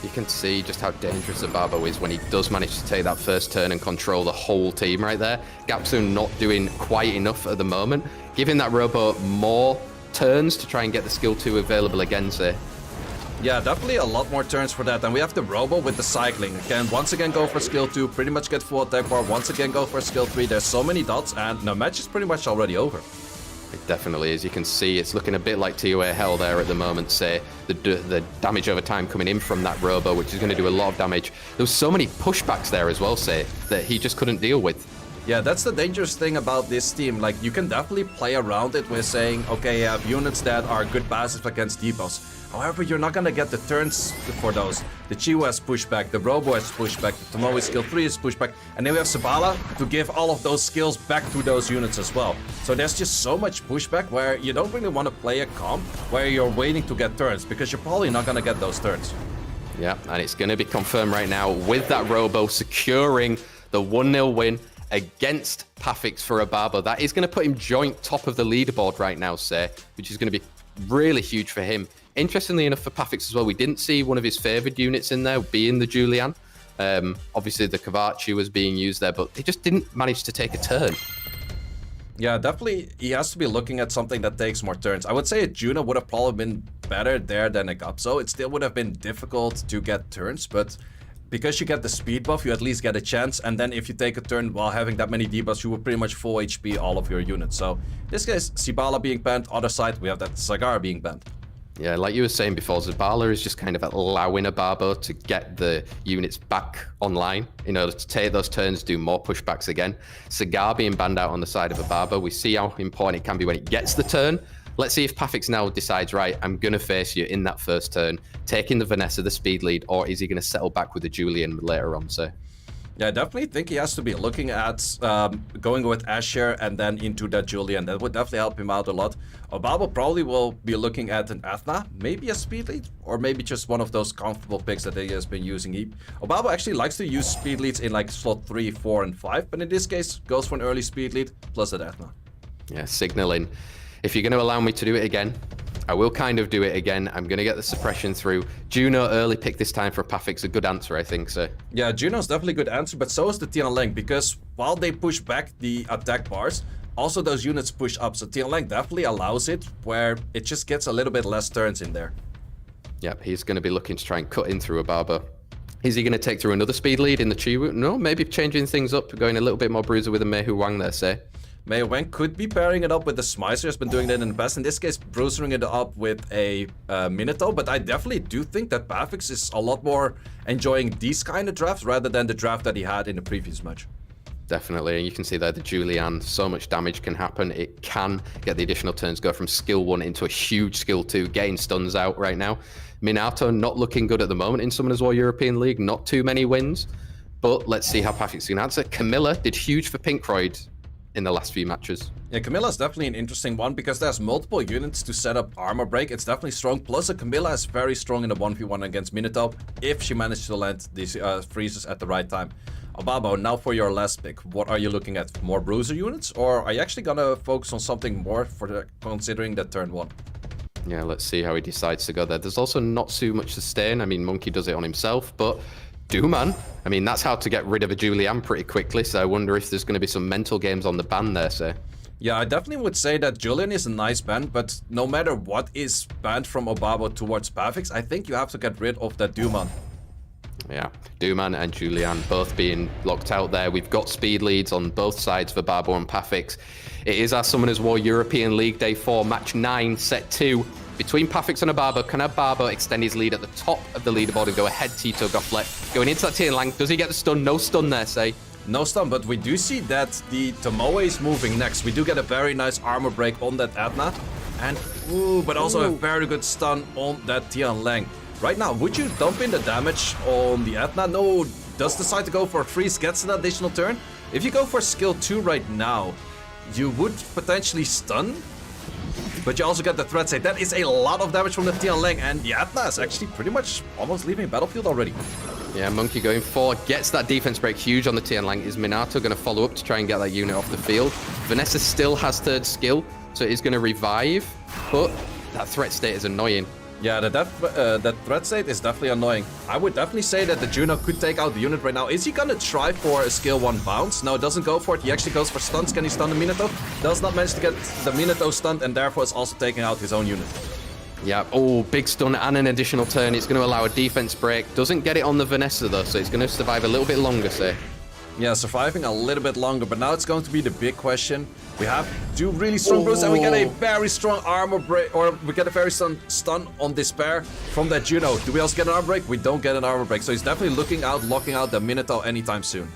You can see just how dangerous Obabo is when he does manage to take that first turn and control the whole team right there. Gapso not doing quite enough at the moment, giving that Robo more turns to try and get the skill 2 available again, say. Yeah, definitely a lot more turns for that. And we have the Robo with the cycling. Can once again go for skill 2, pretty much get full attack bar, once again go for skill 3. There's so many dots and the match is pretty much already over. It definitely is. You can see it's looking a bit like TOA Hell there at the moment, say. The damage over time coming in from that Robo, which is going to do a lot of damage. There was so many pushbacks there as well, say, that he just couldn't deal with. Yeah, that's the dangerous thing about this team. Like, you can definitely play around it with saying, okay, you have units that are good passive against debuffs. However, you're not gonna get the turns for those. The Chiwu has pushback, the Robo has pushback, the Tomoe skill 3 is pushback, and then we have Sabala to give all of those skills back to those units as well. So there's just so much pushback where you don't really want to play a comp where you're waiting to get turns, because you're probably not gonna get those turns. Yeah, and it's gonna be confirmed right now with that Robo securing the 1-0 win against Pafix for Obabo. That is going to put him joint top of the leaderboard right now, say, which is going to be really huge for him. Interestingly enough for Pafix as well, we didn't see one of his favoured units in there, being the Julian. Obviously the Kavachi was being used there, but he just didn't manage to take a turn. Yeah, definitely he has to be looking at something that takes more turns. I would say a Juno would have probably been better there than a Gapso. It still would have been difficult to get turns, but because you get the speed buff, you at least get a chance. And then if you take a turn while having that many debuffs, you will pretty much full HP all of your units. So in this case, Sibala being banned. Other side, we have that Cigar being banned. Yeah, like you were saying before, Zabala is just kind of allowing Obabo to get the units back online in order to take those turns, do more pushbacks again. Cigar being banned out on the side of Obabo. We see how important it can be when it gets the turn. Let's see if Pafix now decides, right, I'm going to face you in that first turn, taking the Vanessa, the speed lead, or is he going to settle back with the Julian later on, so? Yeah, I definitely think he has to be looking at going with Asher and then into that Julian. That would definitely help him out a lot. Obabo probably will be looking at an Athna, maybe a speed lead, or maybe just one of those comfortable picks that he has been using. Obabo actually likes to use speed leads in like slot 3, 4, and 5, but in this case, goes for an early speed lead plus an Athna. Yeah, signaling. If you're going to allow me to do it again, I will kind of do it again. I'm going to get the suppression through. Juno early pick this time for Pafix. A good answer, I think, so. Yeah, Juno's definitely a good answer, but so is the Tian Lang, because while they push back the attack bars, also those units push up. So Tian Lang definitely allows it, where it just gets a little bit less turns in there. Yep, he's going to be looking to try and cut in through a Barber. Is he going to take through another speed lead in the Chiwu? No, maybe changing things up, going a little bit more bruiser with a Mei Hu Wang there, say. Mei Hu Wang could be pairing it up with the Smicer, has been doing that in the past. In this case, bruisering it up with a Minato, but I definitely do think that Pafix is a lot more enjoying these kind of drafts rather than the draft that he had in the previous match. Definitely, and you can see there the Julian, so much damage can happen. It can get the additional turns, go from skill 1 into a huge skill 2, getting stuns out right now. Minato not looking good at the moment in Summoners War European League, not too many wins, but let's see how Pafix can answer. Camilla did huge for Pinkroyd in the last few matches. Yeah, Camilla is definitely an interesting one because there's multiple units to set up armor break. It's definitely strong. Plus, Camilla is very strong in the 1v1 against Minato if she manages to land these freezes at the right time. Obabo, now for your last pick. What are you looking at? More bruiser units? Or are you actually gonna focus on something more for considering that turn 1? Yeah, let's see how he decides to go there. There's also not too much sustain. I mean, Monkey does it on himself, but Dooman, I mean, that's how to get rid of a Julian pretty quickly, so I wonder if there's going to be some mental games on the ban there, say. Yeah, I definitely would say that Julian is a nice ban, but no matter what is banned from Obabo towards Pafix, I think you have to get rid of that Dooman. Yeah, Dooman and Julian both being locked out there. We've got speed leads on both sides for Barbo and Pafix. It is our Summoners War European League Day 4, Match 9, Set 2. Between Pafix and Barbo, can Barbo extend his lead at the top of the leaderboard and go ahead Tito Gofflet? Going into that Tian Lang, does he get the stun? No stun there, say. No stun, but we do see that the Tomoe is moving next. We do get a very nice armor break on that Adna. And, but also a very good stun on that Tian Lang. Right now, would you dump in the damage on the Adna? No, does decide to go for a freeze, gets an additional turn. If you go for skill 2 right now, you would potentially stun, but you also get the threat state. That is a lot of damage from the Tian Lang, and the Adna is actually pretty much almost leaving battlefield already. Yeah, Monkey going for, gets that defense break huge on the Tian Lang. Is Minato going to follow up to try and get that unit off the field? Vanessa still has third skill, so it is going to revive, but that threat state is annoying. Yeah, that threat state is definitely annoying. I would definitely say that the Juno could take out the unit right now. Is he gonna try for a skill 1 bounce? No, doesn't go for it. He actually goes for stuns. Can he stun the Minato? Does not manage to get the Minato stunned, and therefore is also taking out his own unit. Yeah, oh, big stun and an additional turn. It's going to allow a defense break. Doesn't get it on the Vanessa though, so it's going to survive a little bit longer, say. Yeah, surviving a little bit longer, but now it's going to be the big question. We have 2 really strong bruises, and we get a very strong armor break, or we get a very strong stun on Despair from that Juno. Do we also get an armor break? We don't get an armor break, so he's definitely looking out, locking out the Minato anytime soon.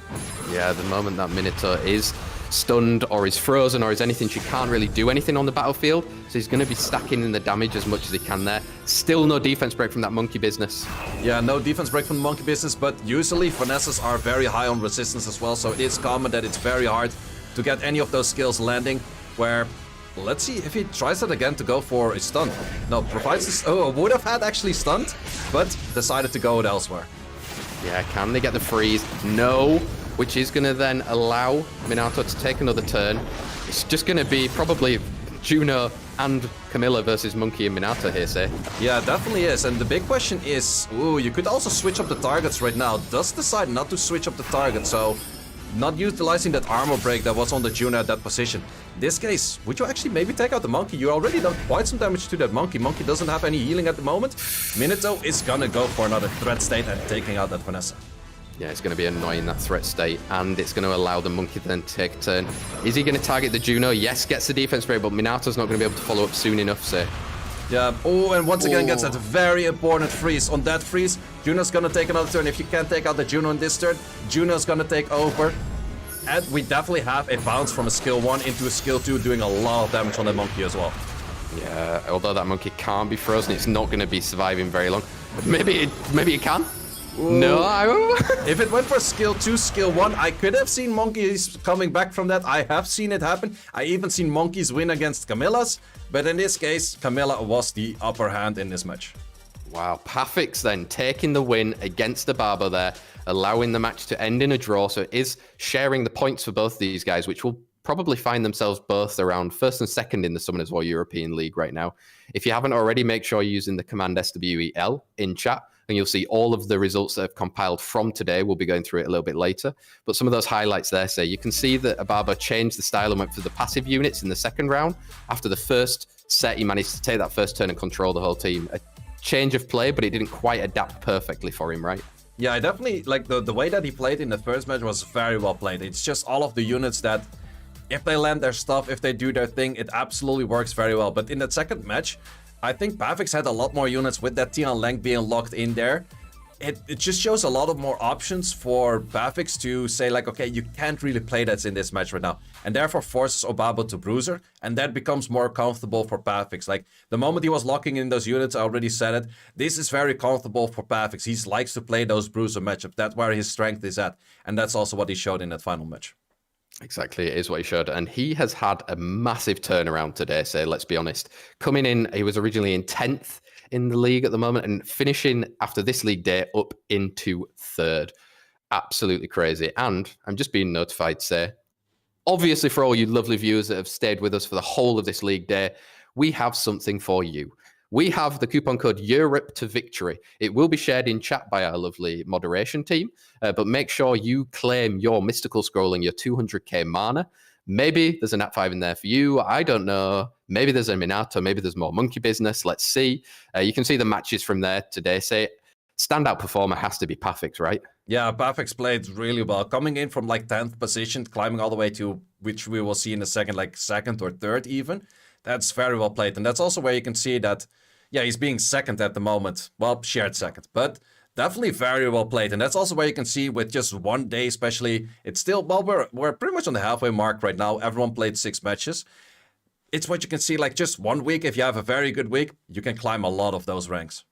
Yeah, the moment that Minato is stunned or is frozen or is anything, she can't really do anything on the battlefield, so he's going to be stacking in the damage as much as he can there. Still no defense break from that Monkey business. Yeah, no defense break from the Monkey business, but usually Vanessas are very high on resistance as well, so it is common that it's very hard to get any of those skills landing, where, let's see if he tries it again to go for a stun. No, provides this, would have had actually stunned, but decided to go it elsewhere. Yeah, can they get the freeze? No, which is going to then allow Minato to take another turn. It's just going to be probably Juno and Camilla versus Monkey and Minato here, say. Yeah, definitely is. And the big question is, you could also switch up the targets right now. Does decide not to switch up the target, so not utilizing that armor break that was on the Juno at that position. In this case, would you actually maybe take out the Monkey? You already done quite some damage to that Monkey. Monkey doesn't have any healing at the moment. Minato is gonna go for another threat state and taking out that Vanessa. Yeah, it's going to be annoying, that threat state, and it's going to allow the Monkey to then take a turn. Is he going to target the Juno? Yes, gets the defense break, but Minato's not going to be able to follow up soon enough, so. Yeah, and once again gets that very important freeze. On that freeze, Juno's gonna take another turn. If you can't take out the Juno in this turn, Juno's gonna take over. And we definitely have a bounce from a skill 1 into a skill 2, doing a lot of damage on that Monkey as well. Yeah, although that Monkey can't be frozen, it's not going to be surviving very long. Maybe it can? Ooh. No. If it went for skill 2, skill 1, I could have seen Monkeys coming back from that. I have seen it happen. I even seen Monkeys win against Camillas. But in this case, Camilla was the upper hand in this match. Wow, Pafix then taking the win against the Barber there, allowing the match to end in a draw. So it is sharing the points for both these guys, which will probably find themselves both around first and second in the Summoners War European League right now. If you haven't already, make sure you're using the command SWEL in chat, and you'll see all of the results that have compiled from today. We'll be going through it a little bit later. But some of those highlights there say you can see that Ababa changed the style and went for the passive units in the second round. After the first set, he managed to take that first turn and control the whole team. A change of play, but it didn't quite adapt perfectly for him, right? Yeah, I definitely like the way that he played in the first match was very well played. It's just all of the units that if they land their stuff, if they do their thing, it absolutely works very well. But in that second match, I think Pavix had a lot more units with that Tian Leng being locked in there. It just shows a lot of more options for Pavix to say like, okay, you can't really play that in this match right now. And therefore forces Obaba to Bruiser, and that becomes more comfortable for Pavix. Like the moment he was locking in those units, I already said it, this is very comfortable for Pavix. He likes to play those Bruiser matchups. That's where his strength is at. And that's also what he showed in that final match. Exactly, it is what he showed. And he has had a massive turnaround today, so let's be honest. Coming in, he was originally in 10th in the league at the moment and finishing after this league day up into 3rd. Absolutely crazy. And I'm just being notified to say, obviously for all you lovely viewers that have stayed with us for the whole of this league day, we have something for you. We have the coupon code Europe to Victory. It will be shared in chat by our lovely moderation team, but make sure you claim your Mystical Scroll and your 200k mana. Maybe there's a Nat 5 in there for you. I don't know. Maybe there's a Minato. Maybe there's more monkey business. Let's see. You can see the matches from there today. Say, standout performer has to be Pafix, right? Yeah, Pafix played really well. Coming in from like 10th position, climbing all the way to, which we will see in a second, like 2nd or 3rd even. That's very well played. And that's also where you can see that, yeah, he's being 2nd at the moment. Well, shared 2nd, but definitely very well played. And that's also where you can see with just one day especially, it's still, well, we're pretty much on the halfway mark right now. Everyone played 6 matches. It's what you can see, like just 1 week, if you have a very good week, you can climb a lot of those ranks.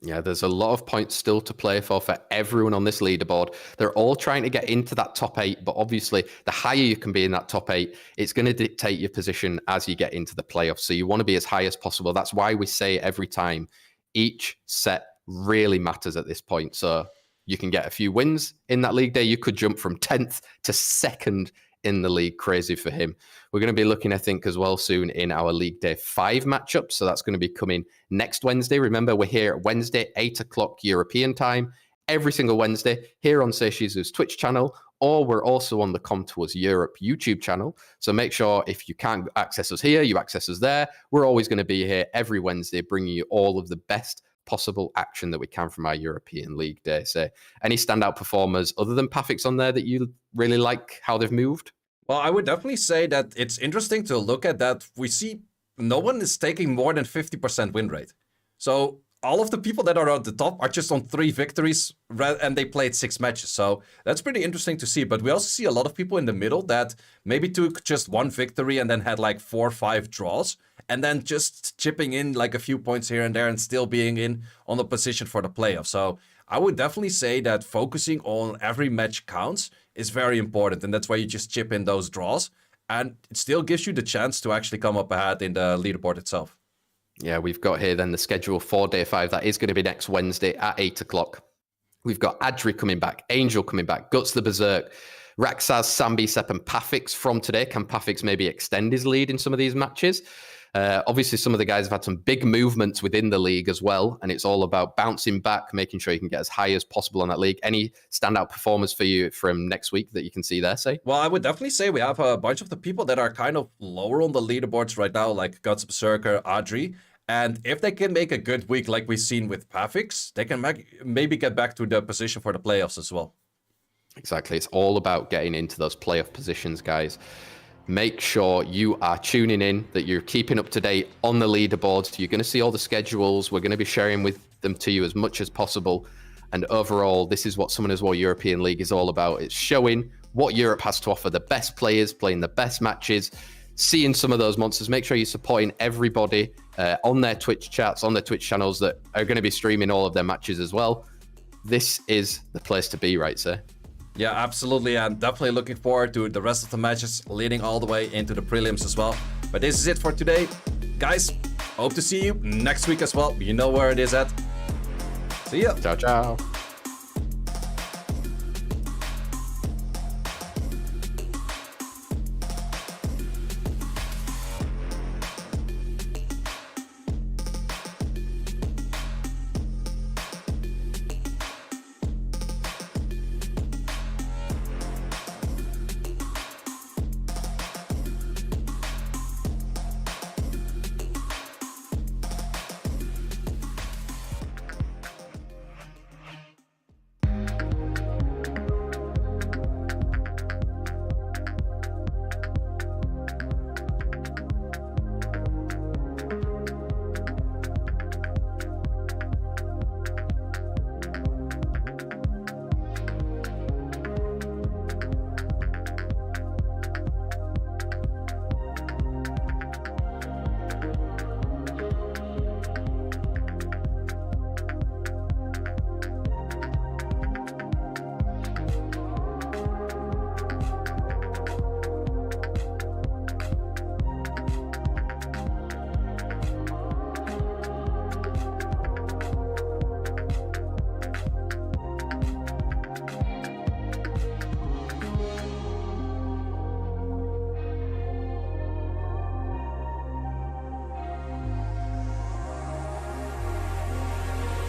Yeah, there's a lot of points still to play for everyone on this leaderboard. They're all trying to get into that top 8, but obviously the higher you can be in that top 8, it's going to dictate your position as you get into the playoffs. So you want to be as high as possible. That's why we say every time, each set really matters at this point. So you can get a few wins in that league day. You could jump from 10th to 2nd in the league. Crazy for him. We're going to be looking, I think, as well soon in our League Day 5 matchup. So that's going to be coming next Wednesday. Remember, we're here Wednesday, 8 o'clock European time, every single Wednesday here on Seishizu's Twitch channel, or we're also on the Comtours Europe YouTube channel. So make sure if you can't access us here, you access us there. We're always going to be here every Wednesday, bringing you all of the best possible action that we can from our European League Day. So any standout performers other than Pafix on there that you really like how they've moved? Well, I would definitely say that it's interesting to look at that. We see no one is taking more than 50% win rate. So all of the people that are at the top are just on 3 victories and they played 6 matches. So that's pretty interesting to see. But we also see a lot of people in the middle that maybe took just 1 victory and then had like 4 or 5 draws. And then just chipping in like a few points here and there and still being in on the position for the playoffs. So I would definitely say that focusing on every match counts is very important. And that's why you just chip in those draws. And it still gives you the chance to actually come up ahead in the leaderboard itself. Yeah, we've got here then the schedule for day 5. That is going to be next Wednesday at 8 o'clock. We've got Adri coming back, Angel coming back, Guts the Berserk, Raxaz, Sambi, Sep, and Pafix from today. Can Pafix maybe extend his lead in some of these matches? Obviously, some of the guys have had some big movements within the league as well, and it's all about bouncing back, making sure you can get as high as possible on that league. Any standout performers for you from next week that you can see there, say? Well, I would definitely say we have a bunch of the people that are kind of lower on the leaderboards right now, like Guts Berserker, Adri. And if they can make a good week like we've seen with Pafix, they can maybe get back to the position for the playoffs as well. Exactly. It's all about getting into those playoff positions, guys. Make sure you are tuning in, that you're keeping up to date on the leaderboards. You're going to see all the schedules. We're going to be sharing with them to you as much as possible. And overall, this is what Summoners War European League is all about. It's showing what Europe has to offer, the best players playing the best matches, seeing some of those monsters. Make sure you're supporting everybody on their Twitch chats, on their Twitch channels that are going to be streaming all of their matches as well. This is the place to be, right, sir? Yeah, absolutely. I'm definitely looking forward to the rest of the matches leading all the way into the prelims as well. But this is it for today. Guys, hope to see you next week as well. You know where it is at. See ya. Ciao, ciao.